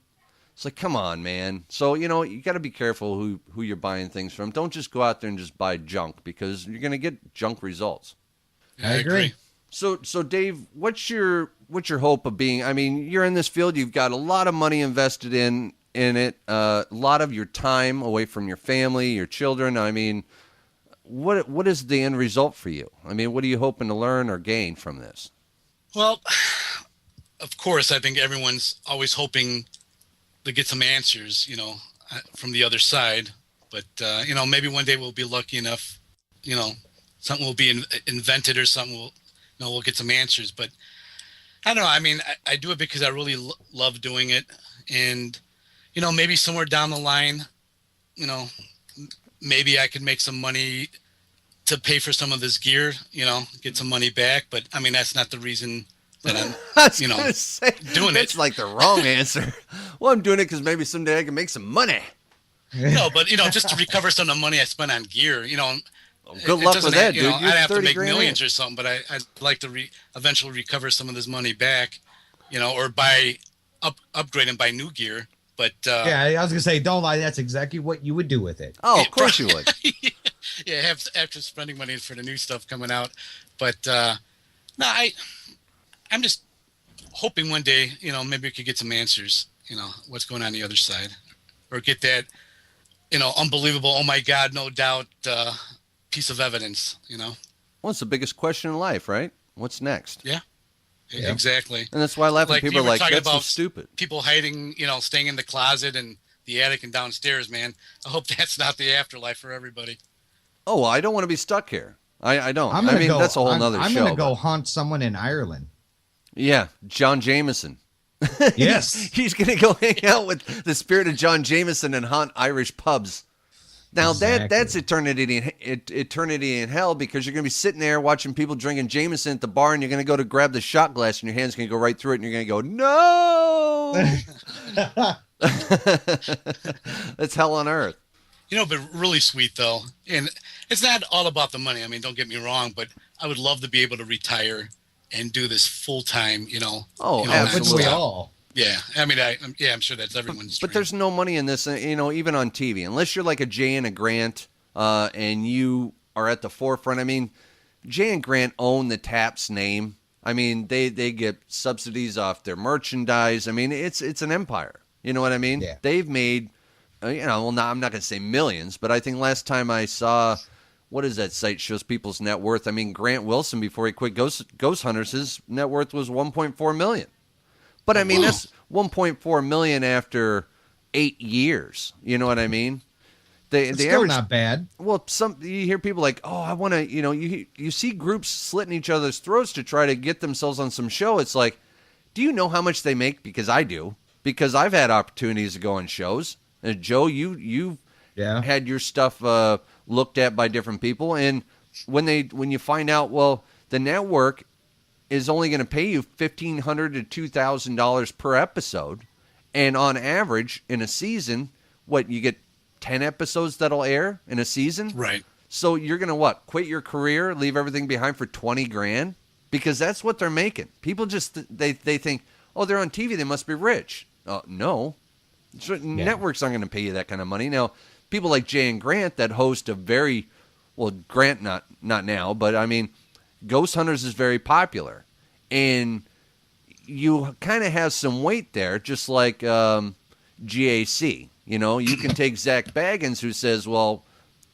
It's like, come on, man. So, you got to be careful who you're buying things from. Don't just go out there and just buy junk because you're going to get junk results. Yeah, I agree. So Dave, what's your hope of being? I mean, you're in this field. You've got a lot of money invested in it, a lot of your time away from your family, your children. I mean, what is the end result for you? I mean, what are you hoping to learn or gain from this? Well, of course, I think everyone's always hoping to get some answers, from the other side. But maybe one day we'll be lucky enough, something will be invented or something we'll get some answers. But I don't know. I mean, I do it because I really love doing it, and maybe somewhere down the line, maybe I could make some money to pay for some of this gear, get some money back. But I mean, that's not the reason that I'm, doing it. It's like the wrong answer. Well, I'm doing it because maybe someday I can make some money. No, but just to recover some of the money I spent on gear, Good luck with that, dude. I'd have to make millions in. or something, but I'd like to eventually recover some of this money back, or buy upgrade and buy new gear. But yeah, I was gonna say, don't lie. That's exactly what you would do with it. Oh, of course you would. Yeah, after spending money for the new stuff coming out. But no, I'm just hoping one day, maybe we could get some answers, what's going on the other side, or get that, unbelievable, oh my God, no doubt, piece of evidence, Well, it's the biggest question in life, right? What's next? Yeah. Exactly. And that's why I laugh when people are like, that's so stupid. People hiding, staying in the closet and the attic and downstairs, man. I hope that's not the afterlife for everybody. Oh, well, I don't want to be stuck here. I don't. That's a whole nother show. I'm going to go haunt someone in Ireland. Yeah, John Jameson. Yes. He's going to go hang out with the spirit of John Jameson and haunt Irish pubs. Now, that's eternity in hell, because you're going to be sitting there watching people drinking Jameson at the bar, and you're going to go to grab the shot glass, and your hand's going to go right through it, and you're going to go, no! That's hell on earth. But really sweet, though. And it's not all about the money. I mean, don't get me wrong, but I would love to be able to retire and do this full time, Oh, absolutely. We all. Yeah. I mean, I'm sure that's everyone's dream. But there's no money in this, even on TV, unless you're like a Jay and a Grant, and you are at the forefront. I mean, Jay and Grant own the Taps name. I mean, they get subsidies off their merchandise. I mean, it's an empire. You know what I mean? Yeah. They've made, I'm not going to say millions, but I think last time I saw, what is that site shows people's net worth? I mean, Grant Wilson, before he quit Ghost Hunters, his net worth was $1.4 million. But I mean, that's $1.4 million after 8 years. You know what I mean? It's still not bad. Well, you hear people like, oh, I want to, you see groups slitting each other's throats to try to get themselves on some show. It's like, do you know how much they make? Because I do. Because I've had opportunities to go on shows. And Joe, you've had your stuff looked at by different people, and when you find out, well, the network is only going to pay you $1,500 to $2,000 per episode, and on average in a season, you get 10 episodes that'll air in a season, right? So you're going to quit your career, leave everything behind for $20,000, because that's what they're making. People just they think, oh, they're on TV, they must be rich. No. Networks aren't going to pay you that kind of money. Now, people like Jay and Grant that host a very, Grant not now, but I mean, Ghost Hunters is very popular, and you kind of have some weight there, just like GAC. You can take Zach Baggins, who says, well,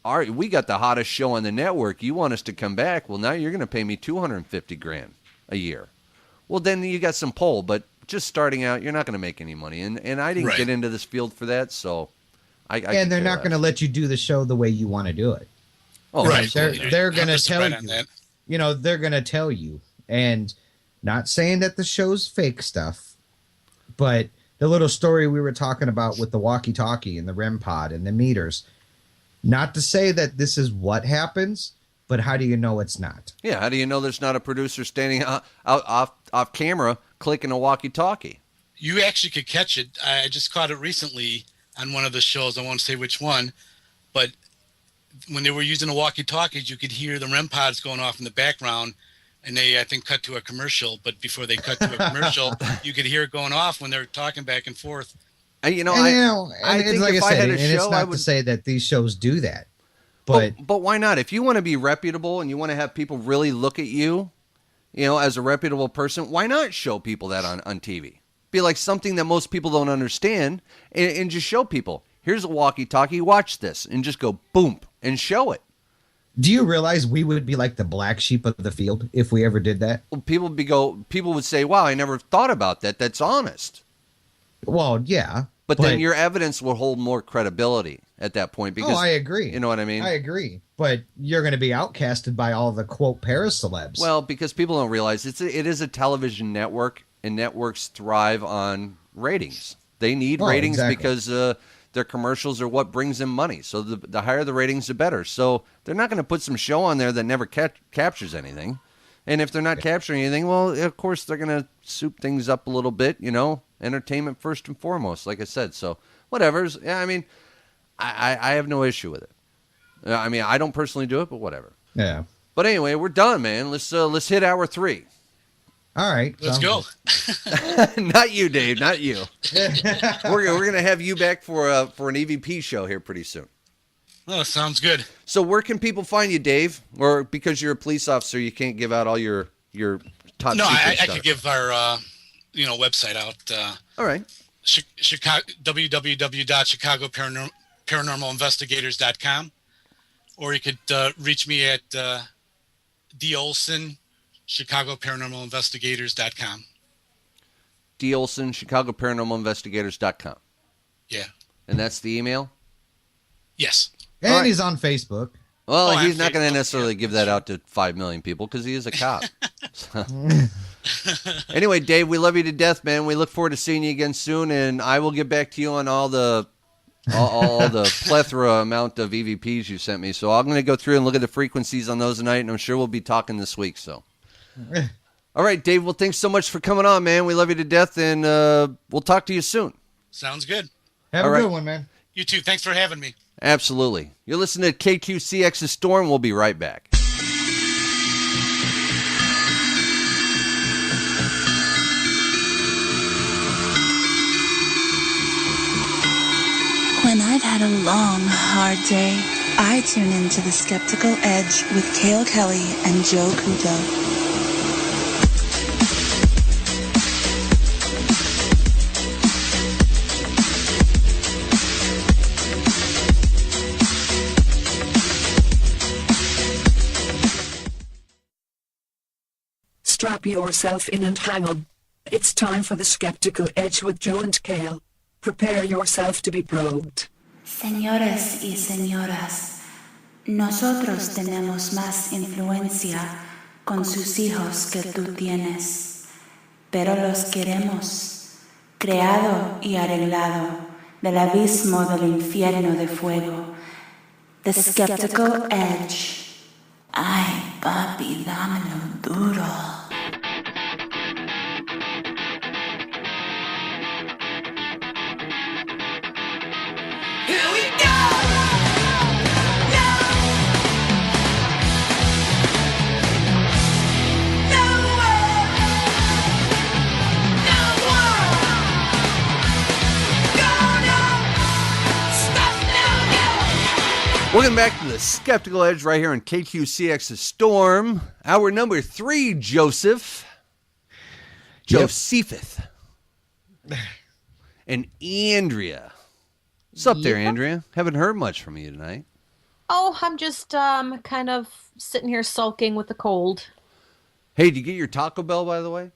all right, we got the hottest show on the network. You want us to come back? Well, now you're going to pay me $250,000 a year. Well, then you got some pull, but just starting out, you're not going to make any money. And I didn't get into this field for that, so and they're not going to let you do the show the way you want to do it. Oh, right. They're going to tell you. They're going to tell you. And not saying that the show's fake stuff, but the little story we were talking about with the walkie-talkie and the REM pod and the meters, not to say that this is what happens, but how do you know it's not? Yeah, how do you know there's not a producer standing out off camera clicking a walkie-talkie? You actually could catch it. I just caught it recently on one of the shows. I won't say which one, but when they were using the walkie-talkies, you could hear the REM pods going off in the background, and they, I think, cut to a commercial. But before they cut to a commercial, you could hear it going off when they're talking back and forth. I think if I had a show, it's not to say that these shows do that, but why not? If you want to be reputable and you want to have people really look at you, as a reputable person, why not show people that on TV? Be like something that most people don't understand, and just show people, here's a walkie-talkie, watch this, and just go boom and show it. Do you realize we would be like the black sheep of the field if we ever did that? Well, people would say, wow, I never thought about that. That's honest. Well, yeah, But then your evidence will hold more credibility at that point. Because I agree. You know what I mean? I agree. But you're going to be outcasted by all the quote paracelebs. Well, because people don't realize it is a television network, and networks thrive on ratings. They need ratings because their commercials are what brings them money. So the higher the ratings, the better. So they're not going to put some show on there that never captures anything. And if they're not capturing anything, well, of course, they're going to soup things up a little bit, entertainment first and foremost, like I said. So whatever. Yeah, I mean, I have no issue with it. I mean, I don't personally do it, but whatever. Yeah. But anyway, we're done, man. Let's hit hour 3. All right. Let's go. Not you, Dave. Not you. We're gonna have you back for an EVP show here pretty soon. Oh, sounds good. So where can people find you, Dave? Or because you're a police officer, you can't give out all your top No, secret I stuff? could give our website out. All right. Chicago, www.chicagoparanormalinvestigators.com, or you could reach me at D. Olson, ChicagoParanormalInvestigators.com. D. Olson, ChicagoParanormalInvestigators.com. Yeah. And that's the email? Yes. And he's on Facebook. Well, he's not going to necessarily give that out to 5 million people because he is a cop. Anyway, Dave, we love you to death, man. We look forward to seeing you again soon, and I will get back to you on all the plethora amount of EVPs you sent me. So I'm going to go through and look at the frequencies on those tonight, and I'm sure we'll be talking this week. So, all right, Dave. Well, thanks so much for coming on, man. We love you to death, and we'll talk to you soon. Sounds good. Have a good one, man. You too. Thanks for having me. Absolutely. You're listening to KQCX's Storm. We'll be right back. When I've had a long, hard day, I tune into The Skeptical Edge with Kale Kelly and Joe Couto. Strap yourself in and hang on. It's time for The Skeptical Edge with Joe and Kale. Prepare yourself to be probed. Señores y señoras, nosotros tenemos más influencia con sus hijos que tú tienes, pero los queremos, creado y arreglado del abismo del infierno de fuego. The Skeptical Edge. Ay, papi, dámelo duro. Welcome back to the Skeptical Edge right here on KQCX's Storm. Hour number 3, Joseph. Josepheth. And Andrea. What's up there, Andrea? Haven't heard much from you tonight. Oh, I'm just kind of sitting here sulking with the cold. Hey, did you get your Taco Bell, by the way?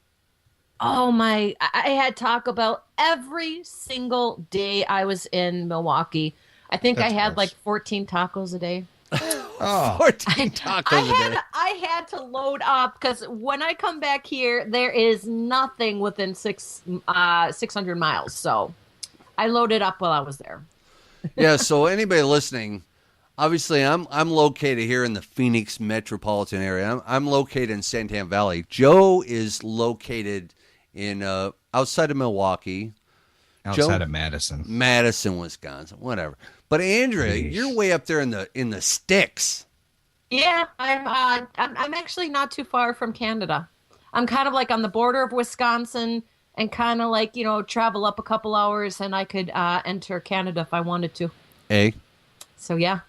Oh, I had Taco Bell every single day I was in Milwaukee. I think I had like 14 tacos a day. 14 tacos a day. I had to load up because when I come back here, there is nothing within 600 miles. So I loaded up while I was there. Yeah, so anybody listening, obviously I'm located here in the Phoenix metropolitan area. I'm located in Santan Valley. Joe is located in outside of Milwaukee. Outside of Madison, Wisconsin, whatever. But Andrea, you're way up there in the sticks. Yeah, I'm actually not too far from Canada. I'm kind of like on the border of Wisconsin and kind of like, travel up a couple hours and I could enter Canada if I wanted to. So yeah.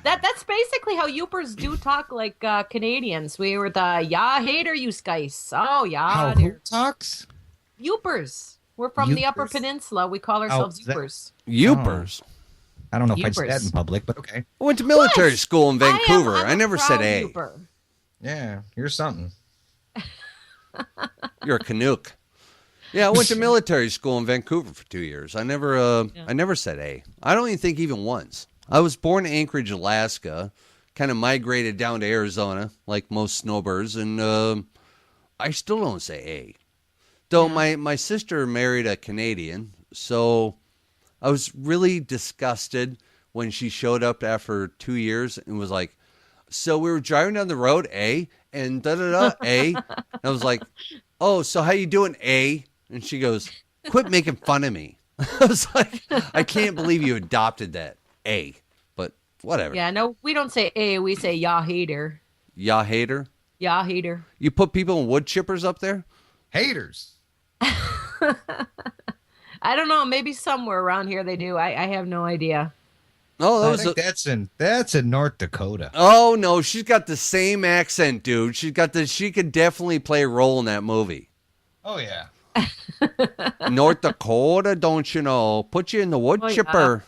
That's basically how Yoopers do talk like Canadians. We were the hater you guys. Oh yeah. Who talks? Yoopers. We're from the Upper Peninsula. We call ourselves Yoopers. Yoopers. I don't know if I said that in public, but okay. I went to military school in Vancouver. I never said A. Yeah, you're something. You're a Canuck. Yeah, I went to military school in Vancouver for 2 years. I never said A. I don't even think even once. I was born in Anchorage, Alaska, kind of migrated down to Arizona, like most snowbirds, and I still don't say A. Though my sister married a Canadian, so I was really disgusted when she showed up after 2 years and was like, so we were driving down the road, A, and da-da-da, A. And I was like, oh, so how you doing, A? And she goes, quit making fun of me. I was like, I can't believe you adopted that, A. But whatever. Yeah, no, we don't say A, we say ya hater. Ya hater? Ya hater. You put people in wood chippers up there? Haters. I don't know, maybe somewhere around here they do. I have no idea. Oh, I think that's in North Dakota. Oh no, she's got the same accent, dude. She could definitely play a role in that movie. Oh yeah. North Dakota, don't you know? Put you in the wood chipper.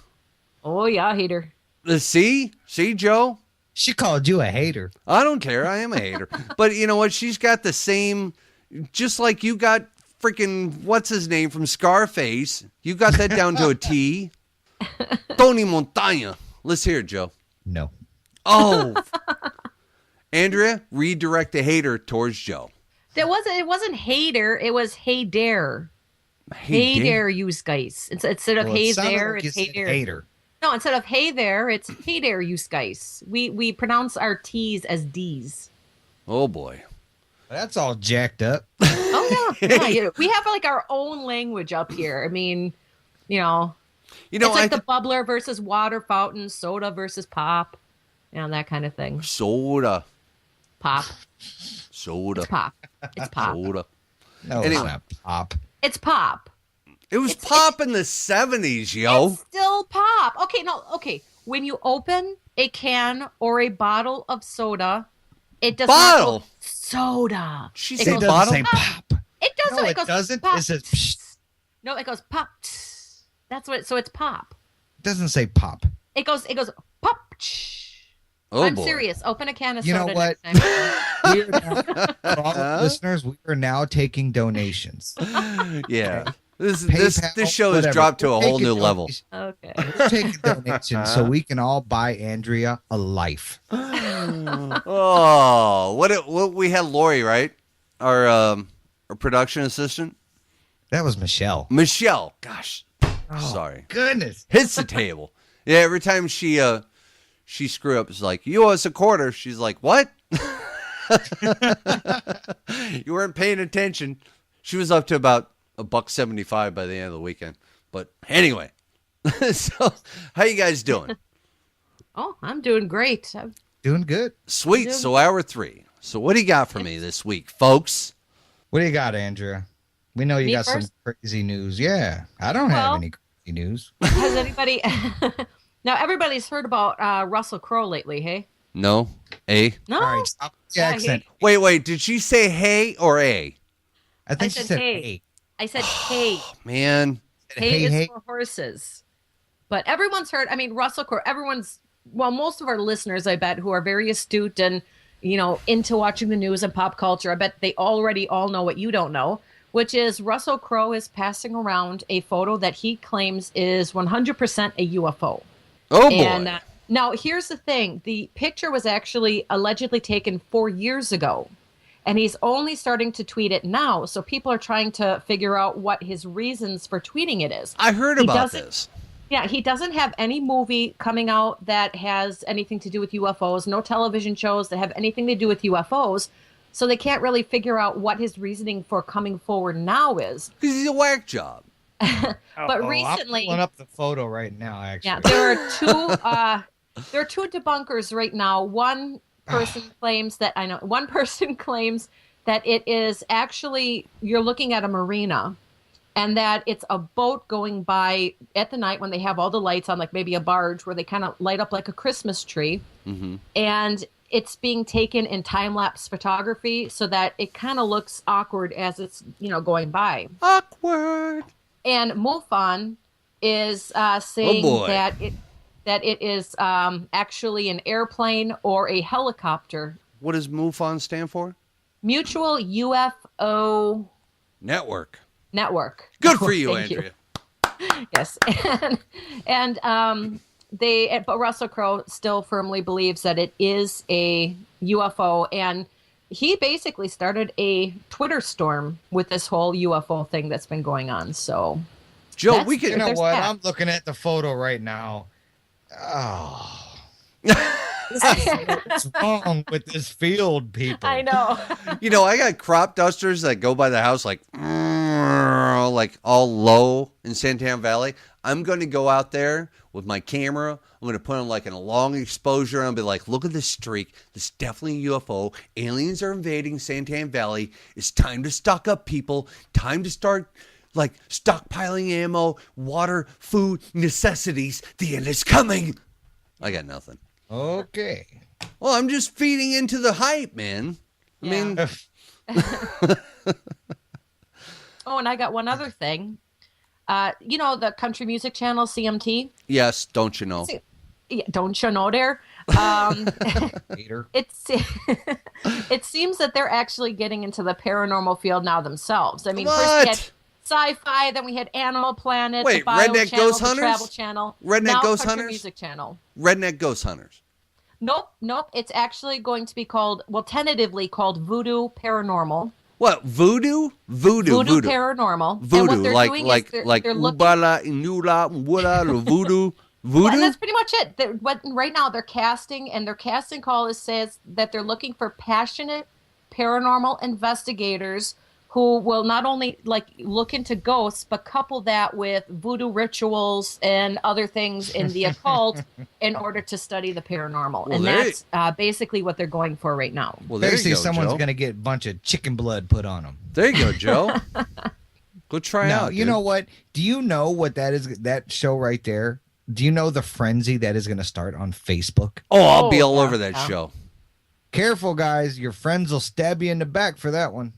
Oh yeah, hater. See, Joe. She called you a hater. I don't care. I am a hater. But you know what? She's got the same, just like you got freaking what's his name from Scarface. You got that down to a T. Tony Montana. Let's hear it, Joe. No. Oh. Andrea, redirect the hater towards Joe. It wasn't hater, it was hey dare. Hey dare, you guys. Instead of hey there, like it's hey dare. Hater. No, instead of hey there, it's hey there, you guys. We pronounce our T's as D's. Oh boy. That's all jacked up. Oh yeah. We have like our own language up here. I mean, it's like the bubbler versus water fountain, soda versus pop, that kind of thing. Soda. Pop. Soda. It's pop. It's pop. Soda. No, Anyway. it's not pop. It's pop. It was pop in the 70s, yo. It's still pop. Okay. When you open a can or a bottle of soda, it does not go soda. She It said goes bottle? Say pop. It does. No, it it goes doesn't. Pop. It says psh. No, it goes pop. That's what. So it's pop. It doesn't say pop. It goes pop. Oh, I'm boy. serious. Open a can of You soda know what? next time. We are now, for all the listeners, we are now taking donations. Yeah. This PayPal, show has whatever. dropped to a We're whole taking new level. donations. Okay. We're taking donations so we can all buy Andrea a life. Oh, what we had Lori, right? Our production assistant. That was Michelle. Michelle. Gosh. Oh, Sorry. Goodness. Hits the table. Yeah, every time she screw up, it's like, you owe us a quarter. She's like, what? You weren't paying attention. She was up to about $1.75 by the end of the weekend. But anyway, so how you guys doing? Oh, I'm doing great. Doing good. Sweet. So hour 3. So what do you got for me this week, folks? What do you got, Andrea? We know you Me got first? some crazy news. Yeah. I don't have any crazy news. Has anybody? Now everybody's heard about Russell Crowe lately. Hey. No. A. No. All right. Stop the Yeah, accent. Wait. Did she say hey or A? I think she said said hey. hey. I said hey. Man. Hay is for horses. But everyone's heard, Russell Crowe, most of our listeners, I bet, who are very astute and, into watching the news and pop culture, I bet they already all know what you don't know, which is Russell Crowe is passing around a photo that he claims is 100% a UFO. Oh, boy. And now, here's the thing. The picture was actually allegedly taken 4 years ago. And he's only starting to tweet it now. So people are trying to figure out what his reasons for tweeting it is. I heard about this. Yeah, he doesn't have any movie coming out that has anything to do with UFOs, no television shows that have anything to do with UFOs. So they can't really figure out what his reasoning for coming forward now is. Because he's a whack job. But recently, I'm pulling up the photo right now, actually. yeah, there are two debunkers right now. One person claims that it is actually, you're looking at a marina and that it's a boat going by at the night when they have all the lights on, like maybe a barge where they kind of light up like a Christmas tree. Mm-hmm. And it's being taken in time-lapse photography so that it kind of looks awkward as it's, going by. Awkward. And MUFON is saying that it is actually an airplane or a helicopter. What does MUFON stand for? Mutual UFO Network. Network. Good for you, Thank Andrea. Yes, but Russell Crowe still firmly believes that it is a UFO, and he basically started a Twitter storm with this whole UFO thing that's been going on. So, Joe, we You can. know There's what? that. I'm looking at the photo right now. Oh. What's wrong with this field, people? I know. You know, I got crop dusters that go by the house like all low in Santan Valley. I'm going to go out there with my camera. I'm going to put on like a long exposure and I'll be like, look at this streak. This is definitely a UFO. Aliens are invading Santan Valley. It's time to stock up, people. Time to start like stockpiling ammo, water, food, necessities. The end is coming. I got nothing. Okay. Well, I'm just feeding into the hype, man. I Yeah. mean, Oh, and I got one other thing. You know the country music channel CMT? yes, don't you know? Yeah, don't you know there? Later. It seems that they're actually getting into the paranormal field now themselves. I mean, first we had What? sci-fi, then we had Animal Planet, Wait, the Bio Redneck Channel, Ghost the Hunters? Travel Channel, Redneck now Ghost Country Hunters? Music Channel. Redneck Ghost Hunters. Nope. It's actually going to be called, well, tentatively called Voodoo Paranormal. What? Voodoo? Voodoo. Paranormal. And Voodoo, what they're like doing like is they're, like they're looking. Ubala, Inula, Wula, Voodoo. Well, and Voodoo? that's pretty much it. Right now they're casting, and their casting call says that they're looking for passionate paranormal investigators who will not only like look into ghosts, but couple that with voodoo rituals and other things in the occult in order to study the paranormal. Well, and there that's basically what they're going for right now. Well, there you Basically, go, someone's Joe. going to get a bunch of chicken blood put on them. There you go, Joe. Go try Now, out. you know what? Do you know what that is? That show right there? Do you know the frenzy that is going to start on Facebook? Oh, I'll be Oh, all yeah, over that yeah. show. Careful, guys. Your friends will stab you in the back for that one.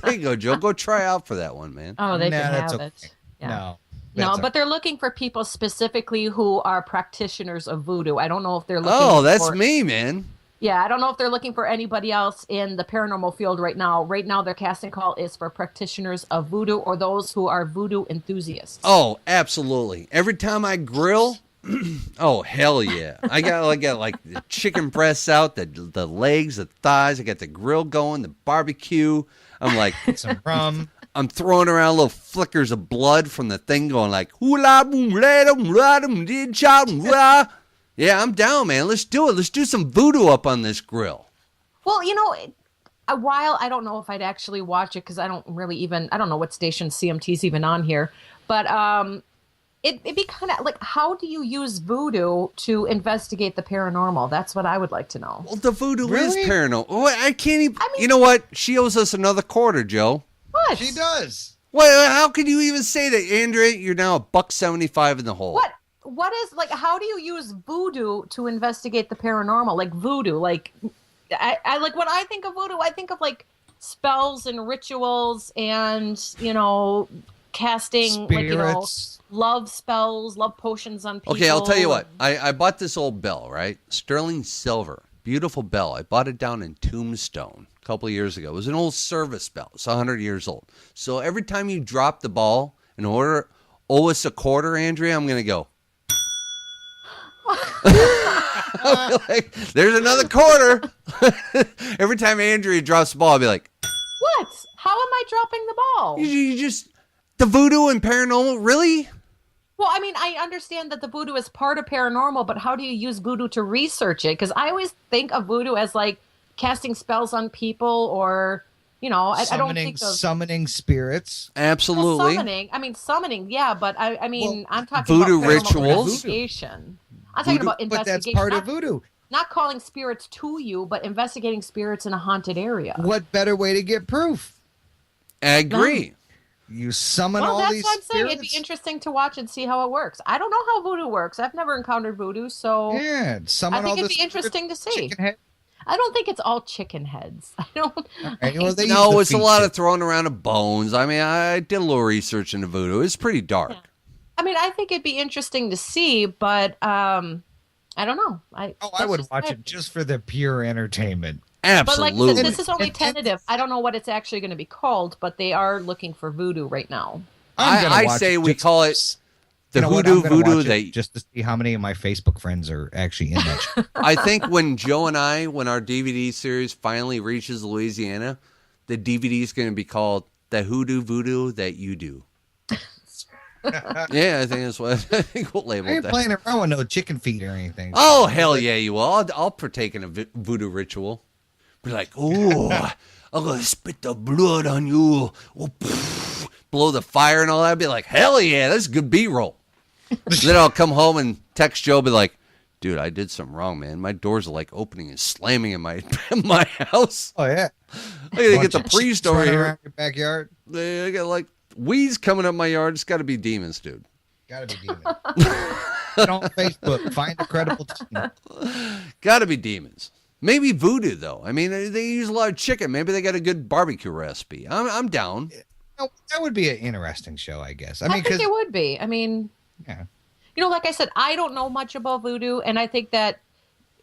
There you go, Joe. Go try out for that one, man. Oh, they Nah, can that's have okay. it. Yeah. No. No, that's but they're looking for people specifically who are practitioners of voodoo. I don't know if they're looking Oh, that's for, me, man. Yeah, I don't know if they're looking for anybody else in the paranormal field right now. Right now, their casting call is for practitioners of voodoo or those who are voodoo enthusiasts. Oh, absolutely. Every time I grill, oh hell yeah! I got like the chicken breasts out, the legs, the thighs. I got the grill going, the barbecue. I'm like, some rum. I'm throwing around little flickers of blood from the thing, going like, hula boom, ladum, ladum, did cha, rah. Yeah, I'm down, man. Let's do it. Let's do some voodoo up on this grill. Well, you know, a while, I don't know if I'd actually watch it because I don't know what station CMT's even on here. But it'd be kind of like, how do you use voodoo to investigate the paranormal? That's what I would like to know. Well, the voodoo Really? is paranormal. Oh, I can't even. I mean- You know what? She owes us another quarter, Joe. What? She does. Well, how could you even say that, Andrea? You're now $1.75 in the hole. What is, like, how do you use voodoo to investigate the paranormal? Like voodoo, like, I like, when I think of voodoo, I think of like spells and rituals and, you know, casting, like, you know, Spirits. love spells, love potions on people. Okay, I'll tell you what. I bought this old bell, right? Sterling silver. Beautiful bell. I bought it down in Tombstone a couple of years ago. It was an old service bell. It's 100 years old. So every time you drop the ball in order, owe us a quarter, Andrea, I'm going to go. I'll be like, there's another quarter. Every time Andrea drops the ball, I'll be like, What? How am I dropping the ball? you just, the voodoo and paranormal, really? Well, I mean, I understand that the voodoo is part of paranormal, but how do you use voodoo to research it? Because I always think of voodoo as like casting spells on people, or, you know, I don't think of Summoning spirits. Absolutely. Summoning, yeah, but I mean, I'm talking voodoo about paranormal rituals. investigation. I'm talking Voodoo- about But that's investigation. part of voodoo. Not calling spirits to you, but investigating spirits in a haunted area. What better way to get proof? I agree. You summon Well, all that's these what I'm saying. spirits. It'd be interesting to watch and see how it works. I don't know how voodoo works. I've never encountered voodoo, so Yeah, summon I think all it'd the be interesting to see. chicken head. I don't think it's all chicken heads. I don't. Right, well, they use No, the it's a feet lot too. of throwing around of bones. I mean, I did a little research into voodoo. It's pretty dark. I mean, I think it'd be interesting to see, but I don't know. Oh, I would watch it just for the pure entertainment. But like I Absolutely. said, this is only And- tentative. I don't know what it's actually going to be called, but they are looking for voodoo right now. I'm gonna I watch say it we just- call it the you know what? hoodoo I'm gonna voodoo watch it that just to see how many of my Facebook friends are actually in that show. I think when Joe and I, when our DVD series finally reaches Louisiana, the DVD is going to be called The Hoodoo Voodoo That You Do. Yeah, I think that's what I think we'll label I ain't that. playing around with no chicken feet or anything. Oh, hell yeah, you will. I'll partake in a voodoo ritual. Be like, oh, I'm going to spit the blood on you. Oh, pff, blow the fire and all that. Be like, hell yeah, that's good B-roll. Then I'll come home and text Joe, be like, dude, I did something wrong, man. My doors are like opening and slamming in my my house. Oh yeah, I gotta get the priest over running here. around your backyard. I got like weeds coming up my yard. It's got to be demons, dude. Gotta be demon. Get on Facebook. Find a credible team. Got to be demons. Maybe voodoo though. I mean, they use a lot of chicken. Maybe they got a good barbecue recipe. I'm down. No, that would be an interesting show, I guess. I I mean, think because it would be. I mean, yeah. you know, like I said, I don't know much about voodoo, and I think that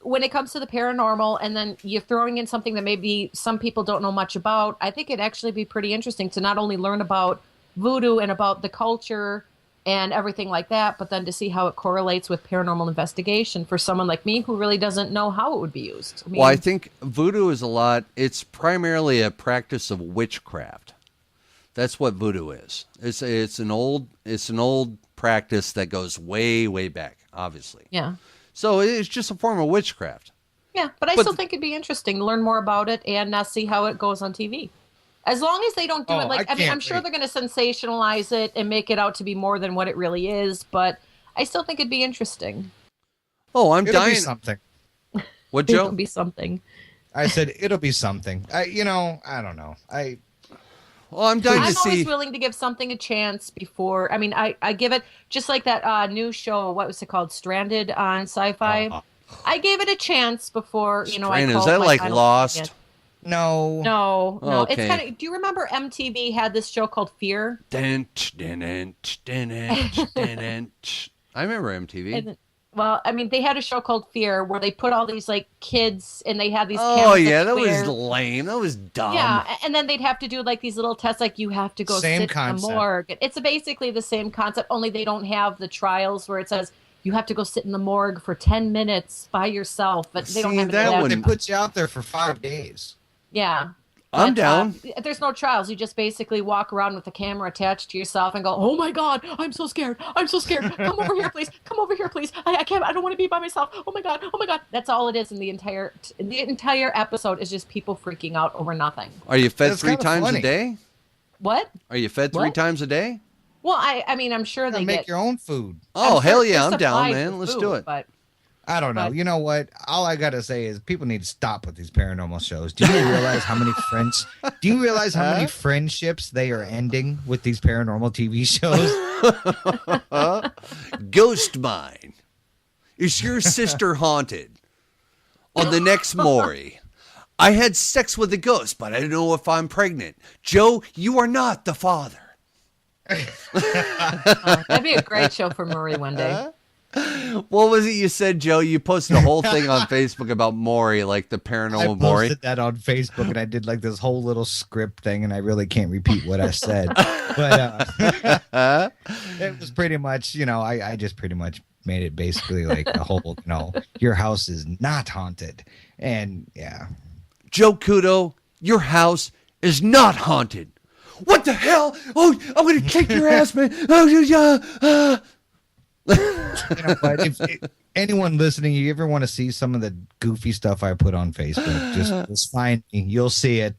when it comes to the paranormal, and then you're throwing in something that maybe some people don't know much about, I think it'd actually be pretty interesting to not only learn about voodoo and about the culture and everything like that, but then to see how it correlates with paranormal investigation for someone like me who really doesn't know how it would be used. I mean, Well, I think voodoo is it's primarily a practice of witchcraft. That's what voodoo is. It's an old practice that goes way, way back, obviously. yeah. So it's just a form of witchcraft. Yeah, but I still think it'd be interesting to learn more about it and see how it goes on TV. As long as they don't do Oh, it like, I I mean, I'm can't sure wait. they're going to sensationalize it and make it out to be more than what it really is, but I still think it'd be interesting. Oh, I'm It'll be dying. something. What, It'll Joe? be something. I said it'll be something. I don't know. Well, I'm dying I'm to always see. willing to give something a chance before. I mean, I give it just like that new show. What was it called? Stranded on Sci-Fi. I gave it a chance before. You know, Stranded, I is called that my like final Lost? opinion. No. No. Okay. It's kind of. Do you remember MTV had this show called Fear? Dent, dent, dent, dent. I remember MTV. And, well, I mean, they had a show called Fear where they put all these like kids and they had these. Oh cameras yeah, that was wear- lame. That was dumb. Yeah, and then they'd have to do like these little tests, like you have to go Same sit concept. in the morgue. It's basically the same concept, only they don't have the trials where it says you have to go sit in the morgue for 10 minutes by yourself, but they don't See, have that any of one- It puts you out there for 5 days. Yeah. I'm But, down. There's no trials. You just basically walk around with the camera attached to yourself and go, "Oh my God, I'm so scared. I'm so scared. Come over here, please. Come over here, please. I can't. I don't want to be by myself. Oh my God. Oh my God." That's all it is in the entire episode is just people freaking out over nothing. Are you fed That's 3 kinda times funny. a day? What? Are you fed 3 What? times a day? Well, I mean, I'm sure they Make get. your own food. Oh I'm hell sure yeah, they're I'm down, supplied man. with Let's do food, it. But I don't know. But- You know what? All I gotta say is people need to stop with these paranormal shows. Do you realize how many friends? Do you realize how many friendships they are ending with these paranormal TV shows? Ghost Mine. Is your sister haunted? On the next Maury. I had sex with a ghost, but I don't know if I'm pregnant. Joe, you are not the father. that'd be a great show for Murray one day. What was it you said, Joe? You posted a whole thing on Facebook about Maury, like the I paranormal posted Maury. that on Facebook and I did like this whole little script thing and I really can't repeat what I said. But it was pretty much, I just pretty much made it basically like a whole, your house is not haunted. And yeah. Joe Couto, your house is not haunted. What the hell? Oh, I'm going to kick your ass, man. Oh, yeah. But if anyone listening, you ever want to see some of the goofy stuff I put on Facebook, just find me. You'll see it.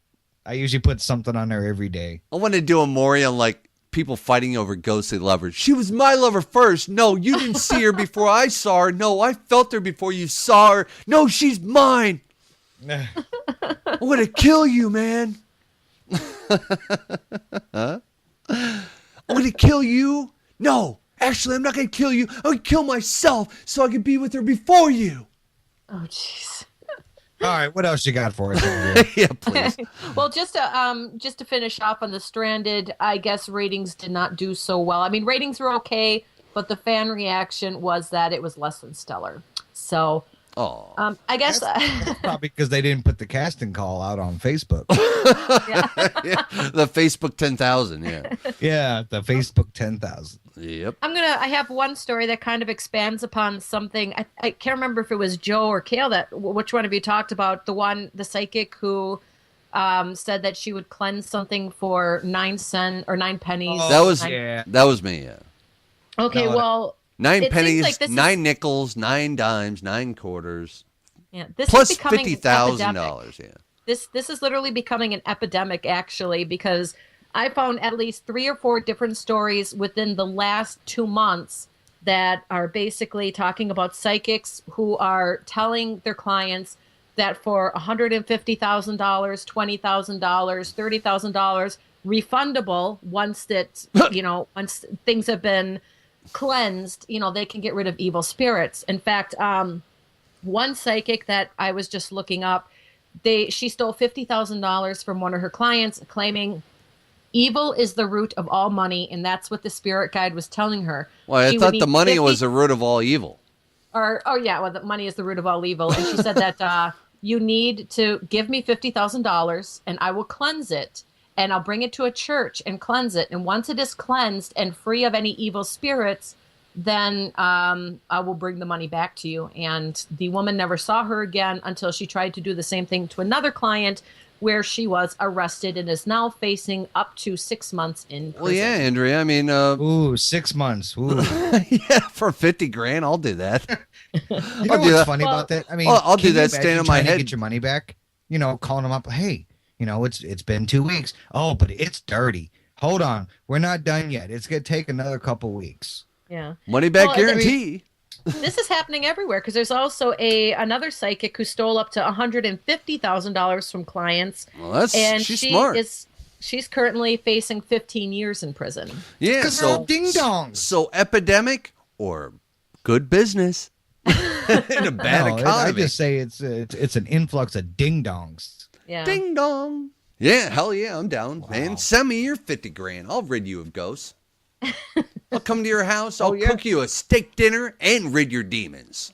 I usually put something on there every day. I want to do a Maury on like people fighting over ghostly lovers. She was my lover first. No, you didn't see her before I saw her. No, I felt her before you saw her. No, she's mine. I'm going to kill you, man. I'm going to kill you. No, actually, I'm not going to kill you. I'm going to kill myself so I can be with her before you. Oh, jeez. All right, what else you got for us? Over here? Yeah, please. Well, just to finish off on the Stranded, I guess ratings did not do so well. I mean, ratings were okay, but the fan reaction was that it was less than stellar. So Oh, I guess. That's probably because they didn't put the casting call out on Facebook. yeah, the Facebook 10,000. Yeah. Yeah, the Facebook 10,000. Yep. I have one story that kind of expands upon something. I can't remember if it was Joe or Kale which one of you talked about the psychic who said that she would cleanse something for 9 cents or 9 pennies. That was yeah. That was me. Yeah. Okay, No, well, 9 it seems pennies, like this 9 nickels, 9 dimes, 9 quarters, this plus is becoming an epidemic. $50,000. Yeah. This is literally becoming an epidemic, actually, because I found at least 3 or 4 different stories within the last 2 months that are basically talking about psychics who are telling their clients that for $150,000, $20,000, $30,000, refundable once once things have been cleansed, they can get rid of evil spirits. In fact, one psychic that I was just looking up, she stole $50,000 from one of her clients, claiming evil is the root of all money, and that's what the spirit guide was telling her. Well, I thought the money was the root of all evil. The money is the root of all evil. And she said that you need to give me $50,000 and I will cleanse it, and I'll bring it to a church and cleanse it. And once it is cleansed and free of any evil spirits, then I will bring the money back to you. And the woman never saw her again until she tried to do the same thing to another client, where she was arrested and is now facing up to 6 months in prison. Well, yeah, Andrea. I mean, Ooh, 6 months. Ooh. yeah, for $50,000, I'll do that. You know what's funny about that? I mean, I'll do can you that. Stand on my imagine trying to head. get your money back. Calling them up. Hey, it's been 2 weeks. Oh, but it's dirty. Hold on, we're not done yet. It's gonna take another couple weeks. Yeah, money back guarantee. This is happening everywhere, because there's also another psychic who stole up to $150,000 from clients. Well, she's smart. She's currently facing 15 years in prison. Yeah, so ding dongs. So epidemic or good business in a bad economy. I just say it's an influx of ding dongs. Yeah. Ding dong. Yeah, hell yeah, I'm down, man. Send me your $50,000. I'll rid you of ghosts. I'll come to your house. I'll cook you a steak dinner and rid your demons.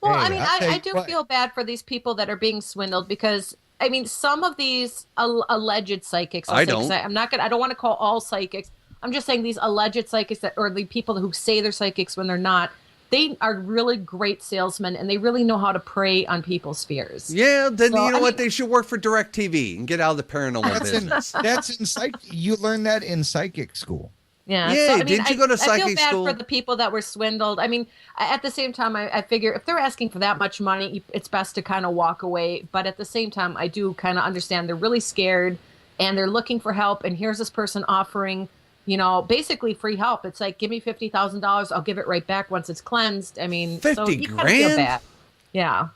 Well, Hey, I mean, I do feel bad for these people that are being swindled, because I mean, some of these alleged psychics. I don't want to call all psychics. I'm just saying these alleged psychics or the people who say they're psychics when they're not. They are really great salesmen, and they really know how to prey on people's fears. Yeah, then you know what? They should work for DirecTV and get out of the paranormal business. That's in psych. You learn that in psychic school. Yeah. Yeah, didn't you go to psychic I feel bad school? for the people that were swindled. I mean, at the same time, I figure if they're asking for that much money, it's best to kind of walk away. But at the same time, I do kind of understand they're really scared and they're looking for help. And here's this person offering, basically free help. It's like, give me $50,000. I'll give it right back once it's cleansed. I mean, so you kind of feel bad. Yeah.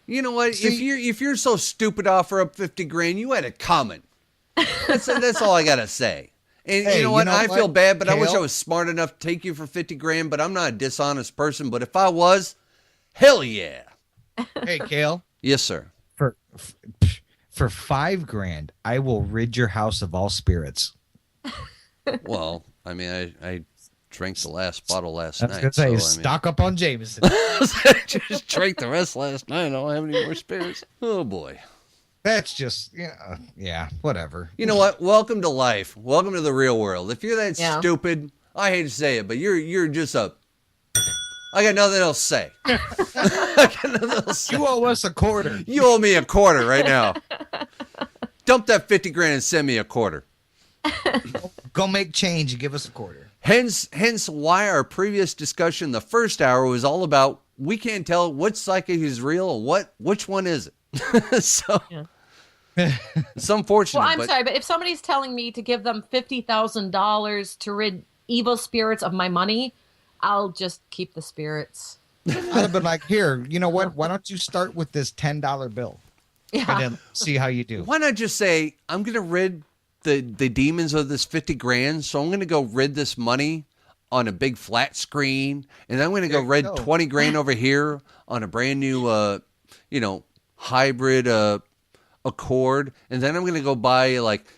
You know what? If you're so stupid to offer up $50,000, you had it coming. That's all I gotta say. And Hey, you know what? I feel bad, but Kale? I wish I was smart enough to take you for $50,000. But I'm not a dishonest person. But if I was, hell yeah. Hey, Kale. Yes, sir. For $5,000, I will rid your house of all spirits. Well, I mean, I drank the last bottle last I was night. gonna say, stock up on Jameson. Just drank the rest last night. I don't have any more spirits. Oh boy. That's just whatever. You know what? Welcome to life. Welcome to the real world. If you're that stupid, I hate to say it, but you're just I got nothing else to say. You owe us a quarter. You owe me a quarter right now. Dump that $50,000 and send me a quarter. Go make change and give us a quarter. Hence why our previous discussion, the first hour, was all about we can't tell which psychic is real and which one is it. So it's unfortunate. Well, I'm sorry, but if somebody's telling me to give them $50,000 to rid evil spirits of my money, I'll just keep the spirits. I'd have been like, here, you know what? Why don't you start with this $10 bill? Yeah. And then see how you do. Why not just say, I'm going to rid the demons of this $50,000, so I'm going to go rid this money on a big flat screen, and then I'm going to go rid $20,000 over here on a brand new, hybrid Accord, and then I'm going to go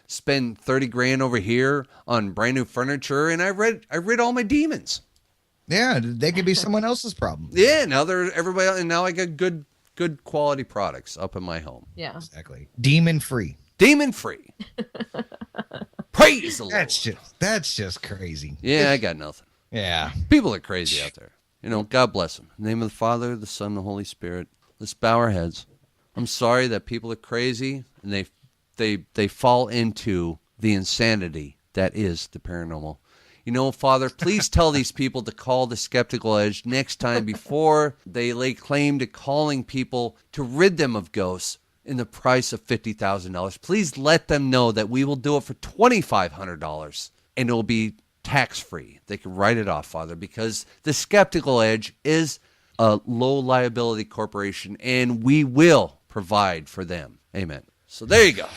spend $30,000 over here on brand new furniture, and I rid all my demons. Yeah, they could be someone else's problem. Yeah, now they're everybody, and now I got good good quality products up in my home. Yeah. Exactly. Demon free. Demon free. Praise the Lord. That's just crazy. Yeah, I got nothing. Yeah. People are crazy out there. You know, God bless them. In the name of the Father, the Son, and the Holy Spirit. Let's bow our heads. I'm sorry that people are crazy and they fall into the insanity that is the paranormal. You know, Father, please tell these people to call the Skeptical Edge next time before they lay claim to calling people to rid them of ghosts in the price of $50,000. Please let them know that we will do it for $2,500 and it will be tax-free. They can write it off, Father, because the Skeptical Edge is a low liability corporation and we will provide for them. Amen. So there you go.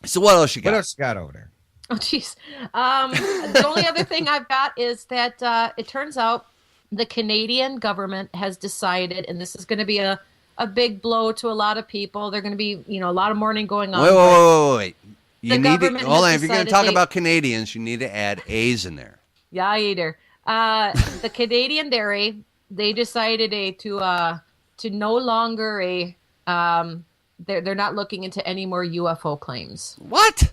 So what else you got? What else you got over there? Oh, jeez. The only other thing I've got is that it turns out the Canadian government has decided, and this is going to be a big blow to a lot of people. They're going to be, a lot of mourning going on. Wait. You need to hold on. If you're going to talk about Canadians, you need to add A's in there. Yeah, either. The Canadian dairy, they decided to no longer they're not looking into any more UFO claims. What?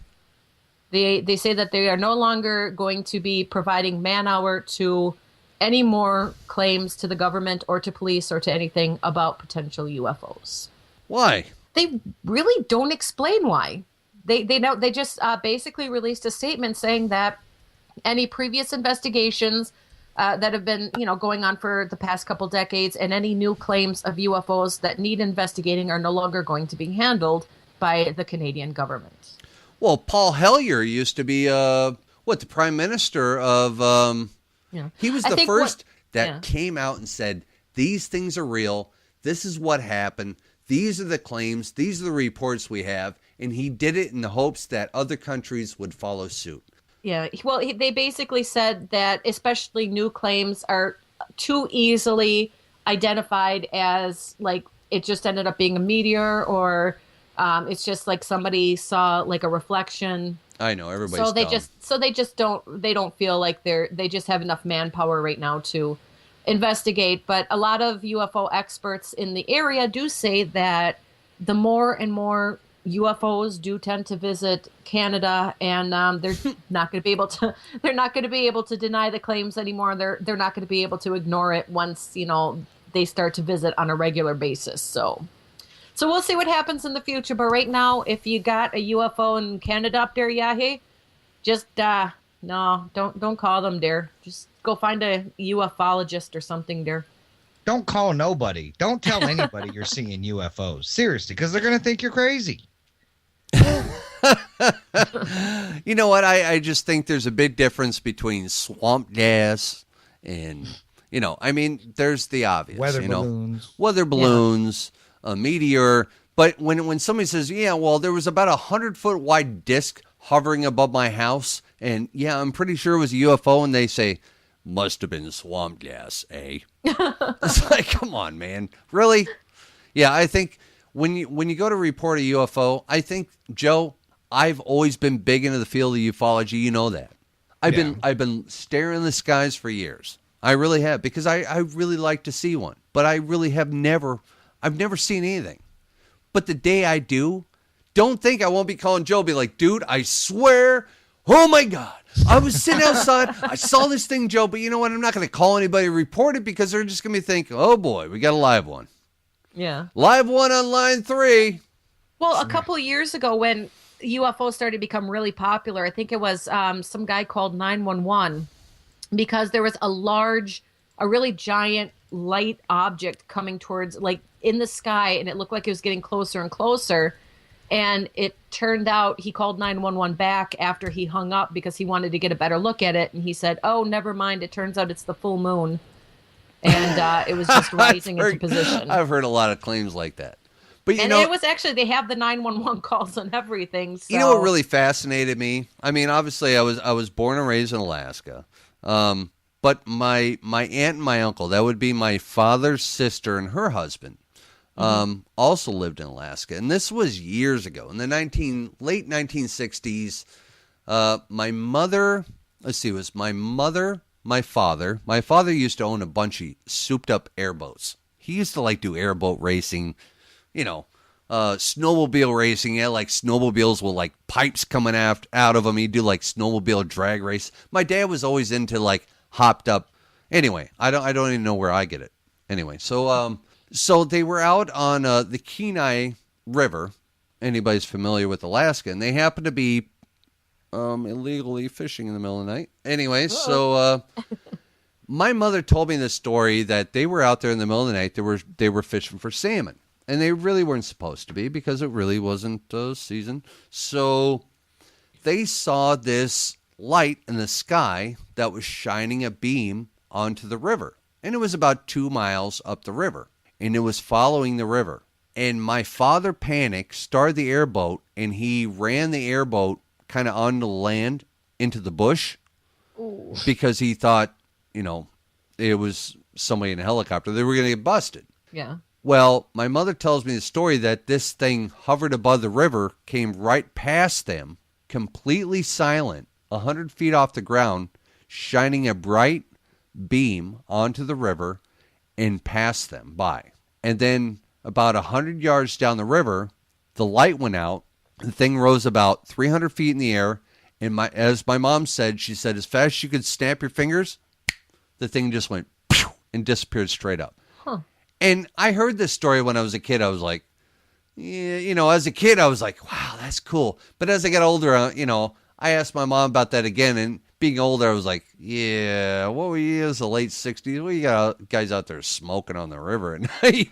They say that they are no longer going to be providing man-hour to any more claims to the government or to police or to anything about potential UFOs. Why? They really don't explain why. They just basically released a statement saying that any previous investigations that have been going on for the past couple decades and any new claims of UFOs that need investigating are no longer going to be handled by the Canadian government. Well, Paul Hellyer used to be the prime minister of he was the first that came out and said these things are real, this is what happened, these are the claims, these are the reports we have, and he did it in the hopes that other countries would follow suit. Yeah, well, they basically said that especially new claims are too easily identified as like it just ended up being a meteor or it's just like somebody saw like a reflection. I know everybody's they just don't feel like they just have enough manpower right now to investigate. But a lot of UFO experts in the area do say that the more and more UFOs do tend to visit Canada, and they're not going to be able to. They're not going to be able to deny the claims anymore. They're not going to be able to ignore it once they start to visit on a regular basis. So we'll see what happens in the future. But right now, if you got a UFO in Canada up there, Yahi, just no, don't call them, dear. Just go find a ufologist or something, dear. Don't call nobody. Don't tell anybody you're seeing UFOs. Seriously, because they're going to think you're crazy. You know what? I just think there's a big difference between swamp gas and, there's the obvious. Weather balloons, a meteor. But when somebody says, there was about 100-foot wide disc hovering above my house, and, I'm pretty sure it was a UFO, and they say, must have been swamp gas, eh? It's like, come on, man. Really? Yeah, I think when you go to report a UFO, I think, Joe, I've always been big into the field of ufology. You know that. I've been staring in the skies for years. I really have, because I really like to see one. But I really I've never seen anything. But the day I do, don't think I won't be calling Joe, be like, dude, I swear, oh my God, I was sitting outside, I saw this thing, Joe, but you know what? I'm not going to call anybody to report it because they're just going to be thinking, oh boy, we got a live one. Yeah. Live one on line 3. Well, a couple of years ago when UFOs started to become really popular, I think it was some guy called 911 because there was a really giant light object coming towards, like, in the sky, and it looked like it was getting closer and closer. And it turned out he called 911 back after he hung up because he wanted to get a better look at it. And he said, oh, never mind. It turns out it's the full moon. And it was just rising into position. I've heard a lot of claims like that. But it was actually, they have the 911 calls and everything. So. You know what really fascinated me? I mean, obviously I was born and raised in Alaska. But my aunt and my uncle, that would be my father's sister and her husband, also lived in Alaska. And this was years ago, in the late 1960s. My mother, it was my mother, my father. My father used to own a bunch of souped up airboats. He used to do airboat racing, snowmobile racing. He had like snowmobiles with like pipes coming out of them. He'd do like snowmobile drag race. My dad was always into like hopped up. Anyway, I don't even know where I get it. Anyway, so they were out on the Kenai River. Anybody's familiar with Alaska, and they happened to be illegally fishing in the middle of the night. Anyway, so my mother told me this story that they were out there in the middle of the night. They were fishing for salmon, and they really weren't supposed to be because it really wasn't season. So they saw this light in the sky that was shining a beam onto the river, and it was about 2 miles up the river, and it was following the river. And my father panicked, started the airboat, and he ran the airboat kind of onto the land into the bush. Ooh. Because he thought, it was somebody in a helicopter. They were going to get busted. Yeah. Well, my mother tells me the story that this thing hovered above the river, came right past them, completely silent, 100 feet off the ground, shining a bright beam onto the river and passed them by. And then about 100 yards down the river, the light went out. The thing rose about 300 feet in the air. And as my mom said, she said, as fast as you could snap your fingers, the thing just went pew, and disappeared straight up. Huh. And I heard this story when I was a kid. I was like, yeah, as a kid, I was like, wow, that's cool. But as I got older, I asked my mom about that again. And being older, I was like, yeah, what were you? It was the late 60s. What you got guys out there smoking on the river at night,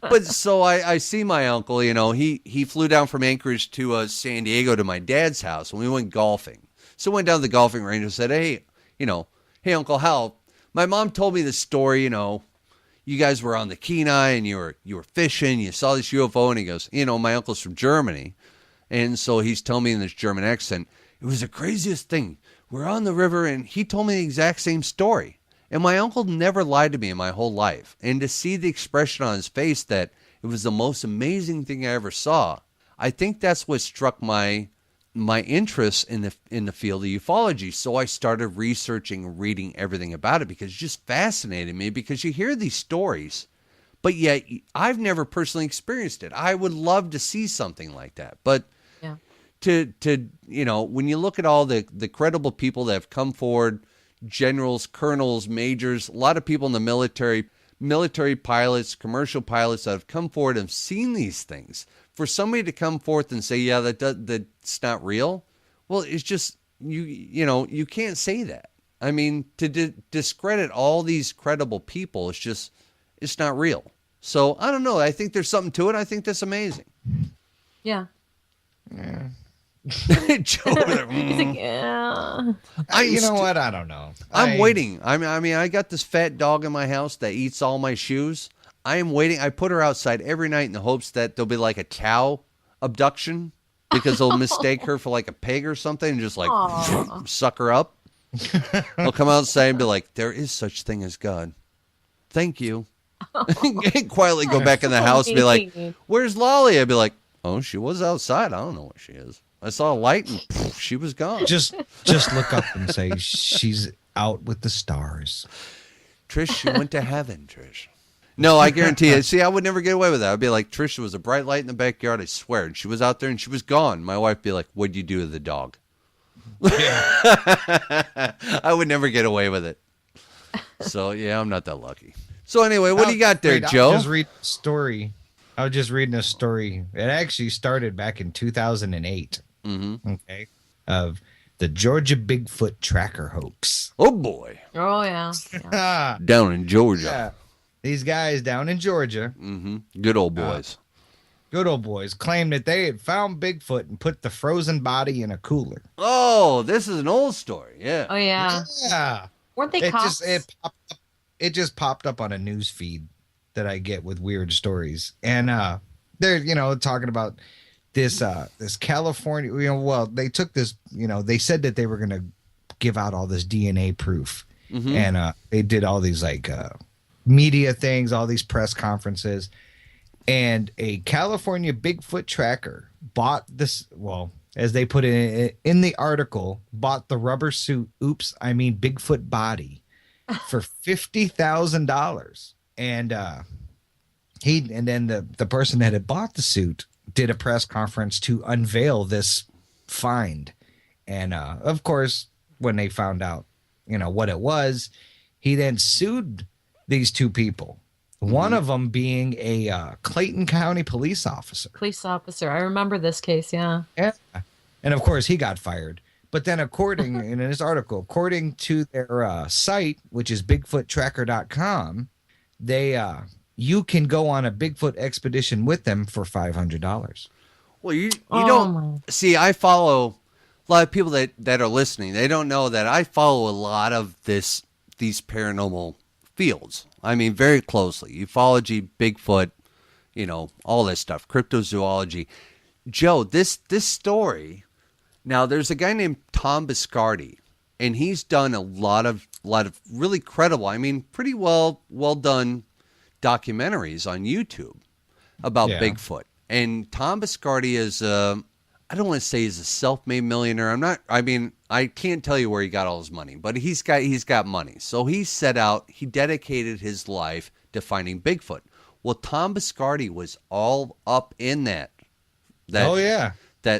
But so I see my uncle, he flew down from Anchorage to San Diego to my dad's house, and we went golfing. So I went down to the golfing range and said, hey, hey, Uncle Hal, my mom told me this story, you guys were on the Kenai and you were fishing, you saw this UFO, and he goes, my uncle's from Germany. And so he's telling me in this German accent, it was the craziest thing. We're on the river, and he told me the exact same story. And my uncle never lied to me in my whole life. And to see the expression on his face that it was the most amazing thing I ever saw, I think that's what struck my interest in the field of ufology. So I started researching and reading everything about it because it just fascinated me, because you hear these stories, but yet I've never personally experienced it. I would love to see something like that. But yeah. To when you look at all the credible people that have come forward, generals, colonels, majors, a lot of people in the military pilots, commercial pilots that have come forward and seen these things, for somebody to come forth and say, yeah, that's not real. Well, it's just, you can't say that. I mean, to discredit all these credible people, it's not real. So I don't know. I think there's something to it. I think that's amazing. Yeah. Yeah. Joe over there. He's like, yeah. You know what? I don't know. I'm waiting. I mean, I got this fat dog in my house that eats all my shoes. I am waiting. I put her outside every night in the hopes that there'll be like a cow abduction, because they'll mistake her for like a pig or something and just like suck her up. They'll come outside and be like, there is such thing as God. Thank you. And quietly go back in the house and be like, where's Lolly? I'd be like, oh, she was outside. I don't know where she is. I saw a light and poof, she was gone. Just look up and say, she's out with the stars. Trish, she went to heaven, Trish. No, I guarantee you. See, I would never get away with that. I'd be like, Trish, there was a bright light in the backyard, I swear. And she was out there and she was gone. My wife would be like, what'd you do to the dog? Yeah. I would never get away with it. So, yeah, I'm not that lucky. So, anyway, what do you got there, Joe? I was just reading a story. It actually started back in 2008. Mm-hmm. Okay. Of the Georgia Bigfoot tracker hoax. Oh, boy. Oh, yeah. Down in Georgia. Yeah. These guys down in Georgia. Mm-hmm. Good old boys. Claimed that they had found Bigfoot and put the frozen body in a cooler. Oh, this is an old story. Yeah. Oh, yeah. Yeah. Weren't they cops? It just popped up on a news feed that I get with weird stories. And they're, talking about this California, they took this, they said that they were going to give out all this DNA proof. Mm-hmm. And they did all these media things, all these press conferences. And a California Bigfoot tracker bought this, as they put it in the article, bought the rubber suit, Bigfoot body for $50,000. And And then the person that had bought the suit did a press conference to unveil this find. And of course, when they found out, what it was, he then sued these two people. One of them being a Clayton County police officer. Police officer. I remember this case, yeah. Yeah. And of course, he got fired. But then in this article, according to their site, which is bigfoottracker.com, you can go on a Bigfoot expedition with them for $500. Well, you don't see. I follow a lot of people that are listening. They don't know that I follow a lot of these paranormal fields. I mean, very closely. Ufology, Bigfoot, all this stuff, cryptozoology. Joe, this story. Now, there's a guy named Tom Biscardi, and he's done a lot of really credible. I mean, pretty well done documentaries on YouTube about Bigfoot. And Tom Biscardi is I don't want to say he's a self-made millionaire. I can't tell you where he got all his money, but he's got money. So he dedicated his life to finding Bigfoot. Well, Tom Biscardi was all up in that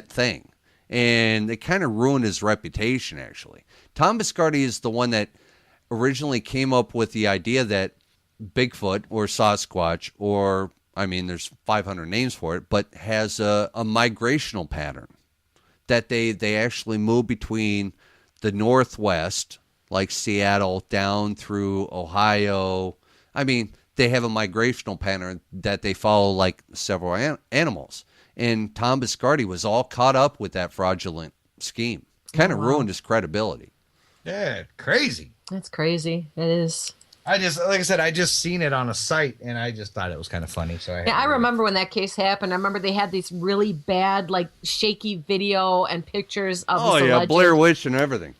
thing. And it kind of ruined his reputation, actually. Tom Biscardi is the one that originally came up with the idea that Bigfoot or Sasquatch, or, there's 500 names for it, but has a migrational pattern. That they actually move between the Northwest, like Seattle, down through Ohio. They have a migrational pattern that they follow like several animals. And Tom Biscardi was all caught up with that fraudulent scheme. Kind of ruined his credibility. Yeah, crazy. That's crazy. It is. I just seen it on a site, and I just thought it was kind of funny. So I remember when that case happened. I remember they had these really bad, like, shaky video and pictures of this alleged... Blair Witch and everything.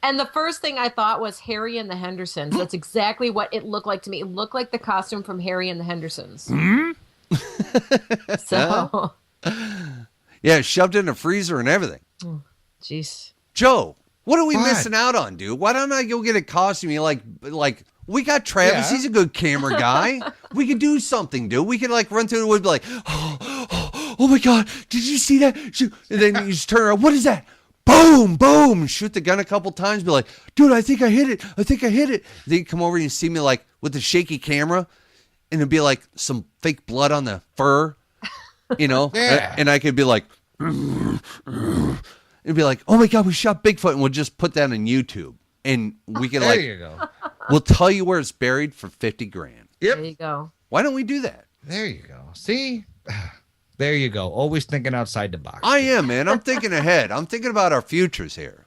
And the first thing I thought was Harry and the Hendersons. That's exactly what it looked like to me. It looked like the costume from Harry and the Hendersons. So... Yeah, shoved in a freezer and everything. Jeez. Joe, what are we missing out on, dude? Why don't I go get a costume? Like we got Travis. Yeah. He's a good camera guy. We could do something, dude. We could run through the woods, be like, oh my God, did you see that? Shoot. And then you just turn around. What is that? Boom, boom. Shoot the gun a couple times. Be like, dude, I think I hit it. Then you come over and you see me with the shaky camera, and it'd be like some fake blood on the fur. Yeah. And I could be like, it'd be like, oh my God, we shot Bigfoot, and we'll just put that on YouTube, and we can there you go. We'll tell you where it's buried for $50,000. Yep. There you go. Why don't we do that? There you go. See, there you go. Always thinking outside the box. I am, man. I'm thinking ahead. I'm thinking about our futures here.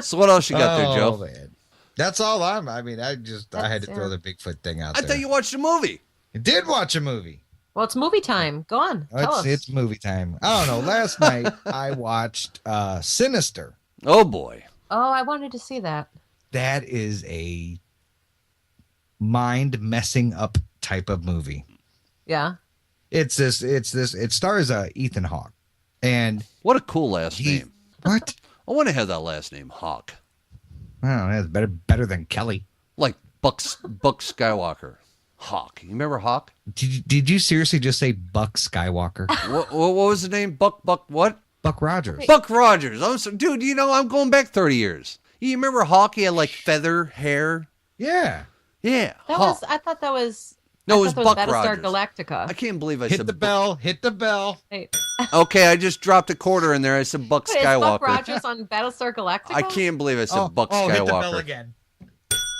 So what else you got there, Joe? Man. That's all I had to throw the Bigfoot thing out there. I thought you watched a movie. I did watch a movie. Well, it's movie time. Go on. Tell us. It's movie time. I don't know. Last night I watched Sinister. Oh boy. Oh, I wanted to see that. That is a mind messing up type of movie. Yeah. It stars Ethan Hawke. And what a cool last name. What? I want to have that last name, Hawke. Oh, that's better than Kelly. Like Buck Skywalker. Hawk. You remember Hawk? Did you seriously just say Buck Skywalker? What was the name? Buck what? Buck Rogers. Buck Rogers. Dude, I'm going back 30 years. You remember Hawk? He had feather hair. Yeah. Yeah. I thought that was... No, it was Buck Battlestar Rogers. Galactica. I can't believe I said... Hit the bell. Hey. Okay, I just dropped a quarter in there. I said Buck Skywalker. Is Buck Rogers on Battlestar Galactica? I can't believe I said Buck Skywalker. Hit the bell again.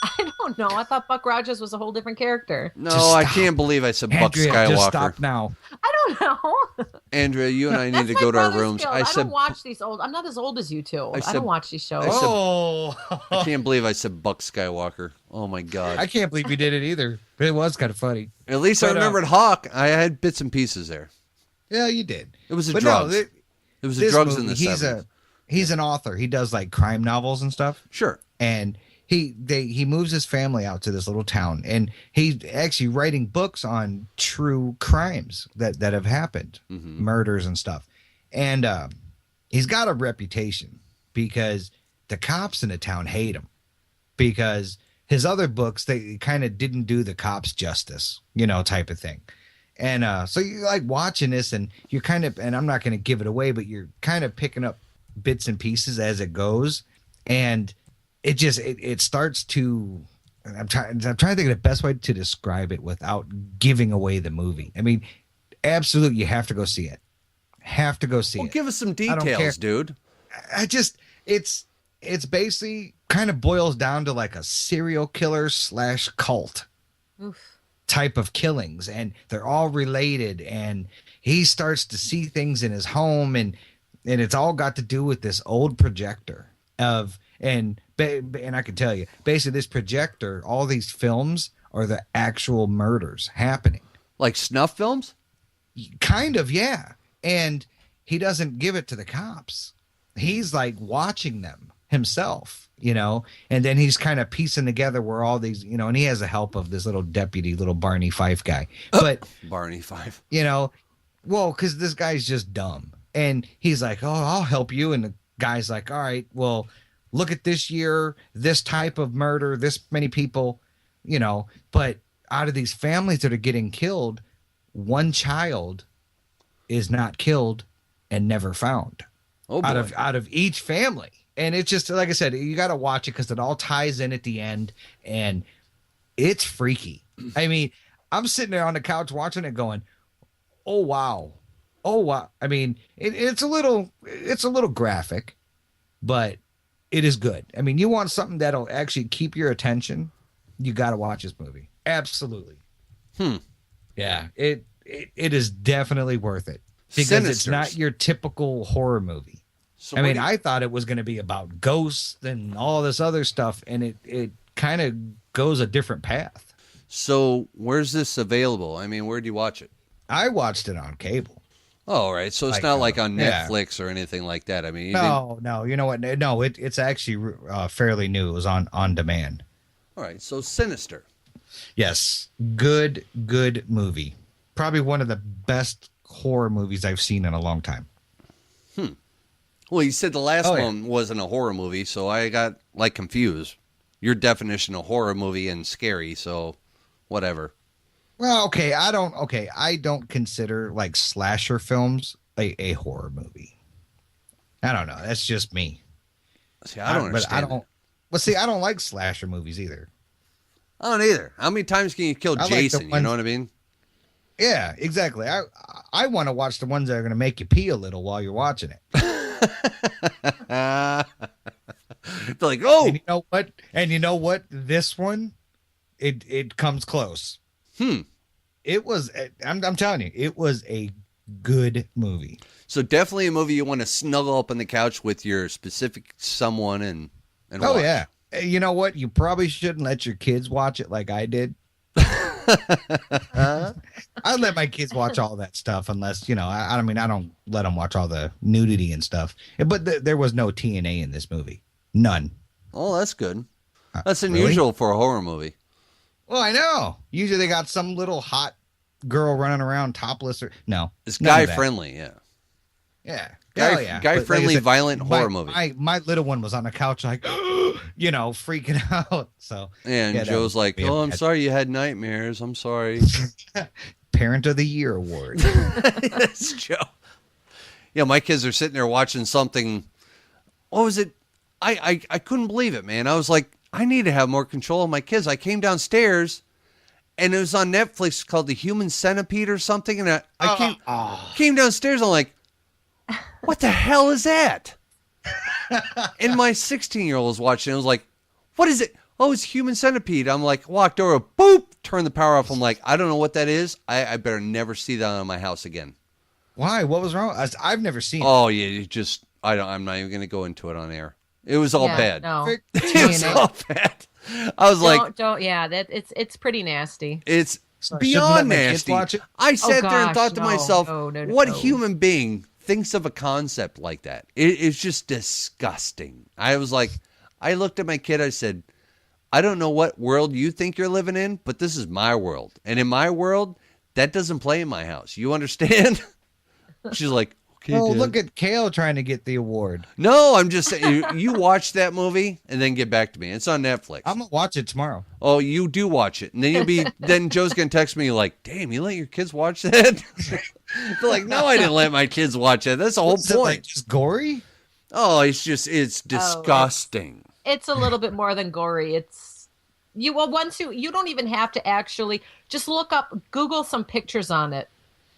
I don't know. I thought Buck Rogers was a whole different character. No, I can't believe I said Buck Skywalker. Just stop now. I don't know. Andrea, you and I need to go to our rooms. I don't watch these old. I'm not as old as you two. I don't watch these shows. I can't believe I said Buck Skywalker. Oh my God. I can't believe you did it either. It was kind of funny. At least I remembered Hawk. I had bits and pieces there. Yeah, you did. It was drugs. It was the drugs in the 70s. He's an author. He does crime novels and stuff. Sure. And he moves his family out to this little town, and he's actually writing books on true crimes that have happened, murders and stuff. And he's got a reputation because the cops in the town hate him because his other books, they kind of didn't do the cops justice, type of thing. And so you're like watching this and you're kind of, and I'm not going to give it away, but you're kind of picking up bits and pieces as it goes. And it starts to, I'm trying to think of the best way to describe it without giving away the movie. I mean, absolutely, you have to go see it. Have to go see it. Give us some details, dude. It's basically kind of boils down to like a serial killer / cult type of killings, and they're all related, and he starts to see things in his home, and it's all got to do with this old projector and I can tell you, basically this projector, all these films are the actual murders happening. Like snuff films? Kind of, yeah. And he doesn't give it to the cops. He's like watching them himself, and then he's kind of piecing together where all these, and he has the help of this little deputy, little Barney Fife guy. But Barney Fife, well, because this guy's just dumb. And he's like, oh, I'll help you. And the guy's like, all right, well, look at this year, this type of murder, this many people, but out of these families that are getting killed, one child is not killed and never found. Oh, boy. Out of each family. And it's just, like I said, you got to watch it because it all ties in at the end, and it's freaky. I mean, I'm sitting there on the couch watching it going, oh, wow. Oh, wow. I mean, it's a little graphic, but it is good. I mean, you want something that'll actually keep your attention, you got to watch this movie. Absolutely. Yeah, it is definitely worth it because it's not your typical horror movie. So I thought it was going to be about ghosts and all this other stuff, and it kind of goes a different path. So where's this available? I mean, where do you watch it? I watched it on cable. Oh, all right. So it's not like on Netflix or anything like that. I mean, no. You know what? No, it's actually fairly new. It was on demand. All right. So Sinister. Yes. Good movie. Probably one of the best horror movies I've seen in a long time. Well, you said the last one wasn't a horror movie, so I got confused. Your definition of horror movie and scary, so whatever. Well, okay, I don't consider like slasher films a horror movie. I don't know. That's just me. See, I don't understand. I don't like slasher movies either. I don't either. How many times can you kill Jason? You know what I mean? Yeah, exactly. I want to watch the ones that are going to make you pee a little while you're watching it. They're like, oh, and you know what? This one, it comes close. It was. I'm telling you, it was a good movie. So definitely a movie you want to snuggle up on the couch with your specific someone and oh watch. Yeah. You know what? You probably shouldn't let your kids watch it like I did. I let my kids watch all that stuff unless, I don't let them watch all the nudity and stuff. But there was no TNA in this movie. None. Oh, that's good. That's unusual for a horror movie. Well, I know. Usually they got some little hot girl running around topless or no. It's guy friendly, yeah. Yeah. Guy friendly, violent horror movie. My little one was on the couch like, freaking out. So and Joe's like, "Oh, I'm sorry you had nightmares. I'm sorry." Parent of the Year award. That's Joe. Yeah, my kids are sitting there watching something. What was it? I couldn't believe it, man. I was like, I need to have more control of my kids. I came downstairs, and it was on Netflix called The Human Centipede or something, and I came downstairs. I'm like, what the hell is that? And my 16-year-old was watching. I was like, what is it? Oh, it's Human Centipede. I'm like, walked over, boop, turned the power off. I'm like, I don't know what that is. I better never see that in my house again. Why? What was wrong? I've never seen it. Oh, yeah. I'm not even going to go into it on air. It was all bad. No. It was all bad. I was it's pretty nasty. It's beyond nasty. I sat there and thought to myself, what human being thinks of a concept like that? It's just disgusting. I was like, I looked at my kid. I said, I don't know what world you think you're living in, but this is my world. And in my world, that doesn't play in my house. You understand? She's like, Okay, Oh, Dad. look at Kale trying to get the award. No, I'm just saying. You watch that movie and then get back to me. It's on Netflix. I'm gonna watch it tomorrow. Oh, you do watch it, and then then Joe's gonna text me like, "Damn, you let your kids watch that?" They're like, "No, I didn't let my kids watch that. That's the whole Is it point." like just gory? Oh, it's disgusting. It's a little bit more than gory. It's once you don't even have to actually just Google some pictures on it,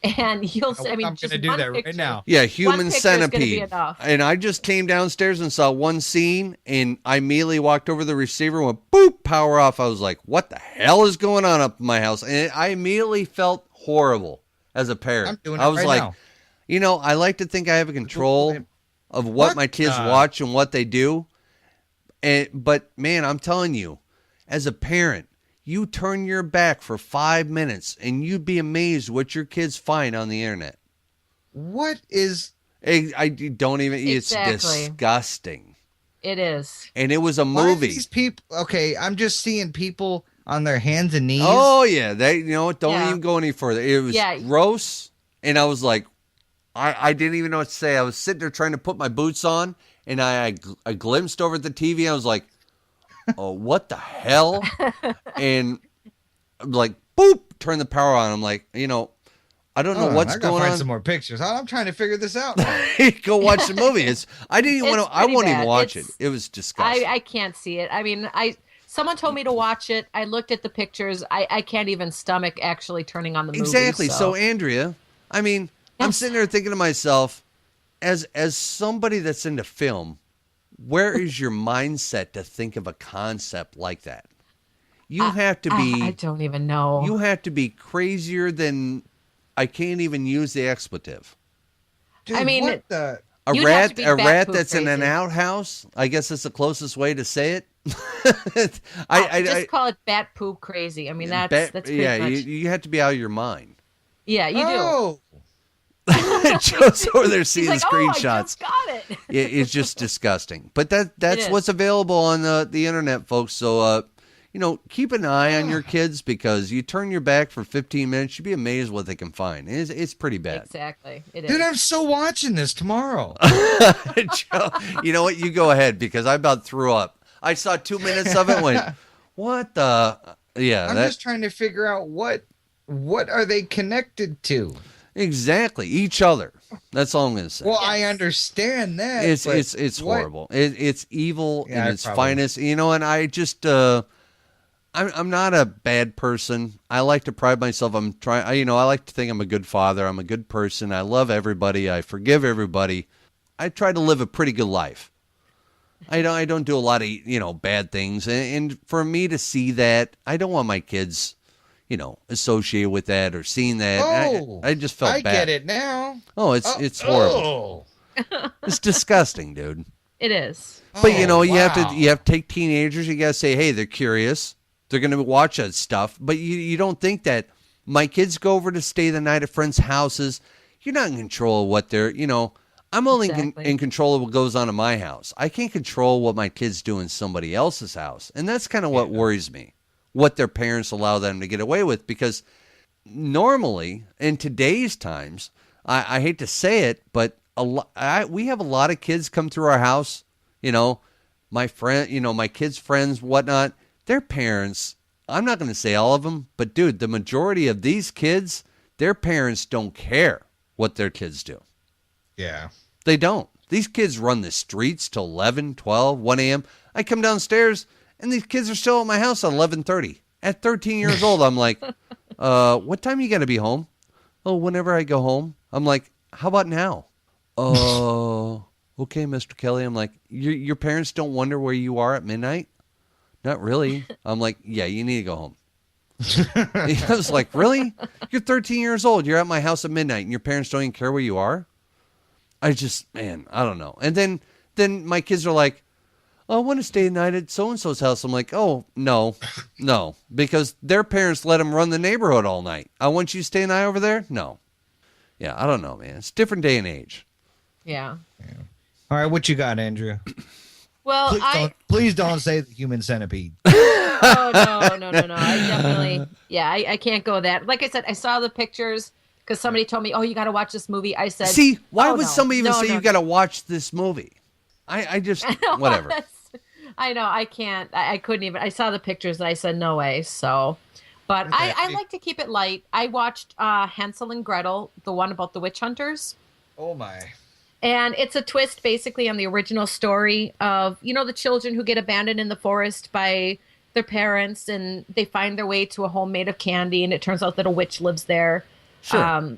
and you'll see. I mean, I'm just gonna do one that right picture. now. Yeah, One human picture's gonna be centipede. enough. And I just came downstairs and saw one scene, and I immediately walked over to the receiver and went, boop, power off. I was like, what the hell is going on up in my house? And I immediately felt horrible as a parent. I'm doing it I was right like, now. I like to think I have a control of what my kids watch and what they do. But man, I'm telling you, as a parent, you turn your back for 5 minutes and you'd be amazed what your kids find on the internet. What is? I don't even. Exactly. It's disgusting. It is. And it was a Why are movie. these people? Okay, I'm just seeing people on their hands and knees. Oh yeah, don't Yeah. even go any further. It was gross, and I was like, I didn't even know what to say. I was sitting there trying to put my boots on, and I glimpsed over at the TV. And I was like, oh, what the hell? And I'm like, boop, turn the power on. I'm like, I don't know what's I gotta going find on. some more pictures. I'm trying to figure this out. Go watch the movie. I didn't even want to. I pretty won't even bad. watch it. It was disgusting. I can't see it. I mean, someone told me to watch it. I looked at the pictures. I can't even stomach actually turning on the movie. Exactly. So Andrea, I mean, I'm sitting there thinking to myself, as somebody that's into film, where is your mindset to think of a concept like that? You have to be. I don't even know. You have to be crazier than. I can't even use the expletive. Dude, I mean, what the? A You'd have to be bat rat poop that's in an crazy. outhouse. I guess that's the closest way to say it. Just call it bat poop crazy. I mean, that's pretty much. You have to be out of your mind. Yeah, you do. Oh, Joe's over there He's seeing like, the oh, I screenshots. just got it. It's just disgusting. But that's is. what's available on the internet, folks. So keep an eye on your kids, because you turn your back for 15 minutes, you'd be amazed what they can find. It's pretty bad. Exactly. It is. dude, I'm still watching this tomorrow. Joe, you know what? You go ahead, because I about threw up. I saw 2 minutes of it and went, what the? Yeah. I'm just trying to figure out what are they connected to. Exactly. Each other. That's all I'm going to say. Well, I understand that. It's but it's what- horrible. It's evil Yeah, in I its probably- finest. And I just I'm not a bad person. I like to pride myself. I like to think I'm a good father. I'm a good person. I love everybody. I forgive everybody. I try to live a pretty good life. I don't do a lot of bad things. And for me to see that, I don't want my kids associated with that or seeing that. Oh, I just felt I bad. get it now. Oh, it's horrible. Oh. It's disgusting, dude. It is. But you have wow. to take teenagers. You gotta say, hey, they're curious. They're gonna watch that stuff. But you don't think that my kids go over to stay the night at friends' houses. You're not in control of what they're. I'm only Exactly. in control of what goes on in my house. I can't control what my kids do in somebody else's house, and that's kind of what worries me. What their parents allow them to get away with, because normally in today's times, I hate to say it, but we have a lot of kids come through our house. My friend, my kids' friends, whatnot. Their parents. I'm not going to say all of them, but dude, the majority of these kids, their parents don't care what their kids do. Yeah. They don't. These kids run the streets till 11, 12, 1 a.m. I come downstairs, and these kids are still at my house at 11:30. At 13 years old, I'm like, what time you got to be home? Oh, whenever I go home. I'm like, how about now? Oh, okay, Mr. Kelly. I'm like, your parents don't wonder where you are at midnight? Not really. I'm like, yeah, you need to go home. I was like, really? You're 13 years old. You're at my house at midnight, and your parents don't even care where you are? I don't know. And then my kids are like, oh, I want to stay the night at so-and-so's house. I'm like, oh, no, because their parents let them run the neighborhood all night. I want you to stay the night over there? No. Yeah, I don't know, man. It's a different day and age. Yeah. All right, what you got, Andrea? Well, Please don't say the human centipede. Oh no. I definitely, I can't go that. Like I said, I saw the pictures because somebody told me, "Oh, you got to watch this movie." I said, See, why "Oh, would no. somebody even No, say no, you got to watch this movie? I just whatever. I know I can't. I couldn't even. I saw the pictures and I said no way. So, but I like to keep it light. I watched Hansel and Gretel, the one about the witch hunters. Oh my. And it's a twist basically on the original story of, the children who get abandoned in the forest by their parents and they find their way to a home made of candy and it turns out that a witch lives there. Sure.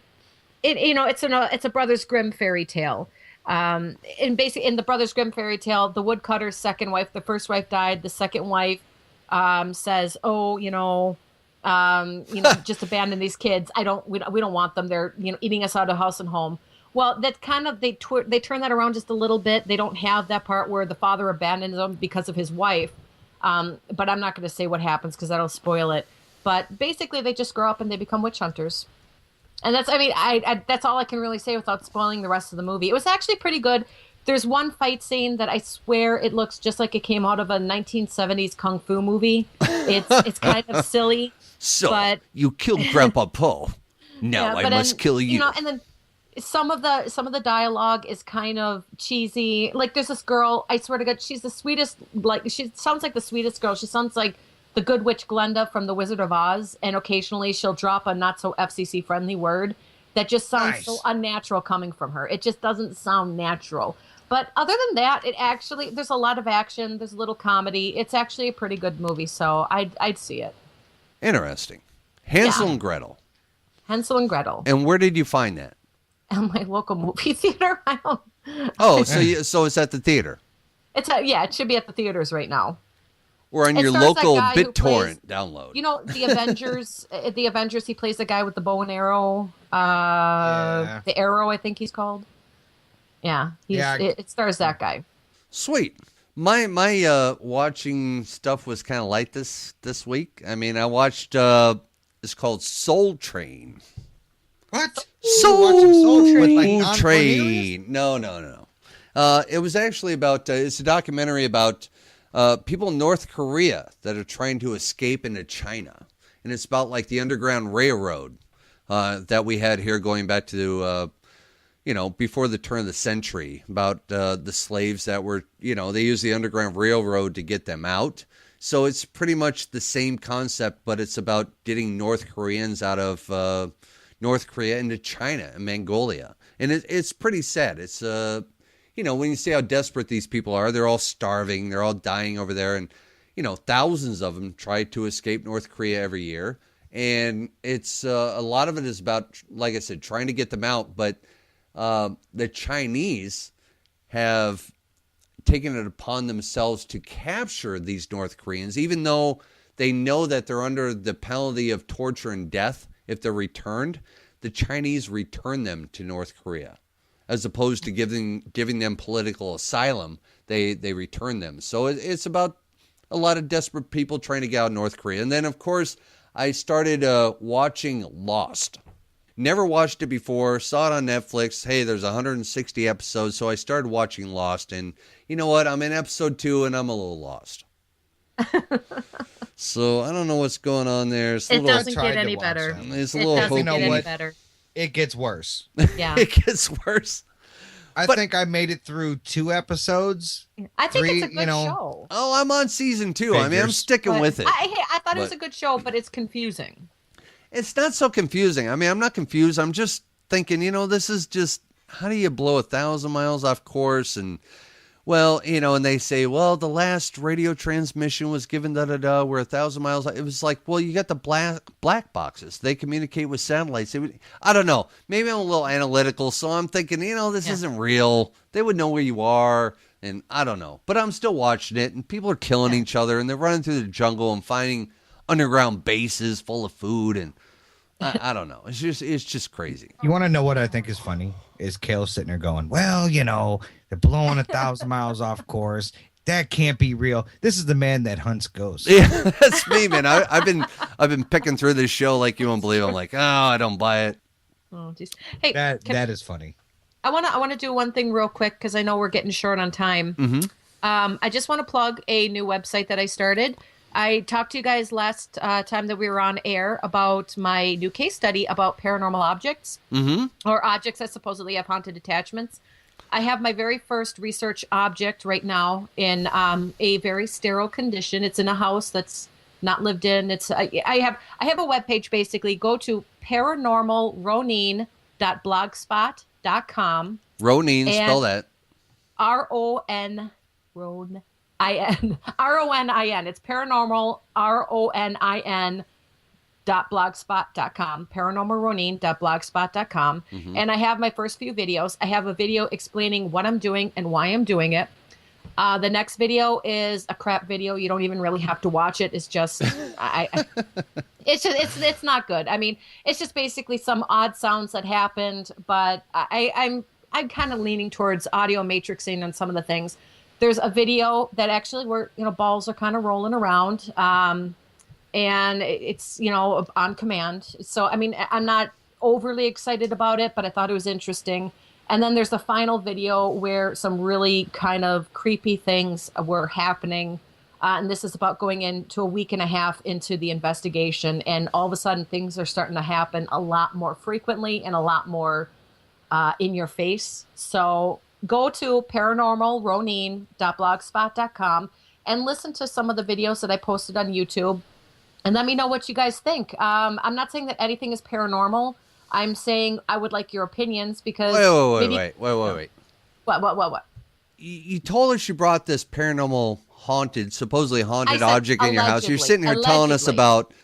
It's a Brothers Grimm fairy tale. And basically in the Brothers Grimm fairy tale, the woodcutter's second wife, the first wife died. The second wife says, just abandon these kids. We don't want them. They're, eating us out of house and home. Well, that kind of, they turn that around just a little bit. They don't have that part where the father abandons them because of his wife. But I'm not going to say what happens because that'll spoil it. But basically, they just grow up and they become witch hunters. And that's all I can really say without spoiling the rest of the movie. It was actually pretty good. There's one fight scene that I swear it looks just like it came out of a 1970s kung fu movie. It's kind of silly. So you killed Grandpa Po. Now I must kill you. And then some of the dialogue is kind of cheesy. Like there's this girl, I swear to God, she's the sweetest. Like she sounds like the sweetest girl. She sounds like the good witch Glenda from The Wizard of Oz, and occasionally she'll drop a not so FCC friendly word that just sounds so unnatural coming from her. It just doesn't sound natural. But other than that, there's a lot of action. There's a little comedy. It's actually a pretty good movie, so I'd see it. Interesting. Hansel and Gretel. Hansel and Gretel. And where did you find that? At my local movie theater. Oh, so it's at the theater. It should be at the theaters right now. Or on your local BitTorrent download. The Avengers. The Avengers. He plays the guy with the bow and arrow. The Arrow, I think he's called. Yeah, it stars that guy. Sweet. My watching stuff was kind of light this week. I mean, I watched. It's called Soul Train. What? Soul Train? Train. No. It was actually about. It's a documentary about people in North Korea that are trying to escape into China, and it's about like the Underground Railroad that we had here going back to before the turn of the century. About the slaves that were they used the Underground Railroad to get them out. So it's pretty much the same concept, but it's about getting North Koreans out of North Korea into China and Mongolia. And it's pretty sad. It's, when you see how desperate these people are, they're all starving. They're all dying over there. And, thousands of them try to escape North Korea every year. And it's a lot of it is about, like I said, trying to get them out. But the Chinese have taken it upon themselves to capture these North Koreans, even though they know that they're under the penalty of torture and death if they're returned. The Chinese return them to North Korea, as opposed to giving them political asylum. They return them. So it's about a lot of desperate people trying to get out of North Korea. And then, of course, I started watching Lost. Never watched it before, saw it on Netflix. Hey, there's 160 episodes, so I started watching Lost. And you know what? I'm in episode 2, and I'm a little lost. So I don't know what's going on there. It doesn't get any better. It's a little hokey. Any better. It gets worse. Yeah. It gets worse. I think I made it through 2 episodes. I think it's a good show. Oh, I'm on season 2. I mean, I'm sticking with it. I thought it was a good show, but it's confusing. It's not so confusing. I mean, I'm not confused. I'm just thinking, this is just, how do you blow 1,000 miles off course? And, well, and they say, well, the last radio transmission was given da-da-da, we're 1,000 miles. It was like, well, you got the black boxes. They communicate with satellites. I don't know. Maybe I'm a little analytical, so I'm thinking, this isn't real. They would know where you are, and I don't know. But I'm still watching it, and people are killing each other, and they're running through the jungle and finding underground bases full of food, and I don't know. It's just crazy. You want to know what I think is funny? Is Kale sitting there going, well, they're blowing 1,000 miles off course. That can't be real. This is the man that hunts ghosts. Yeah, that's me, man. I've been picking through this show like you won't believe. I'm like, I don't buy it. Oh, geez. Hey, that is funny. I want to do one thing real quick because I know we're getting short on time. Mm-hmm. I just want to plug a new website that I started. I talked to you guys last time that we were on air about my new case study about paranormal objects or objects that supposedly have haunted attachments. I have my very first research object right now in a very sterile condition. It's in a house that's not lived in. It's I have a webpage basically. Go to paranormalronin.blogspot.com. Ronin, spell that. RON RONIN. It's paranormal RONIN .blogspot.com, paranormalronin.blogspot.com. And I have my first few videos. I have a video explaining what I'm doing and why I'm doing it. The next video is a crap video. You don't even really have to watch it. It's just it's not good. I mean, it's just basically some odd sounds that happened, but I'm kind of leaning towards audio matrixing on some of the things. There's a video that actually where, balls are kind of rolling around. And it's, on command. So, I mean, I'm not overly excited about it, but I thought it was interesting. And then there's the final video where some really kind of creepy things were happening. And this is about going into a week and a half into the investigation. And all of a sudden, things are starting to happen a lot more frequently and a lot more in your face. So go to paranormalronin.blogspot.com and listen to some of the videos that I posted on YouTube. And let me know what you guys think. I'm not saying that anything is paranormal. I'm saying I would like your opinions because... Wait. What? You told us you brought this paranormal supposedly haunted object in your house. You're sitting here telling us about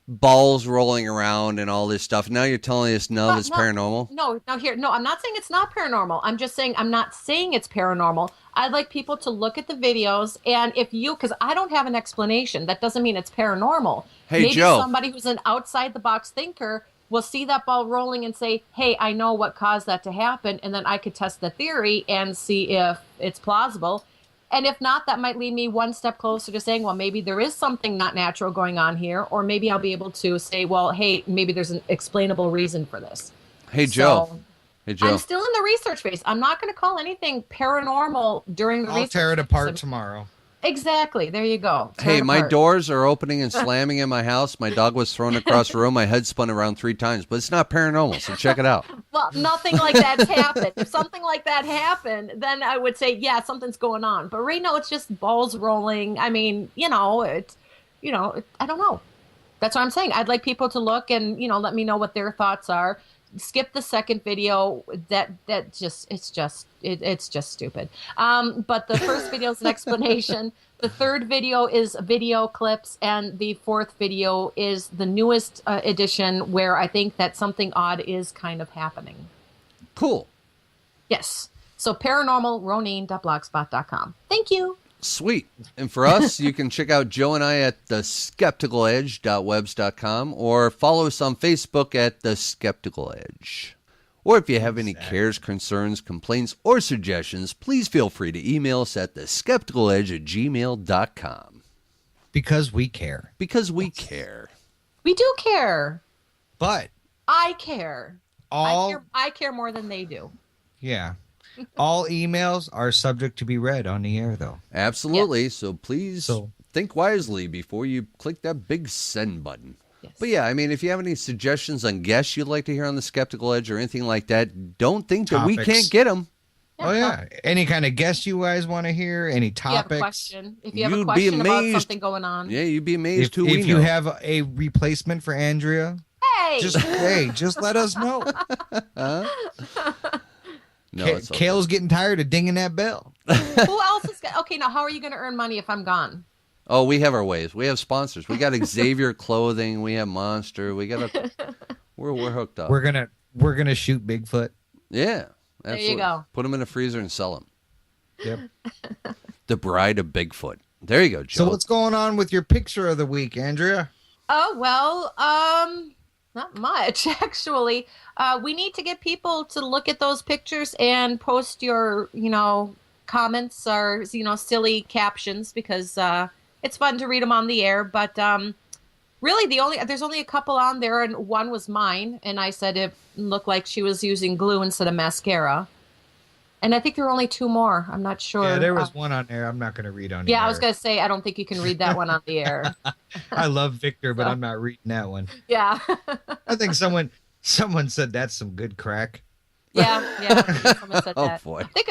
balls rolling around and all this stuff. Now you're telling us none of it's paranormal? No, I'm not saying it's not paranormal. I'm just saying I'm not saying it's paranormal. I'd like people to look at the videos, and because I don't have an explanation, that doesn't mean it's paranormal. Hey, maybe Joe. Somebody who's an outside-the-box thinker will see that ball rolling and say, hey, I know what caused that to happen, and then I could test the theory and see if it's plausible. And if not, that might lead me one step closer to saying, well, maybe there is something not natural going on here, or maybe I'll be able to say, well, hey, maybe there's an explainable reason for this. Hey, Joe. I'm still in the research phase. I'm not going to call anything paranormal during the research. I'll tear it apart tomorrow. Exactly. There you go. Hey, my doors are opening and slamming in my house. My dog was thrown across the room. My head spun around 3 times, but it's not paranormal, so check it out. Well, nothing like that's happened. If something like that happened, then I would say, yeah, something's going on. But right now, it's just balls rolling. I mean, I don't know. That's what I'm saying. I'd like people to look and, let me know what their thoughts are. Skip the second video. It's just stupid. But the first video is an explanation. The third video is video clips, and the fourth video is the newest edition where I think that something odd is kind of happening. Cool. Yes. So paranormalronin.blogspot.com. Thank you. Sweet. And for us, you can check out Joe and I at theskepticaledge.webs.com or follow us on Facebook at The Skeptical Edge. Or if you have any cares, concerns, complaints, or suggestions, please feel free to email us at theskepticaledge@gmail.com. Because we care. Because we care. We do care. But I care. I care more than they do. Yeah. All emails are subject to be read on the air, though. Absolutely. Yes. So please think wisely before you click that big send button. Yes. But yeah, I mean, if you have any suggestions on guests you'd like to hear on the Skeptical Edge or anything like that, don't think that we can't get them. Oh, yeah. Any kind of guest you guys want to hear, any topics. If you have a question about something going on. Yeah, you'd be amazed if you have a replacement for Andrea. Hey! Just let us know. No, Kale's getting tired of dinging that bell. Who else is... Okay, now how are you going to earn money if I'm gone? Oh, we have our ways. We have sponsors. We got Xavier Clothing. We have Monster. We got we're hooked up. We're gonna shoot Bigfoot. Yeah, absolutely. There you go. Put them in a freezer and sell them. Yep. The Bride of Bigfoot. There you go, Joe. So what's going on with your picture of the week, Andrea? Oh, well, not much, actually. We need to get people to look at those pictures and post your, comments or, silly captions because it's fun to read them on the air. But really, there's only a couple on there, and one was mine. And I said it looked like she was using glue instead of mascara. And I think there were only 2 more. I'm not sure. Yeah, there was one on there. I'm not going to read on the Yeah, air. I was going to say, I don't think you can read that one on the air. I love Victor, but I'm not reading that one. Yeah. I think someone said that's some good crack. Yeah. Someone said Oh, that. boy. I think,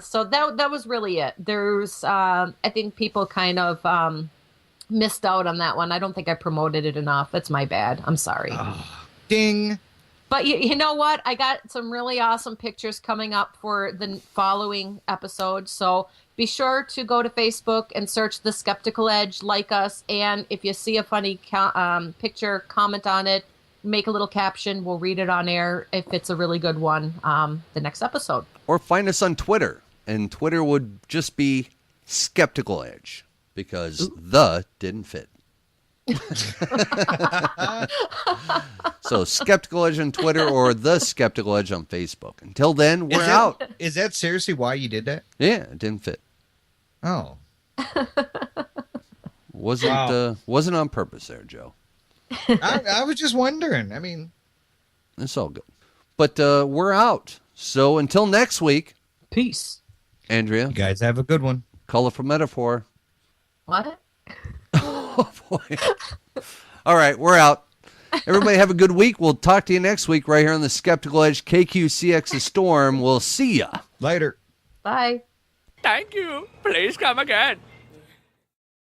so that was really it. There's, I think people kind of missed out on that one. I don't think I promoted it enough. That's my bad. I'm sorry. Oh, ding. But you know what? I got some really awesome pictures coming up for the following episode. So be sure to go to Facebook and search The Skeptical Edge, like us. And if you see a funny picture, comment on it, make a little caption. We'll read it on air if it's a really good one the next episode. Or find us on Twitter. And Twitter would just be Skeptical Edge because the didn't fit. So Skeptical Edge on Twitter or The Skeptical Edge on Facebook. Until then, we're out. Is that seriously why you did that? Yeah, it didn't fit. Oh. Wasn't on purpose there, Joe. I was just wondering. I mean, it's all good. But we're out. So until next week, peace. Andrea, you guys have a good one. Colorful metaphor. What? Oh boy. All right, we're out. Everybody have a good week. We'll talk to you next week right here on the Skeptical Edge KQCX The Storm. We'll see ya. Later. Bye. Thank you. Please come again.